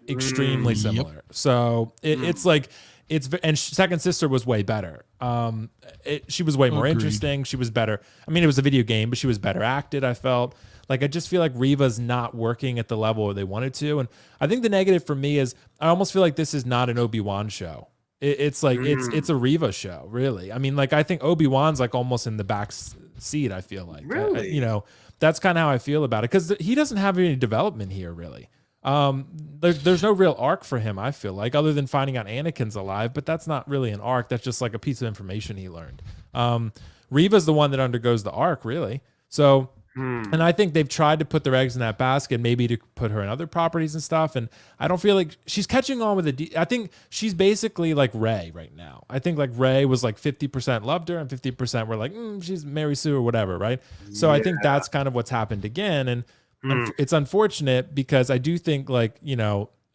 extremely similar. Yep. So and Second Sister was way better. She was way more interesting. She was better. I mean, it was a video game, but she was better acted, I felt. Like, I just feel like Reva's not working at the level they wanted to. And I think the negative for me is I almost feel like this is not an Obi-Wan show. It's like it's a Reva show, really. I mean, like, I think Obi-Wan's like almost in the back seat, I feel like. Really? That's kind of how I feel about it, because he doesn't have any development here, really. There's no real arc for him, I feel like, other than finding out Anakin's alive, but that's not really an arc. That's just like a piece of information he learned. Reva's the one that undergoes the arc, really. So, and I think they've tried to put their eggs in that basket, maybe to put her in other properties and stuff. And I don't feel like she's catching on with I think she's basically like Rey right now. I think like Rey was like 50% loved her and 50% were like, she's Mary Sue or whatever, right? So I think that's kind of what's happened again. And it's unfortunate because I do think like,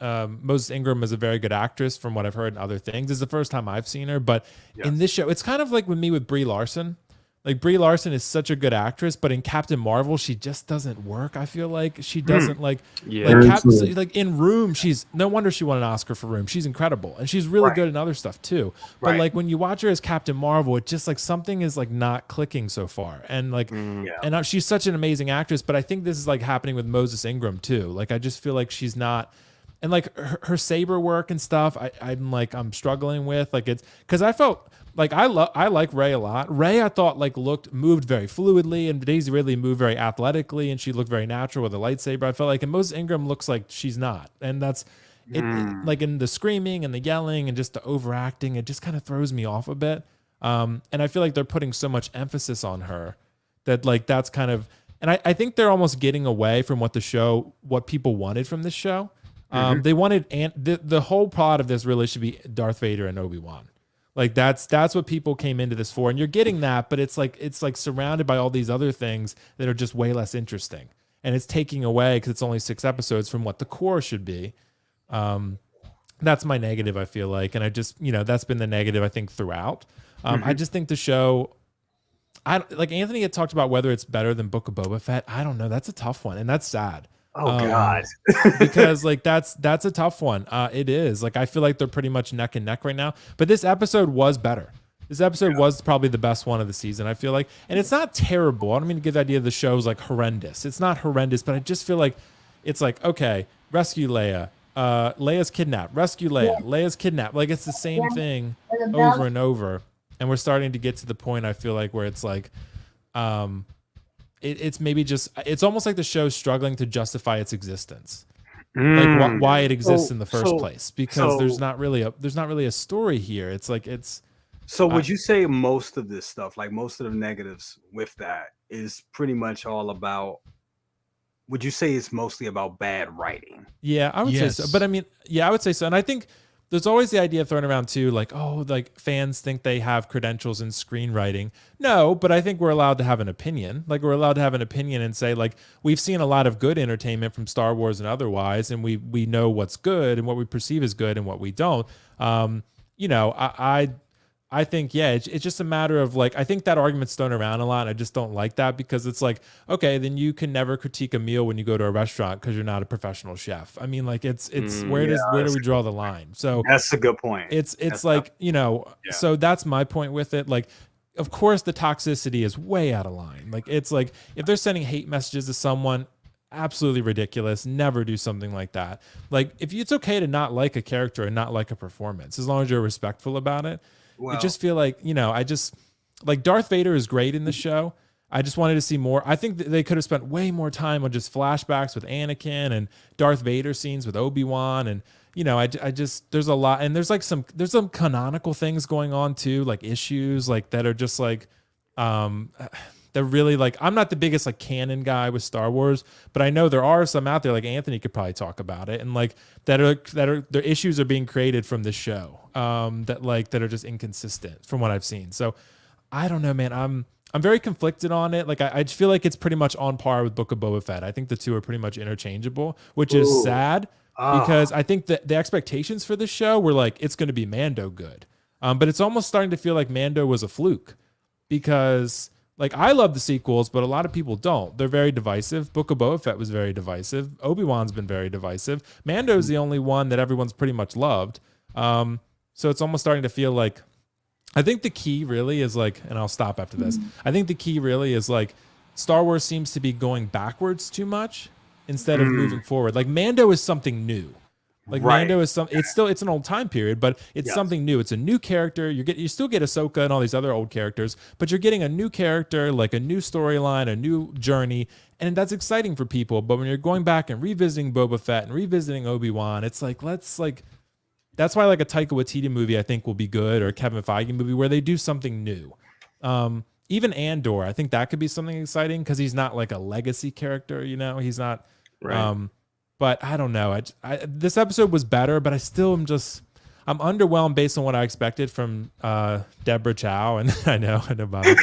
Moses Ingram is a very good actress from what I've heard in other things. This is the first time I've seen her, but in this show, it's kind of like with me with Brie Larson. Like Brie Larson is such a good actress, but in Captain Marvel, she just doesn't work. I feel like she doesn't like in Room. She's no wonder she won an Oscar for Room. She's incredible, and she's really good in other stuff too. But like when you watch her as Captain Marvel, it just like something is like not clicking so far. And like, and she's such an amazing actress. But I think this is like happening with Moses Ingram too. Like I just feel like she's not. And like her saber work and stuff, I'm struggling with. Like it's because I felt like I like Rey a lot. Rey I thought like moved very fluidly, and Daisy Ridley moved very athletically, and she looked very natural with a lightsaber. I felt like, and Moses Ingram looks like she's not, and that's it. Like in the screaming and the yelling and just the overacting, it just kind of throws me off a bit. And I feel like they're putting so much emphasis on her that like that's kind of, and I think they're almost getting away from what people wanted from this show. They wanted, and the whole plot of this really should be Darth Vader and Obi-Wan. Like that's what people came into this for, and you're getting that, but it's like surrounded by all these other things that are just way less interesting, and it's taking away because it's only 6 episodes from what the core should be. That's my negative. I feel like, and I just that's been the negative I think throughout. I just think the show. Like Anthony had talked about whether it's better than Book of Boba Fett. I don't know. That's a tough one, and that's sad. Oh God. Because like that's a tough one. It is. Like I feel like they're pretty much neck and neck right now. But this episode was better. This episode was probably the best one of the season, I feel like. And it's not terrible. I don't mean to give the idea of the show is like horrendous. It's not horrendous, but I just feel like it's like, okay, rescue Leia. Leia's kidnapped. Rescue Leia. Leia's kidnapped. Like it's the same thing over and over. And we're starting to get to the point I feel like where it's like it's maybe just it's almost like the show's struggling to justify its existence, like why it exists in the first place, because there's not really a story here. It's like it's. So would you say most of this stuff, like most of the negatives with that, is pretty much all about? Would you say it's mostly about bad writing? Yeah, I would say so. But I mean, I would say so, and I think. There's always the idea thrown around too, like, oh, like fans think they have credentials in screenwriting. No, but I think we're allowed to have an opinion. Like we're allowed to have an opinion and say, like, we've seen a lot of good entertainment from Star Wars and otherwise, and we know what's good and what we perceive as good and what we don't. I think, it's just a matter of like, I think that argument's thrown around a lot. And I just don't like that because it's like, okay, then you can never critique a meal when you go to a restaurant because you're not a professional chef. I mean, like it's where do we draw the line? So that's a good point. It's like, so that's my point with it. Like, of course the toxicity is way out of line. Like, it's like, if they're sending hate messages to someone, absolutely ridiculous. Never do something like that. Like it's okay to not like a character and not like a performance, as long as you're respectful about it. Well, I just feel like, I just like Darth Vader is great in the show. I just wanted to see more. I think they could have spent way more time on just flashbacks with Anakin and Darth Vader scenes with Obi-Wan. And, I just, there's a lot, and there's some canonical things going on too, like issues like that are just like, they're really like, I'm not the biggest like canon guy with Star Wars, but I know there are some out there, like Anthony could probably talk about it, and like that are their issues are being created from this show, that are just inconsistent from what I've seen. So I don't know, man. I'm very conflicted on it. Like I feel like it's pretty much on par with Book of Boba Fett. I think the two are pretty much interchangeable, which is sad because I think that the expectations for this show were like, it's going to be Mando good. But it's almost starting to feel like Mando was a fluke because like I love the sequels, but a lot of people don't. They're very divisive. Book of Boba Fett was very divisive. Obi-Wan's been very divisive. Mando's the only one that everyone's pretty much loved. So it's almost starting to feel like, I think the key really is like, and I'll stop after this. I think the key really is like Star Wars seems to be going backwards too much instead of moving forward. Like Mando is something new. Like Mando is it's an old time period, but it's something new. It's a new character. You still get Ahsoka and all these other old characters, but you're getting a new character, like a new storyline, a new journey, and that's exciting for people. But when you're going back and revisiting Boba Fett and revisiting Obi-Wan, it's like that's why like a Taika Waititi movie I think will be good, or a Kevin Feige movie where they do something new. even Andor, I think that could be something exciting because he's not like a legacy character, you know, he's not. Right. But I don't know. This episode was better, but I still am I'm underwhelmed based on what I expected from Deborah Chow, and I know about it.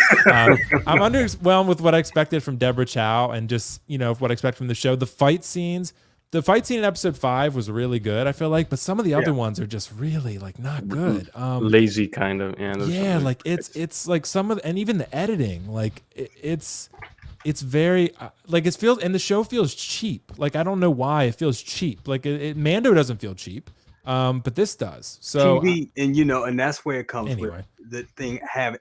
I'm underwhelmed with what I expected from Deborah Chow, and just what I expect from the show. The fight scene in episode 5 was really good, I feel like, but some of the other ones are just really like not good. Lazy kind of. Yeah, like it's like and even the editing, like it's very like it feels, and the show feels cheap. Like I don't know why it feels cheap. Like Mando doesn't feel cheap, but this does. So TV, and that's where it comes anyway. with the thing having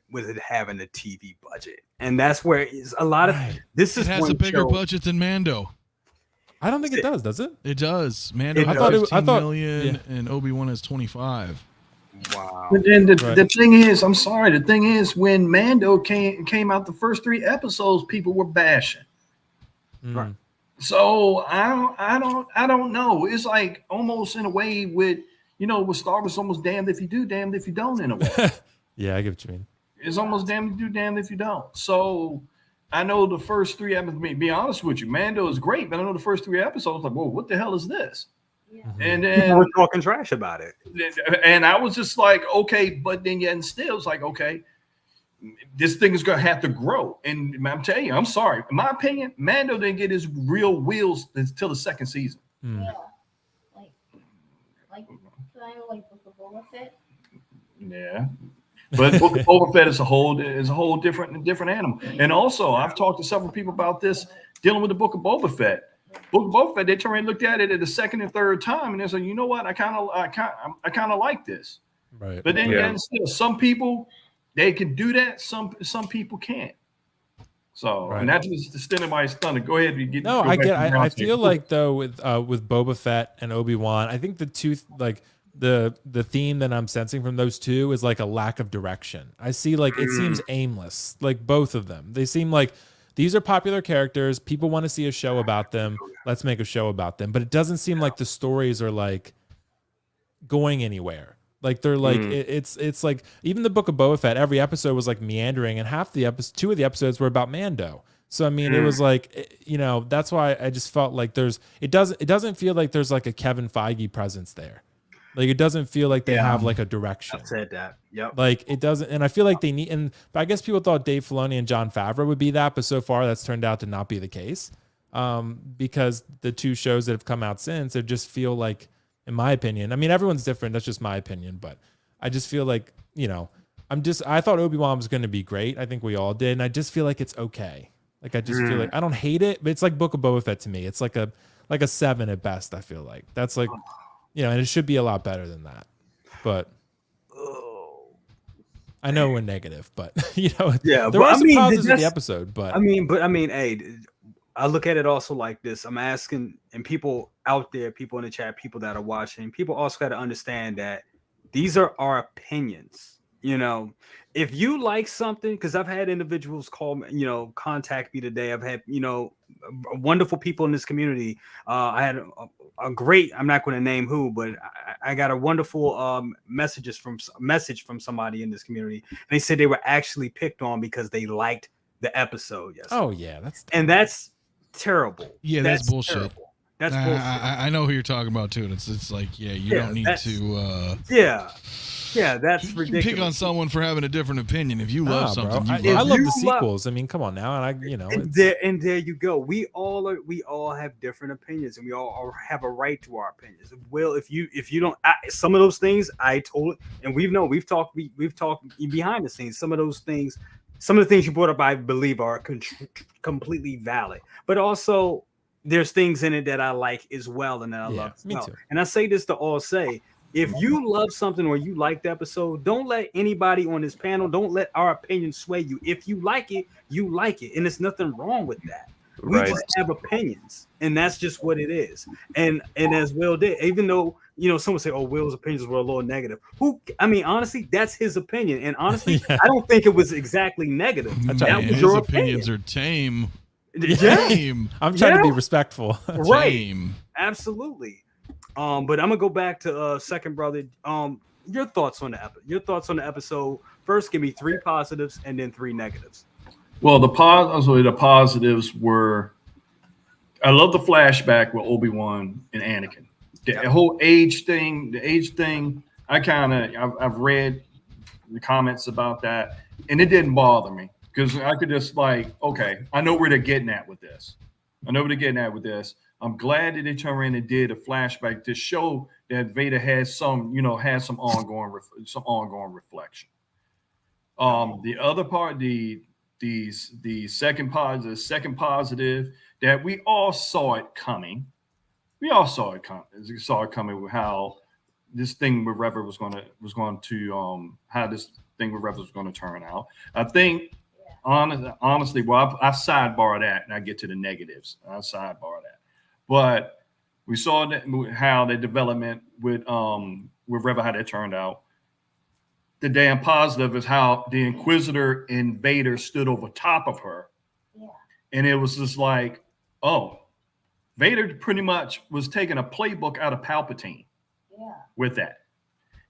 a TV budget, and that's where it's a lot of this is. It has a bigger budget than Mando. I don't think it does it? It does. Mando has 15 million, and Obi-Wan has 25. Wow. But then the thing is, I'm sorry. The thing is, when Mando came out, the first 3 episodes, people were bashing. Right. So I don't know. It's like almost in a way with Star Wars, almost damned if you do, damned if you don't. In a way. Yeah, I get what you mean. It's almost damned if you do, damned if you don't. So I know the first 3 episodes. Be honest with you, Mando is great, but I know the first 3 episodes. Like, whoa, what the hell is this? Yeah. And then we're talking trash about it, and I was just like, okay, but then yet and still, it's like, okay, this thing is gonna have to grow. And I'm telling you, I'm sorry, in my opinion, Mando didn't get his real wheels until the 2nd season. Yeah, like kind of like Book of Boba Fett. Yeah, but Book of Boba Fett is a whole different animal. And also, I've talked to several people about this dealing with the Book of Boba Fett. Book of Boba Fett, they turned and looked at it the 2nd and 3rd time, and they said, you know what, I kind of like this. Right. But then again, still, some people they can do that. Some people can't. So, and that's just the stint of my thunder. Go ahead and get. No, I get. I feel like though with Boba Fett and Obi-Wan, I think the two the theme that I'm sensing from those two is like a lack of direction. I see like it seems aimless. Like both of them, they seem like. These are popular characters. People want to see a show about them. Let's make a show about them. But it doesn't seem like the stories are like going anywhere. Like they're like it's like even the Book of Boba Fett. Every episode was like meandering, and two of the episodes were about Mando. So I mean, it was like that's why I just felt like it doesn't feel like there's like a Kevin Feige presence there. Like it doesn't feel like they have like a direction. I said that. Yep. Like it doesn't, and I feel like they need. But I guess people thought Dave Filoni and Jon Favreau would be that, but so far that's turned out to not be the case. Because the 2 shows that have come out since, it just feel like, in my opinion, I mean everyone's different. That's just my opinion, but I just feel like I thought Obi-Wan was going to be great. I think we all did, and I just feel like it's okay. Like I just feel like I don't hate it, but it's like Book of Boba Fett to me. It's like a 7 at best. I feel like that's like. And it should be a lot better than that. But I know we're negative, but there are some positives in the episode. But hey, I look at it also like this. I'm asking, and people out there, people in the chat, people that are watching, people also got to understand that these are our opinions. If you like something, because I've had individuals call me, contact me today. I've had, wonderful people in this community. I had a great, I'm not going to name who, but I got a wonderful message from somebody in this community. They said they were actually picked on because they liked the episode. Yes. Oh yeah, that's terrible. Yeah, that's bullshit. Terrible. That's bullshit. I know who you're talking about too. And it's like, you don't need to. Yeah, that's ridiculous. You pick on someone for having a different opinion. If you love something, I love the sequels. I mean, come on now, and there you go. We all have different opinions, and we all have a right to our opinions. Well, if you don't, some of those things I told, and we've talked behind the scenes. Some of those things, some of the things you brought up, I believe are completely valid. But also, there's things in it that I like as well, and that I love as well. Too. And I say this to all say. If you love something or you like the episode, don't let anybody on this panel, don't let our opinion sway you. If you like it, you like it. And there's nothing wrong with that. We just have opinions. And that's just what it is. And as Will did, even though, someone say, oh, Will's opinions were a little negative. Honestly, that's his opinion. And honestly, I don't think it was exactly negative. His opinions are tame. Tame. I'm trying to be respectful. Right. Tame. Absolutely. But I'm gonna go back to second brother. Your thoughts on the episode. First, give me 3 positives and then 3 negatives. Well, the positives were, I love the flashback with Obi-Wan and Anakin. The whole age thing. I've read the comments about that, and it didn't bother me because I could just like, okay, I know where they're getting at with this. I'm glad that they turned around and did a flashback to show that Vader has some ongoing reflection. The other part, the second positive that we all saw it coming. We all saw it coming with how this thing with Rever was going to how this thing with Rever was going to turn out. I think honestly, well, I sidebar that and I get to the negatives. I sidebar that, but we saw that how the development with Rever, how that turned out. The damn positive is how the Inquisitor and Vader stood over top of her. Yeah. And it was just like, oh, Vader pretty much was taking a playbook out of Palpatine with that.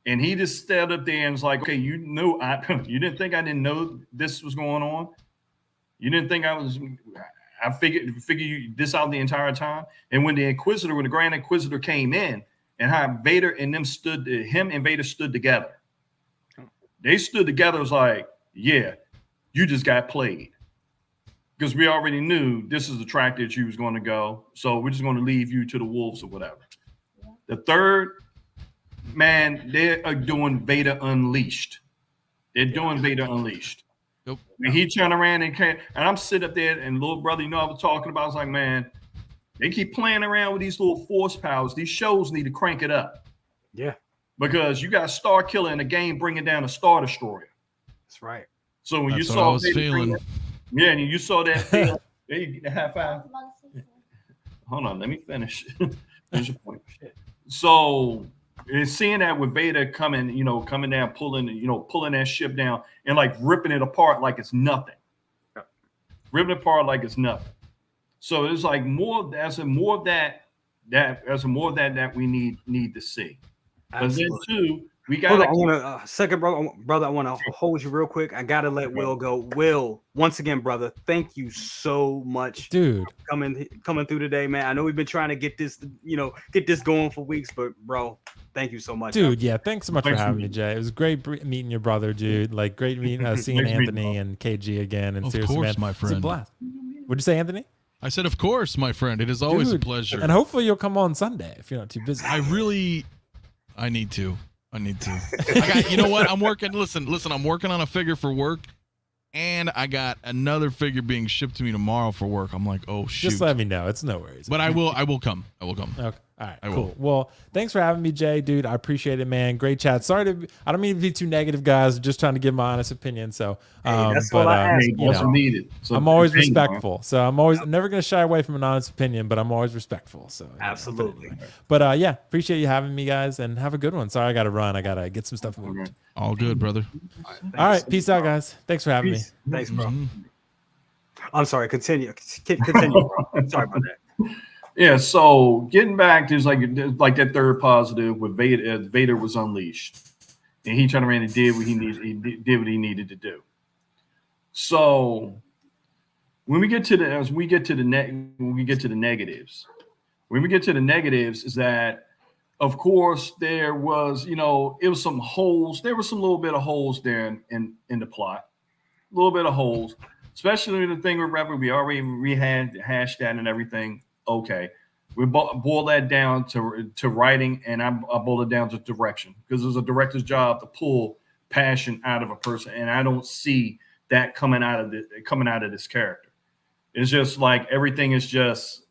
And he just stood up there and was like, okay, you didn't think I didn't know this was going on? You didn't think I figured this out the entire time? And when the Grand Inquisitor came in and how Vader and him and Vader stood together. They stood together. It was like, yeah, you just got played. Because we already knew this is the track that you was going to go. So we're just going to leave you to the wolves or whatever. Yeah. The third, man, they are doing Vader Unleashed. They're doing Vader Unleashed. Nope. When he turned around and I'm sitting up there and little brother, I was talking about, I was like, man, they keep playing around with these little force powers. These shows need to crank it up. Yeah. Because you got a Star Killer in the game bringing down a Star Destroyer. That's right. So when That's you what saw I was feeling. And you saw that. There you get a half hour. Hold on, let me finish. Finish your point. So seeing that with Vader coming down, pulling that ship down and like ripping it apart like it's nothing. Ripping it apart like it's nothing. So it's like more of that we need to see. But then too, we got. I want to second, brother. I want to hold you real quick. I gotta let Will go. Will, once again, brother, thank you so much, dude, coming through today, man. I know we've been trying to get this going for weeks, but bro, thank you so much, dude. Yeah, thanks so much for having me, Jay. It was great meeting your brother, dude. Like great seeing Anthony and KG again. And of seriously, course, man, my friend. It's a blast. What'd you say, Anthony? I said, of course, my friend. It is always a pleasure. And hopefully you'll come on Sunday if you're not too busy. I need to. You know what? I'm working. Listen. I'm working on a figure for work, and I got another figure being shipped to me tomorrow for work. I'm like, oh shoot. Just let me know. It's no worries. But I will come. Okay. All right, cool. Well, thanks for having me, Jay, dude. I appreciate it, man. Great chat. Sorry I don't mean to be too negative, guys. Just trying to give my honest opinion. So, that's what I asked. Needed. So I'm always respectful. So I'm never going to shy away from an honest opinion, but I'm always respectful. So absolutely. But yeah, appreciate you having me, guys, and have a good one. Sorry, I got to run. I got to get some stuff moved. All good, brother. All right, peace out, guys. Thanks for having me. Thanks, bro. I'm sorry. Continue. Bro. Sorry about that. Yeah, so getting back to like that third positive with Vader, Vader was unleashed, and he turned around and did what he needed. He did what he needed to do. So when we get to the negatives, is that of course there was it was some holes. There were some little bit of holes there in the plot, a little bit of holes, especially the thing with Rever. We already hashed that and everything. Okay, we boil that down to writing, and I boil it down to direction, because it's a director's job to pull passion out of a person, and I don't see that coming out of this character. It's just like everything is just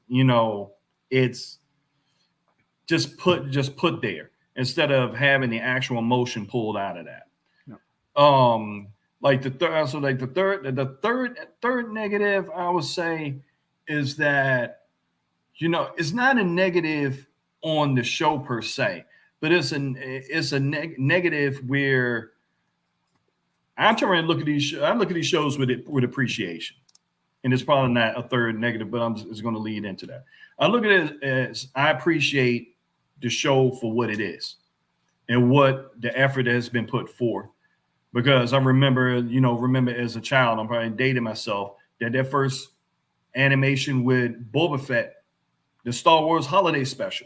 it's just put there instead of having the actual emotion pulled out of that. No. Like the third negative I would say is that. It's not a negative on the show per se, but it's a negative where I turn around and look at these. I look at these shows with appreciation, and it's probably not a third negative, but it's going to lead into that. I look at it as I appreciate the show for what it is, and what the effort has been put forth. because I remember as a child, I'm probably dating myself, that first animation with Boba Fett, the Star Wars Holiday Special.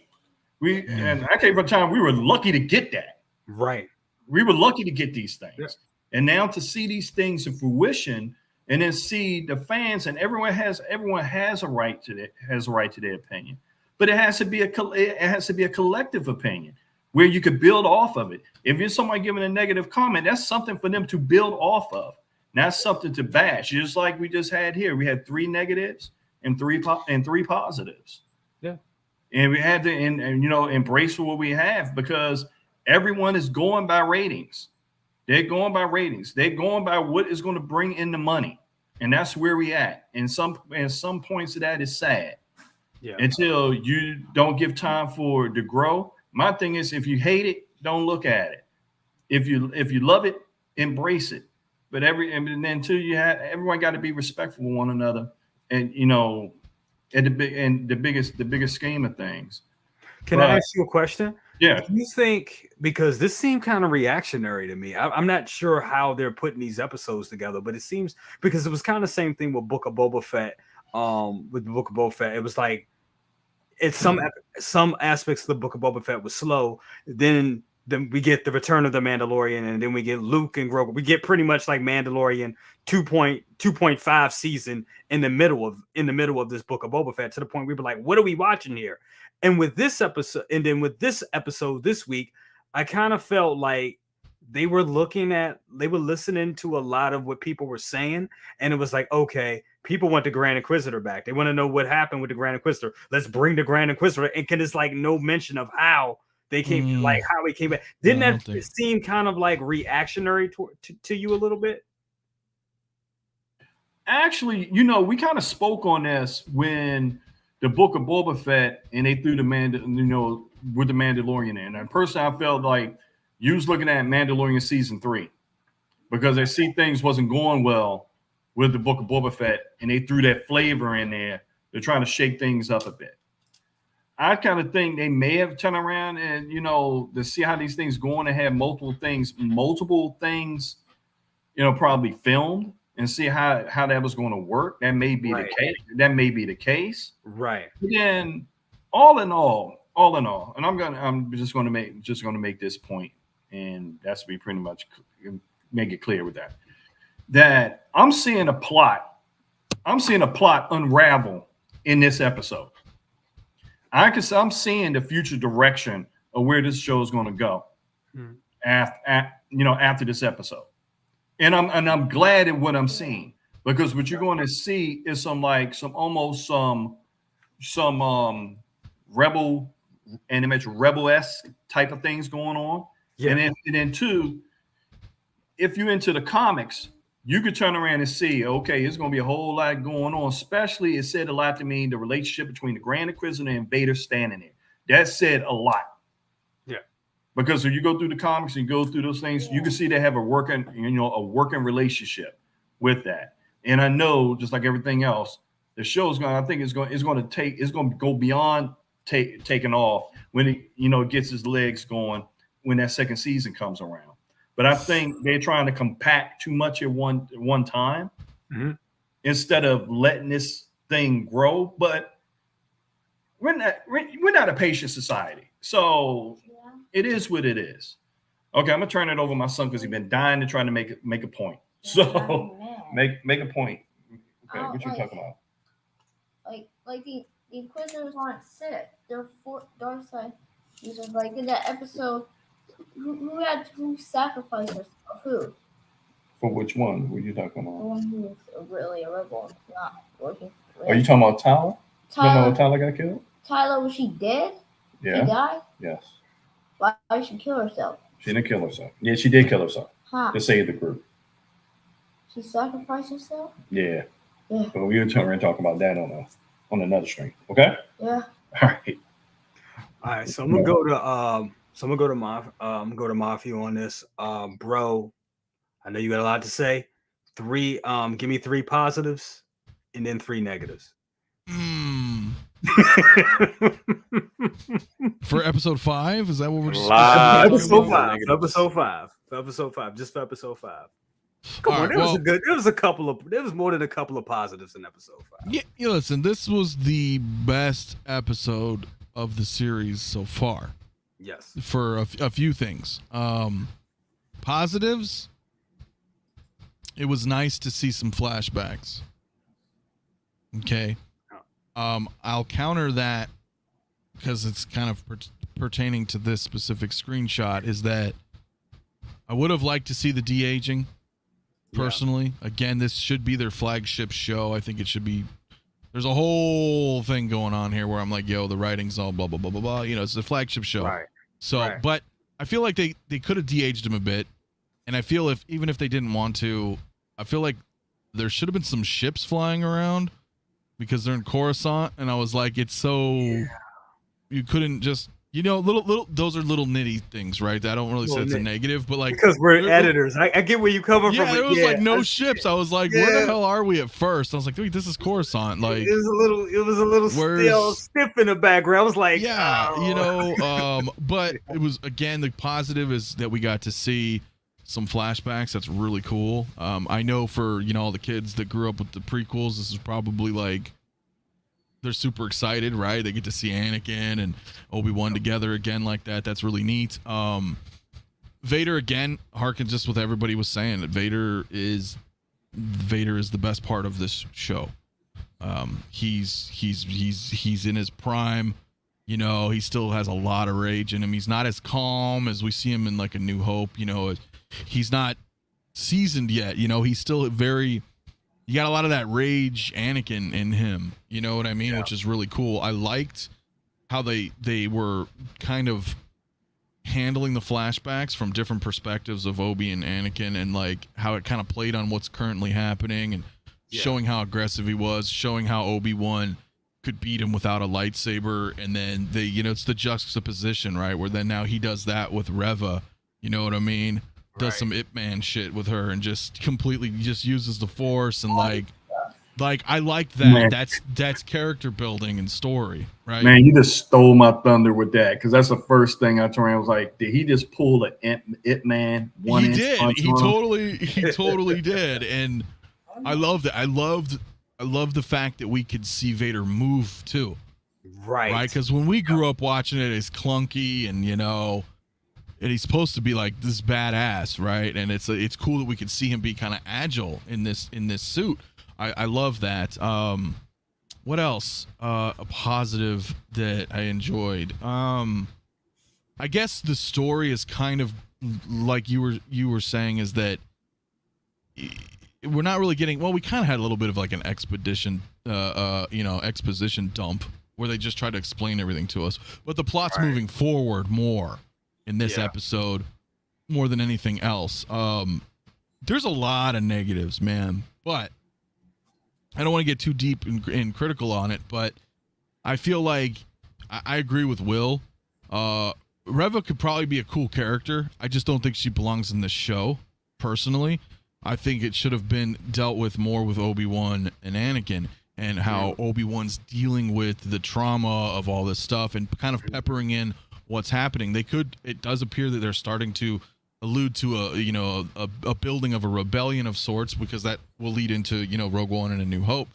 And I came from a time we were lucky to get that. Right. We were lucky to get these things. Yeah. And now to see these things in fruition and then see the fans, and everyone has a right to their opinion. But it has to be a collective opinion where you could build off of it. If you're somebody giving a negative comment, that's something for them to build off of. Not something to bash. Just like we just had here. We had 3 negatives and 3 positives. Yeah. And we had to embrace what we have, because everyone is going by ratings. They're going by ratings. They're going by what is going to bring in the money. And that's where we at. And some points of that is sad. Yeah. Until you don't give time for it to grow. My thing is, if you hate it, don't look at it. If you love it, embrace it. But everyone got to be respectful of one another. And at the biggest scheme of things. Can I ask you a question? Yeah. Do you think, because this seemed kind of reactionary to me, I'm not sure how they're putting these episodes together, but it seems, because it was kind of the same thing with Book of Boba Fett. With the Book of Boba Fett, it was like some aspects of the Book of Boba Fett was slow. Then we get the Return of the Mandalorian, and then we get Luke and Grogu. We get pretty much like Mandalorian 2.5 season in the middle of this Book of Boba Fett, to the point we were like, what are we watching here? And with this episode this week, I kind of felt like they were listening to a lot of what people were saying, and it was like, okay, people want the Grand Inquisitor back. They want to know what happened with the Grand Inquisitor. Let's bring the Grand Inquisitor. And it's like no mention of how they came, like how he came back. Didn't that seem kind of like reactionary to you a little bit? Actually, we kind of spoke on this when the Book of Boba Fett and they threw with the Mandalorian in. And personally, I felt like you was looking at Mandalorian season 3, because they see things wasn't going well with the Book of Boba Fett, and they threw that flavor in there. They're trying to shake things up a bit. I kind of think they may have turned around and, to see how these things go on and have multiple things, probably filmed, and see how that was going to work. That may be the case. Right. But then all in all, and I'm just going to make this point, and that's to be pretty much make it clear with that I'm seeing a plot unravel in this episode. I'm seeing the future direction of where this show is going to go after this episode, and I'm glad at what I'm seeing, because what you're going to see is some rebel-esque type of things going on. Yeah. And then two, if you're into the comics, you could turn around and see, okay, there's going to be a whole lot going on. Especially, it said a lot to me, the relationship between the Grand Inquisitor and Vader standing there. That said a lot. Yeah. Because if you go through the comics and you go through those things, you can see they have a working relationship with that. And I know, just like everything else, the show's going to go beyond taking off when it gets his legs going when that second season comes around. But I think they're trying to compact too much at one time instead of letting this thing grow. But we're not a patient society, so it is what it is. Okay, I'm gonna turn it over to my son because he's been dying to try to make a point. So make a point. Okay, what you talking about? Like the Inquisitors aren't sick. They're for dark side users. Like in that episode, who sacrificed herself? Who? For which one were you talking about? The one who's really a rebel, not working. Are you talking about Tyler? Remember when Tyler got killed? Tyler, was she dead? Yeah. She died? Yes. Why did she kill herself? She didn't kill herself. Yeah, she did kill herself. To save the group. She sacrificed herself? Yeah. But we were talking about that on another stream. Okay? Yeah. All right. So I'm gonna go to Mafia on this. Bro, I know you got a lot to say. Give me 3 positives and then 3 negatives. For episode 5, is that what we're just episode 5? For episode 5, just for episode 5. Come All on, right, there was more than a couple of positives in episode 5. Yeah, listen, this was the best episode of the series so far. Yes. For a few things. Positives, it was nice to see some flashbacks. Okay. I'll counter that because it's kind of pertaining to this specific screenshot, is that I would have liked to see the de-aging. Personally, again, this should be their flagship show. I think it should be. There's a whole thing going on here where I'm like, yo, the writing's all blah blah blah blah blah. You know, it's the flagship show. Right. So, Right. But I feel like they could have de-aged him a bit, and I feel even if they didn't want to, I feel like there should have been some ships flying around because they're in Coruscant, and I was like, it's so you couldn't just. You know, little those are little nitty things, right? I don't really say it's a negative, but like because we're editors, I get where you coming from. Yeah, there was like no ships. I was like, where the hell are we at first? I was like, dude, this is Coruscant. Like it was a little still stiff in the background. I was like, you know, but it was, again, the positive is that we got to see some flashbacks. That's really cool. I know for, you know, all the kids that grew up with the prequels, this is probably like they're super excited, right? They get to see Anakin and Obi-Wan together again like that. That's really neat. Vader, again, harken just what everybody was saying. That Vader is the best part of this show. He's in his prime. You know, he still has a lot of rage in him. He's not as calm as we see him in like A New Hope. You know, he's not seasoned yet. You know, he's still very. You got a lot of that rage Anakin in him, you know what I mean? Which is really cool. I liked how they were kind of handling the flashbacks from different perspectives of Obi and Anakin, and like how it kind of played on what's currently happening, and showing how aggressive he was, showing how Obi-Wan could beat him without a lightsaber, and then it's the juxtaposition, right? Where then now he does that with Reva, you know what I mean? Does some Ip Man shit with her and just completely just uses the Force, and like I like that. Man. That's character building and story, right? Man, you just stole my thunder with that, because that's the first thing I turned around, was like, did he just pull the Ip Man? He did. He totally did, and I loved it. I loved the fact that we could see Vader move too, right? Because when we grew up watching it, it's clunky, and you know. And he's supposed to be like this badass, right? And it's cool that we could see him be kind of agile in this suit. I love that. What else? A positive that I enjoyed. I guess the story is kind of like you were saying, is that we're not really getting. Well, we kind of had a little bit of like an exposition dump where they just try to explain everything to us, but the plot's moving forward more in this episode more than anything else. There's a lot of negatives, man, but I don't want to get too deep and critical on it, but I feel like I agree with Will. Reva could probably be a cool character. I just don't think she belongs in this show, personally. I think it should have been dealt with more with Obi-Wan and Anakin, and how Obi-Wan's dealing with the trauma of all this stuff and kind of peppering in what's happening. It does appear that they're starting to allude to a building of a rebellion of sorts, because that will lead into, Rogue One and A New Hope,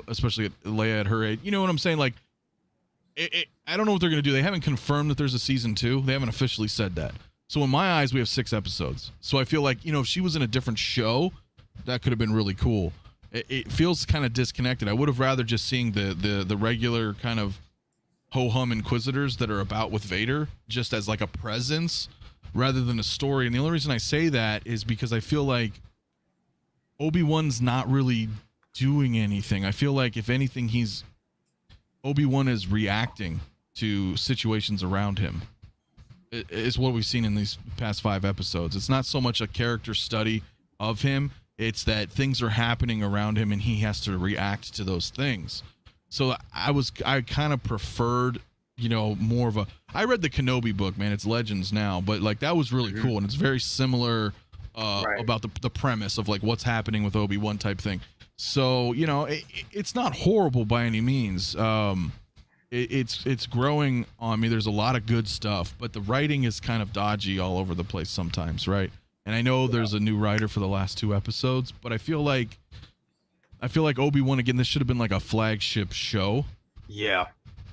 especially Leia at her age. You know what I'm saying? Like, I don't know what they're going to do. They haven't confirmed that there's a season 2. They haven't officially said that. So in my eyes, we have 6 episodes. So I feel like, if she was in a different show, that could have been really cool. It feels kind of disconnected. I would have rather just seeing the regular kind of ho-hum Inquisitors that are about with Vader just as like a presence rather than a story. And the only reason I say that is because I feel like Obi-Wan's not really doing anything. I feel like if anything, Obi-Wan is reacting to situations around him. It's what we've seen in these past 5 episodes. It's not so much a character study of him. It's that things are happening around him and he has to react to those things. So I kind of preferred, more of I read the Kenobi book, man. It's Legends now, but like that was really cool, and it's very similar about the premise of like what's happening with Obi-Wan type thing. So it's not horrible by any means. it's growing on me. There's a lot of good stuff, but the writing is kind of dodgy all over the place sometimes, right? And I know there's a new writer for the last 2 episodes, but I feel like Obi-Wan, again, this should have been like a flagship show. Yeah.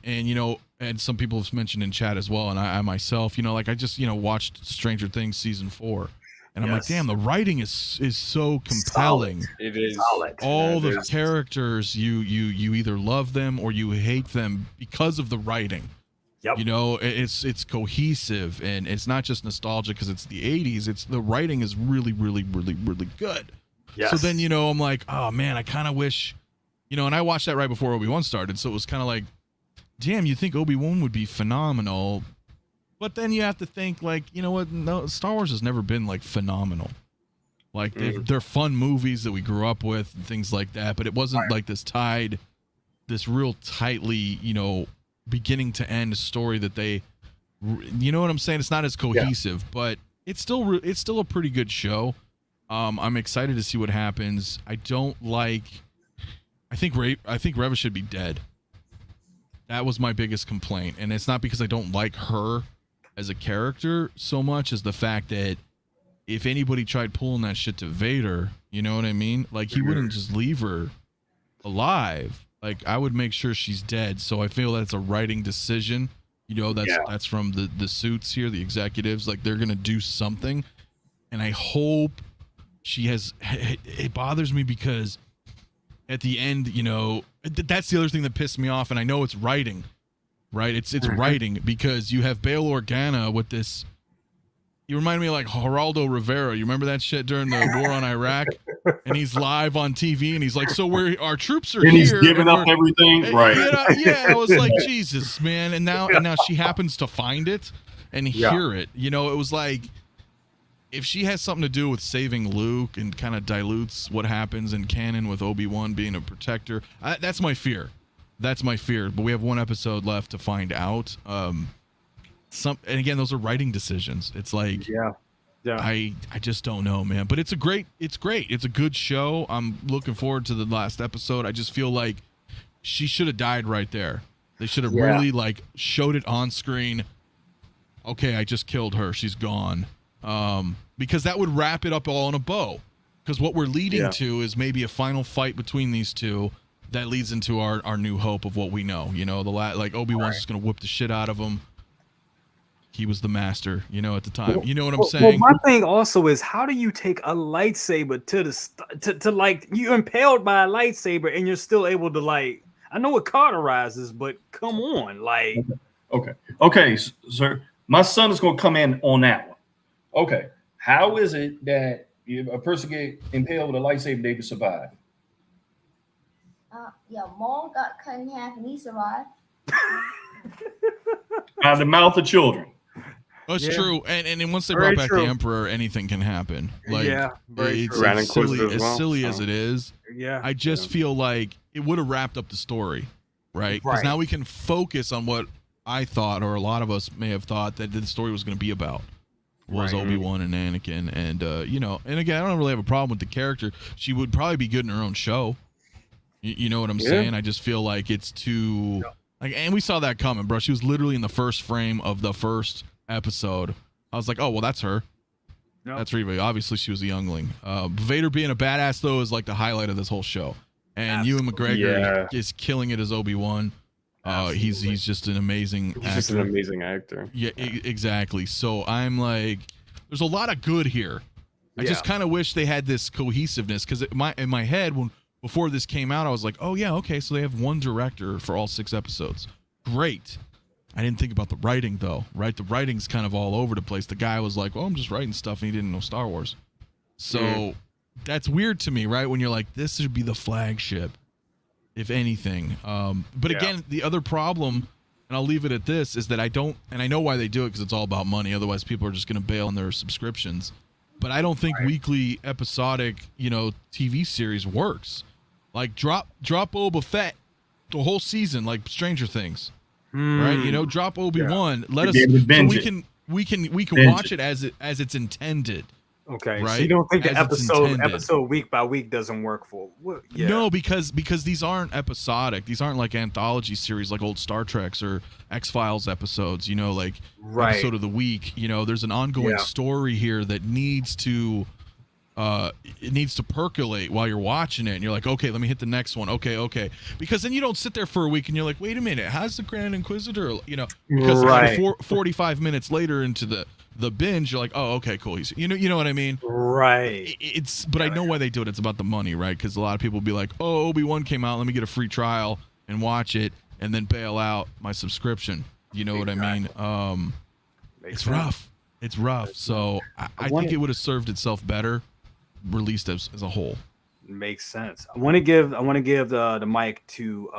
And, you know, and some people have mentioned in chat as well, and I myself, you know, like I just, you know, watched Stranger Things season 4. And I'm like, damn, the writing is so compelling. Solid. It is solid. All the characters, you either love them or you hate them because of the writing. Yep. You know, it's cohesive, and it's not just nostalgia because it's the 80s. It's the writing is really, really, really, really good. Yes. So then, you know, I'm like, oh man, I kind of wish, you know, and I watched that right before Obi-Wan started, so it was kind of like, damn, you think Obi-Wan would be phenomenal. But then you have to think, like, you know what? No, Star Wars has never been like phenomenal. Like they're fun movies that we grew up with and things like that. But it wasn't like this real tightly, you know, beginning to end story that they, you know what I'm saying? It's not as cohesive, but it's still a pretty good show. I'm excited to see what happens. I think Reva should be dead. That was my biggest complaint, and it's not because I don't like her as a character so much as the fact that if anybody tried pulling that shit to Vader, you know what I mean? Like, he wouldn't just leave her alive. Like, I would make sure she's dead. So I feel that's a writing decision. You know, that's from the suits here, the executives. Like, they're gonna do something, and I hope she has. It bothers me because at the end, you know, that's the other thing that pissed me off, and I know it's writing. Right, it's writing, because you have Bail Organa with this. You remind me of like Geraldo Rivera. You remember that shit during the war on Iraq, and he's live on TV, and he's like, "So our troops are and here." He's giving up everything, right? Yeah, I was like, Jesus, man. And now she happens to find it and hear it. You know, it was like, if she has something to do with saving Luke and kind of dilutes what happens in canon with Obi-Wan being a protector, that's my fear. That's my fear, but we have 1 episode left to find out. And again, those are writing decisions. It's like, I just don't know, man. But it's great. It's a good show. I'm looking forward to the last episode. I just feel like she should have died right there. They should have really like showed it on screen. Okay, I just killed her. She's gone. Because that would wrap it up all in a bow. Because what we're leading to is maybe a final fight between these two. That leads into our new hope of what we know. You know, like Obi-Wan's just going to whip the shit out of him. He was the master, you know, at the time. You know what I'm saying? Well, my thing also is, how do you take a lightsaber to like, you impaled by a lightsaber and you're still able to, like, I know it cauterizes, but come on, like. Okay, sir. My son is going to come in on that one. Okay, how is it that if a person get impaled with a lightsaber, they can survive? Maul got cut in half and he survived. Out of the mouth of children. That's true. And once they brought back the Emperor, anything can happen. Like, it's silly as it is. Yeah. I just feel like it would have wrapped up the story, right? Because now we can focus on what I thought, or a lot of us may have thought, that the story was going to be about. Was Obi-Wan and Anakin. And, you know, and again, I don't really have a problem with the character. She would probably be good in her own show. You know what I'm saying? I just feel like it's too like, and we saw that coming, bro. She was literally in the first frame of the first episode. I was like, oh well, that's her. That's Reva. Obviously, she was a youngling. Vader being a badass though is like the highlight of this whole show. And Ewan McGregor is killing it as Obi-Wan. He's just an amazing actor. He's just an amazing actor. Yeah, exactly. So I'm like, there's a lot of good here. I just kind of wish they had this cohesiveness, because in my head before this came out, I was like, oh, yeah, okay, so they have 1 director for all 6 episodes. Great. I didn't think about the writing, though, right? The writing's kind of all over the place. The guy was like, well, I'm just writing stuff, and he didn't know Star Wars. So that's weird to me, right? When you're like, this should be the flagship, if anything. But again, the other problem, and I'll leave it at this, is that I don't, and I know why they do it, because it's all about money. Otherwise, people are just going to bail on their subscriptions. But I don't think weekly episodic, you know, TV series works. Like drop Boba Fett the whole season, like Stranger Things, right? You know, drop Obi-Wan. Let us, so we can watch it as it's intended. Okay, right? so you don't think the As it's intended. episode week by week doesn't work for? Yeah. No, because these aren't episodic. These aren't like anthology series like old Star Treks or X-Files episodes, you know, like episode of the week. You know, there's an ongoing story here that needs to it needs to percolate while you're watching it, and you're like, okay, let me hit the next one. Okay, because then you don't sit there for a week and you're like, wait a minute, how's the Grand Inquisitor, you know, because 45 minutes later into the binge, you're like, oh, okay, cool, he's, you know what I mean, right? But I know why they do it. It's about the money, right? Because a lot of people will be like, oh, Obi-Wan came out, let me get a free trial and watch it, and then bail out my subscription. You know what I mean? It's rough. It's rough. So I think it would have served itself better released as a whole. Makes sense. I want to give the mic to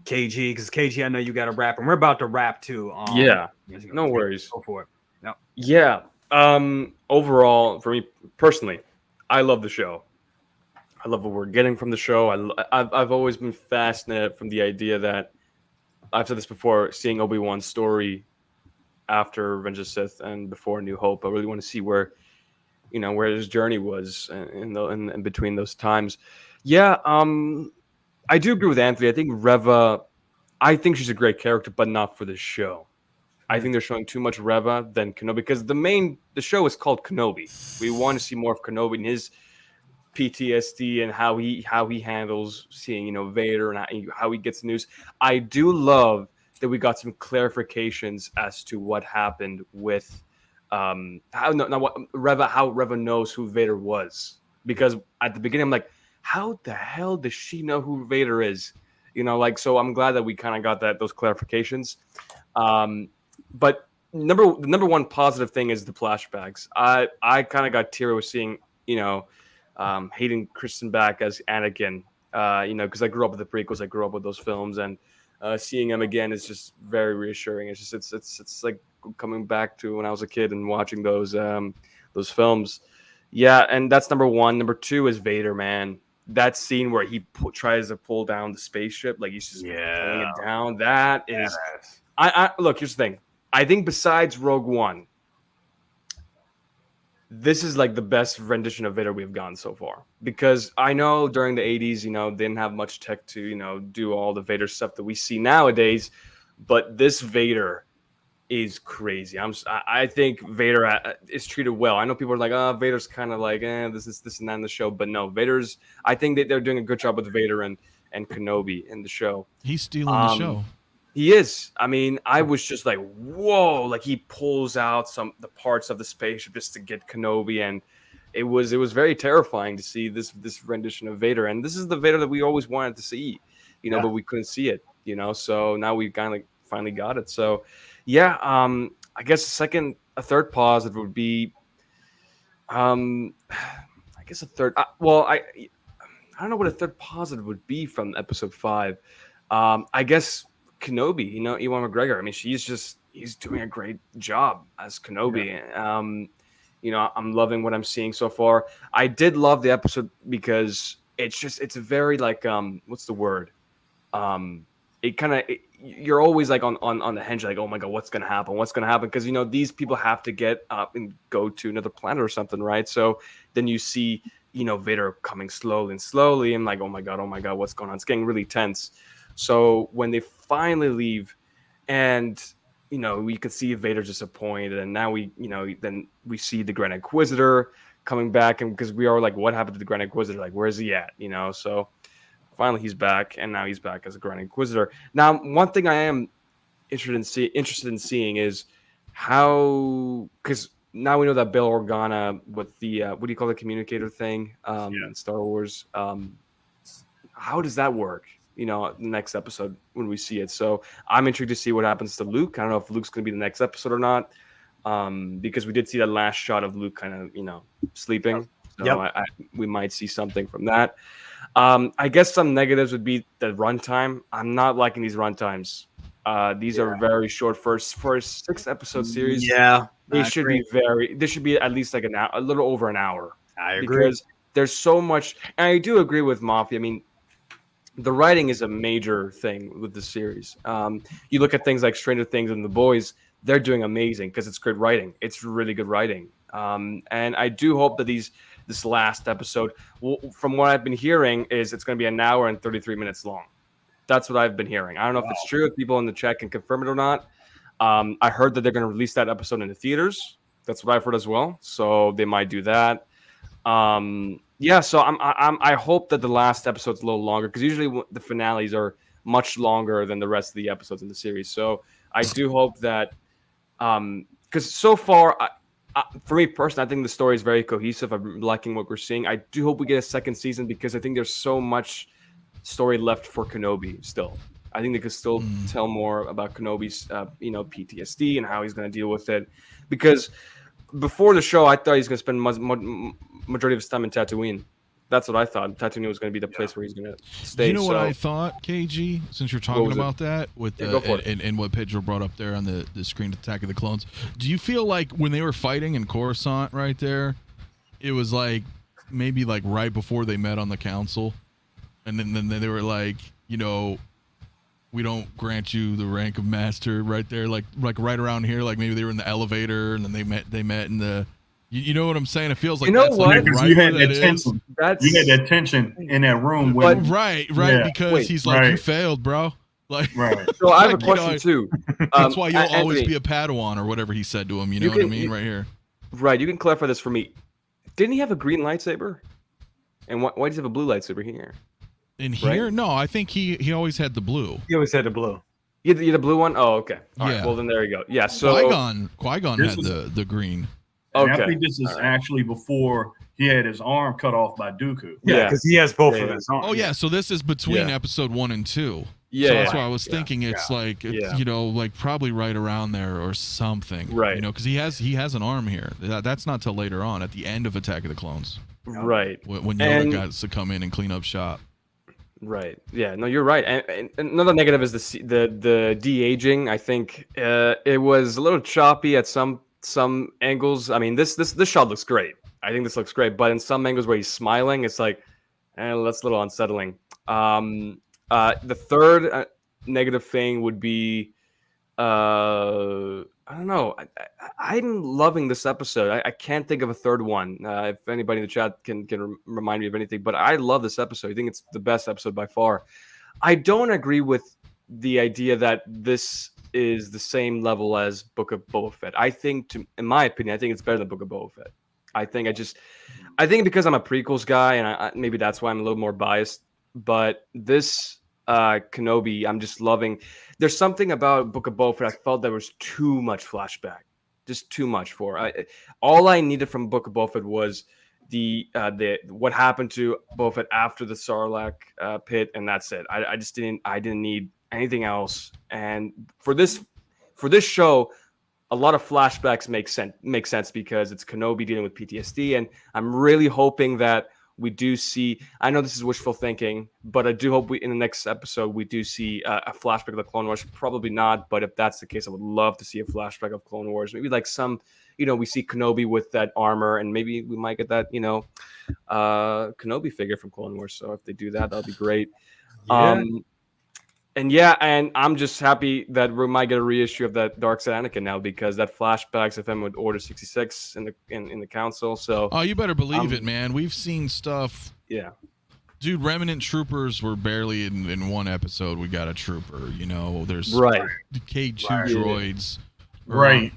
KG, because KG, I know you got to rap, and we're about to wrap too. No worries. Go for it. No. Yeah. Overall, for me personally, I love the show. I love what we're getting from the show. I've always been fascinated from the idea that, I've said this before, seeing Obi-Wan's story after Revenge of the Sith and before New Hope. I really want to see where his journey was in between those times. Yeah, I do agree with Anthony. I think Reva, I think she's a great character, but not for the show. I think they're showing too much Reva than Kenobi, because the show is called Kenobi. We want to see more of Kenobi and his PTSD and how he handles seeing Vader and how he gets news. I do love that we got some clarifications as to what happened with how Reva knows who Vader was, because at the beginning I'm like, how the hell does she know who Vader is? So I'm glad that we kind of got those clarifications. But the number one positive thing is the flashbacks. I kind of got teary with seeing Hayden Christensen back as Anakin, because I grew up with the prequels, I grew up with those films, and seeing him again is just very reassuring. It's like coming back to when I was a kid and watching those films. Yeah, and that's number one. Number two is Vader, man. That scene where he tries to pull down the spaceship, like he's just pulling it down. That is, I look. Here's the thing. I think besides Rogue One, this is like the best rendition of Vader we've gotten so far. Because I know during the 80s, they didn't have much tech to, do all the Vader stuff that we see nowadays. But this Vader is crazy. I think Vader is treated well. I know people are like, oh, Vader's kind of like, this and that in the show. But no, I think that they're doing a good job with Vader and Kenobi in the show. He's stealing the show. He is. I mean, I was just like, whoa! Like he pulls out the parts of the spaceship just to get Kenobi, and it was very terrifying to see this rendition of Vader. And this is the Vader that we always wanted to see, but we couldn't see it, So now we kind of finally got it. So, yeah. I guess a third positive would be, I guess a third. I don't know what a third positive would be from episode 5. I guess Kenobi, Ewan McGregor. I mean, he's doing a great job as Kenobi. Yeah. I'm loving what I'm seeing so far. I did love the episode because it's a very like, what's the word? You're always like on the hinge, like, oh my God, what's going to happen? What's going to happen? Because, these people have to get up and go to another planet or something, right? So then you see, Vader coming slowly. And like, oh my God, what's going on? It's getting really tense. So when they finally leave and, we could see Vader disappointed, and now then we see the Grand Inquisitor coming back, and because we are like, what happened to the Grand Inquisitor? Like, where is he at? So finally he's back, and now he's back as a Grand Inquisitor. Now, one thing I am interested in seeing is how, because now we know that Bail Organa with the, what do you call the communicator thing in Star Wars? How does that work? The next episode when we see it. So I'm intrigued to see what happens to Luke. I don't know if Luke's going to be the next episode or not, because we did see that last shot of Luke kind of, sleeping. So we might see something from that. I guess some negatives would be the runtime. I'm not liking these runtimes. These are very short for a 6-episode series. Yeah, they should be at least like a little over an hour. I agree. Because there's so much, and I do agree with Mafia. I mean, the writing is a major thing with the series. You look at things like Stranger Things and The Boys; they're doing amazing because it's great writing. It's really good writing. And I do hope that this last episode, from what I've been hearing, is it's going to be an hour and 33 minutes long. That's what I've been hearing. I don't know if it's true, if people in the chat can confirm it or not. I heard that they're going to release that episode in the theaters. That's what I've heard as well. So they might do that. Yeah, so I hope that the last episode's a little longer, because usually the finales are much longer than the rest of the episodes in the series. So I do hope that, because so far, for me personally, I think the story is very cohesive. I'm liking what we're seeing. I do hope we get a second season, because I think there's so much story left for Kenobi still. I think they could still tell more about Kenobi's, PTSD and how he's going to deal with it. Because before the show, I thought he's going to spend majority of his time in Tatooine. That's what I thought. Tatooine was going to be the place where he's going to stay. You know what I thought, KG? Since you're talking about that, with and what Pedro brought up there on the screen, Attack of the Clones. Do you feel like when they were fighting in Coruscant right there, it was like maybe like right before they met on the council, and then they were like, we don't grant you the rank of master right there, like right around here, like maybe they were in the elevator and then they met in the. You know what I'm saying? It feels like that's like right, you had that tension. You had that tension in that room. Right, because he's like, you failed, bro. Like, right. So I have a question too. That's why you'll always be a Padawan, or whatever he said to him. You know what I mean? Right here. Right. You can clarify this for me. Didn't he have a green lightsaber? And why does he have a blue lightsaber here? In here? Right? No, I think he always had the blue. He always had the blue. You had the blue one? Oh, okay. All right. Well, then there you go. Yeah. So Qui-Gon had the green. Okay. I think this is actually before he had his arm cut off by Dooku. Yeah, because he has both of his arms. Oh yeah, so this is between episode 1 and 2. Yeah, so that's why I was thinking it's like like probably right around there or something. Right. Because he has an arm here. That's not till later on at the end of Attack of the Clones. Right. When Yoda got to come in and clean up shop. Right. Yeah. No, you're right. And another negative is the de-aging. I think it was a little choppy at some angles. I mean, this shot looks great. I think this looks great, but in some angles where he's smiling, it's like, that's a little unsettling. The third negative thing would be, I don't know. I'm loving this episode. I can't think of a third one. If anybody in the chat can remind me of anything, but I love this episode. I think it's the best episode by far. I don't agree with the idea that this is the same level as Book of Boba Fett. I think, in my opinion, I think it's better than Book of Boba Fett. I think because I'm a prequels guy, and maybe that's why I'm a little more biased. But this Kenobi, I'm just loving. There's something about Book of Boba Fett I felt there was too much flashback, just too much for. All I needed from Book of Boba Fett was the what happened to Boba Fett after the Sarlacc pit, and that's it. I didn't need anything else. And for this show, a lot of flashbacks make sense because it's Kenobi dealing with PTSD, and I'm really hoping that we do see. I know this is wishful thinking, but I do hope in the next episode we do see a flashback of the Clone Wars. Probably not, but if that's the case, I would love to see a flashback of Clone Wars. Maybe like some, we see Kenobi with that armor, and maybe we might get that, Kenobi figure from Clone Wars. So if they do that, that'll be great. Yeah. And I'm just happy that we might get a reissue of that Dark Side Anakin now, because that flashbacks of him with Order 66 in the council. So you better believe it, man. We've seen stuff. Yeah, dude. Remnant troopers were barely in one episode. We got a trooper. There's K2 droids. Right.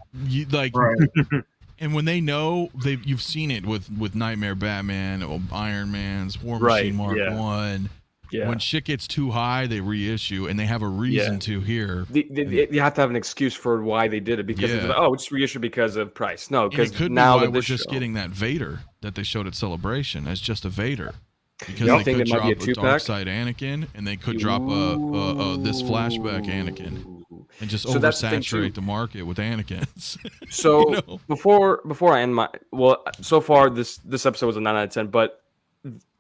And when they know you've seen it with Nightmare Batman, Iron Man's War Machine Mark 1. Yeah. When shit gets too high, they reissue, and they have a reason to here. You have to have an excuse for why they did it, because it's like, it's reissue because of price. No, because now we're just getting that Vader that they showed at Celebration as just a Vader. Because they could drop a Dark Side Anakin, and they could drop this flashback Anakin, and just oversaturate the market with Anakins. So before I end so far this episode was a 9 out of 10, but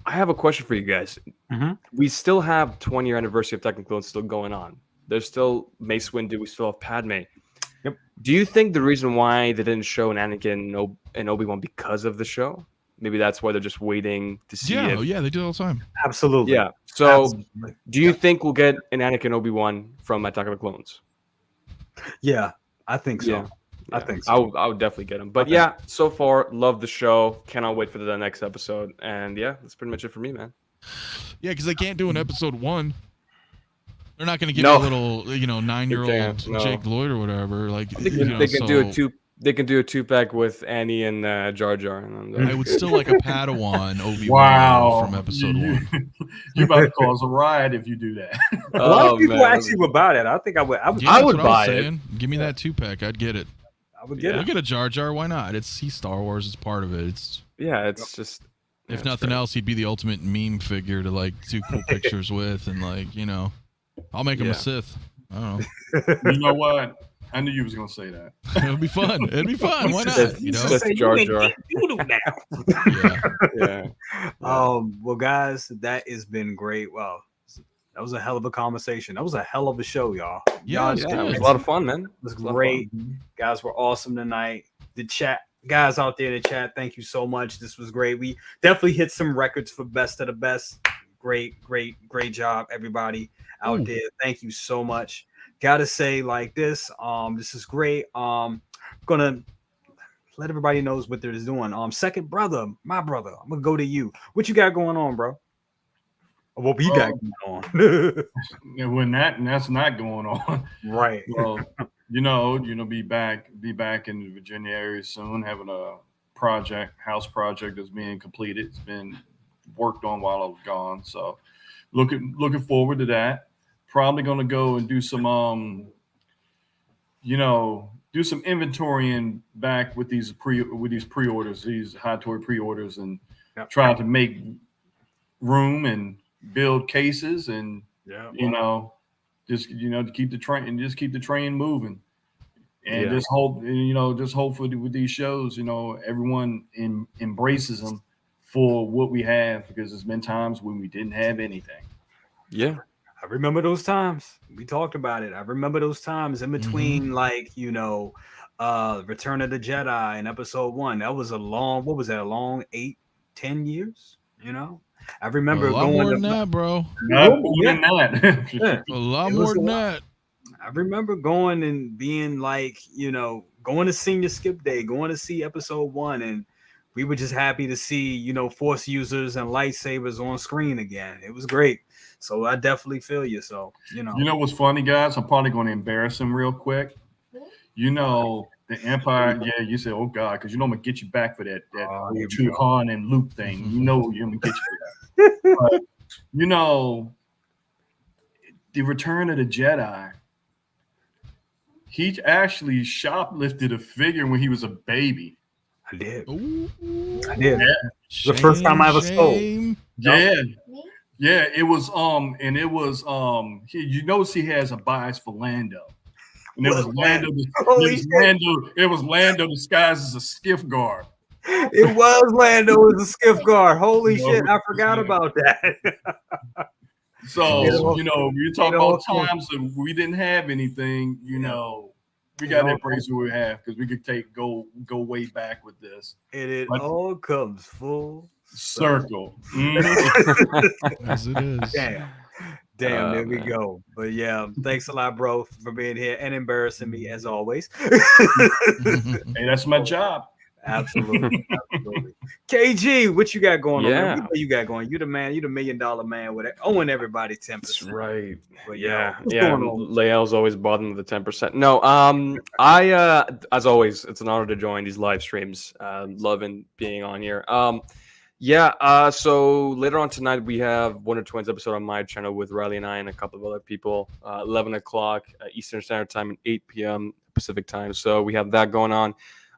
I have a question for you guys. Mm-hmm. We still have 20-year anniversary of Attack of the Clones still going on. There's still Mace Windu. We still have Padme. Yep. Do you think the reason why they didn't show an Anakin and Obi-Wan because of the show? Maybe that's why they're just waiting to see. Yeah, they do it all the time. Absolutely. Yeah. So, do you think we'll get an Anakin Obi-Wan from Attack of the Clones? Yeah, I think so. Yeah, I think so. I would definitely get them. But yeah, so far, love the show. Cannot wait for the next episode. And yeah, that's pretty much it for me, man. Yeah, because they can't do an episode 1. They're not going to give No. you a little, 9-year-old No. Jake Lloyd or whatever. Like, They can do a two. They can do a 2-pack with Annie and Jar Jar. And I would still like a Padawan Obi-Wan from episode 1. You about to cause a riot if you do that. A lot of people actually would buy that. I think I would. I would buy it. Give me that 2-pack. I'd get it. I would get Look at a Jar Jar. Why not? He's Star Wars. It's part of it. It's just. If nothing else, he'd be the ultimate meme figure to do cool pictures with, and I'll make him a Sith. I don't know. You know what? I knew you was gonna say that. It'd be fun. Why not? Sith Jar Jar. Yeah. Well, guys, that has been great. Wow, that was a hell of a conversation. That was a hell of a show, y'all. Yeah, it was a lot of fun, man. It was great. Guys were awesome tonight. The chat. Guys out there in the chat, thank you so much. This was great. We definitely hit some records for best of the best. Great job, everybody out there. Thank you so much. Gotta say like this, this is great. Gonna let everybody knows what they're doing. Second brother, my brother, I'm gonna go to you. What you got going on, bro? What you got going on? When that's not going on, right? Well, be back in the Virginia area soon, having a house project that's being completed. It's been worked on while I was gone, so looking forward to that. Probably going to go and do some inventorying back with these pre-orders, these high toy pre-orders, and try to make room and build cases and to keep the train moving. And just hope hopefully with these shows, everyone embraces them for what we have, because there's been times when we didn't have anything. Yeah. I remember those times. We talked about it. I remember those times in between, Return of the Jedi and Episode 1. That was a long 8-10 years, I remember a lot more than that, bro. A lot more than that. I remember going and being going to senior skip day, going to see Episode 1, and we were just happy to see, Force users and lightsabers on screen again. It was great. So I definitely feel you. So, You know what's funny, guys? I'm probably going to embarrass him real quick. The Empire, you say, oh, God, because I'm going to get you back for that true Han and Luke thing. You're going to get you for that. But, the Return of the Jedi, he actually shoplifted a figure when he was a baby. I did. Ooh. I did. Yeah. The first time I ever stole. Yeah. Yeah, it was you notice he has a bias for Lando. And it was Lando disguised as a skiff guard. It was Lando as a skiff guard. Holy shit, I forgot about that. So, you talk about times that we didn't have anything, we got to embrace what we have, because we could go way back with this. And it all comes full circle. As it is. Damn, there we go. But yeah, thanks a lot, bro, for being here and embarrassing me as always. Hey, that's my job. Absolutely. KG, what you got going on? What you got going? You the man. You the $1 million man with it. Owing everybody 10%. That's right. But Lael's always bothering with the 10%. No, I as always, it's an honor to join these live streams. Loving being on here. So later on tonight we have Wonder Twins episode on my channel with Riley and I and a couple of other people. 11 o'clock Eastern Standard Time and 8 p.m. Pacific Time. So we have that going on.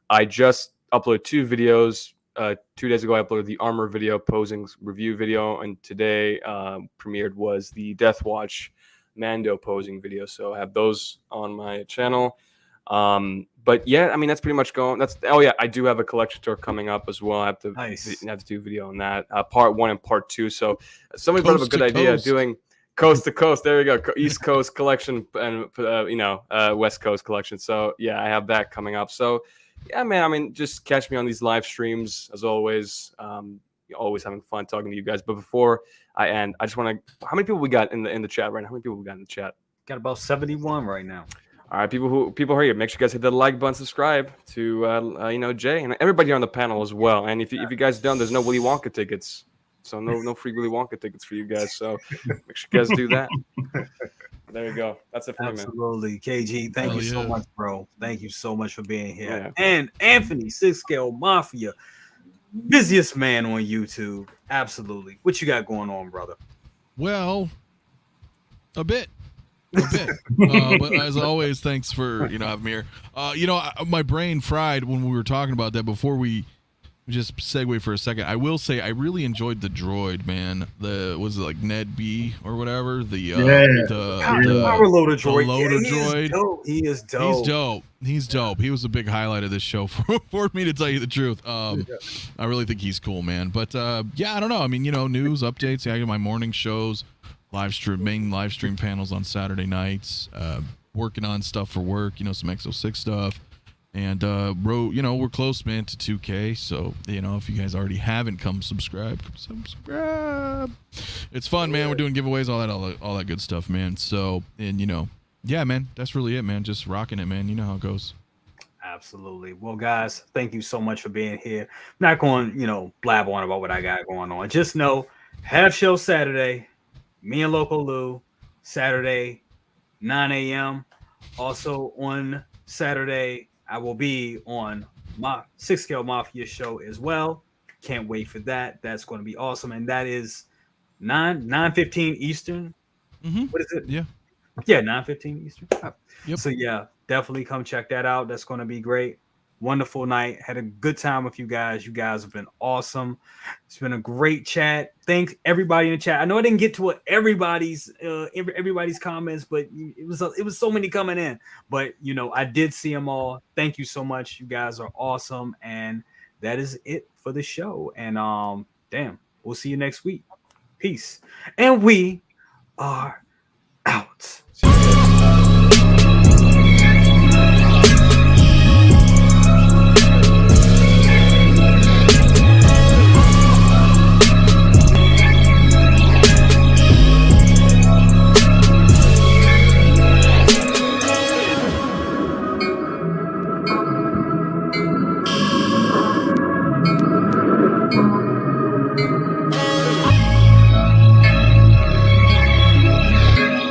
I just uploaded 2 videos. 2 days ago I uploaded the armor video, posing review video, and today premiered was the Death Watch Mando posing video. So I have those on my channel. But yeah, I mean, that's pretty much going. I do have a collection tour coming up as well. I have to do a video on that, part 1 and part 2. So somebody brought up a good idea doing coast to coast. There you go, East Coast collection and West Coast collection. So yeah, I have that coming up. So yeah, man. I mean, just catch me on these live streams as always. Always having fun talking to you guys. But before I end, I just want to. How many people we got in the chat right now? How many people we got in the chat? Got about 71 right now. All right, people are here. Make sure you guys hit the like button, subscribe to Jay and everybody on the panel as well. And if you guys don't, there's no Willy Wonka tickets, so no free Willy Wonka tickets for you guys. So make sure you guys do that. There you go. That's it for me, man. Absolutely, KG. Thank you so much, bro. Thank you so much for being here. Yeah. And Anthony, Scale Mafia, busiest man on YouTube. Absolutely. What you got going on, brother? Well, a bit. But as always, thanks for having me here. My brain fried when we were talking about that before we just segue for a second. I will say I really enjoyed the droid, man. Was it like Ned B or whatever? The power loader droid. The loader droid. He is dope. He's dope. He was a big highlight of this show for me, to tell you the truth. I really think he's cool, man. But I don't know. I mean, news updates. I get my morning shows. Main live stream panels on Saturday nights, working on stuff for work, some X06 stuff, and we're close, man, to 2K. So if you guys already haven't, come subscribe. It's fun, man. We're doing giveaways, all that good stuff, man. So, and man, that's really it, man. Just rocking it, man. You know how it goes. Absolutely. Well, guys, thank you so much for being here. I'm not going, blab on about what I got going on. Just know, have show Saturday. Me and Loco Lu, Saturday, 9 a.m. Also on Saturday, I will be on my 6 Scale Mafia show as well. Can't wait for that. That's going to be awesome. And that is 9:15 Eastern. Mm-hmm. What is it? Yeah, 9:15 Eastern. Yep. So definitely come check that out. That's going to be great. Wonderful night. Had a good time with you guys. You guys have been awesome. It's been a great chat. Thanks everybody in the chat. I know I didn't get to everybody's comments, but it was so many coming in. But I did see them all. Thank you so much. You guys are awesome, and that is it for the show. And we'll see you next week. Peace. And we are out.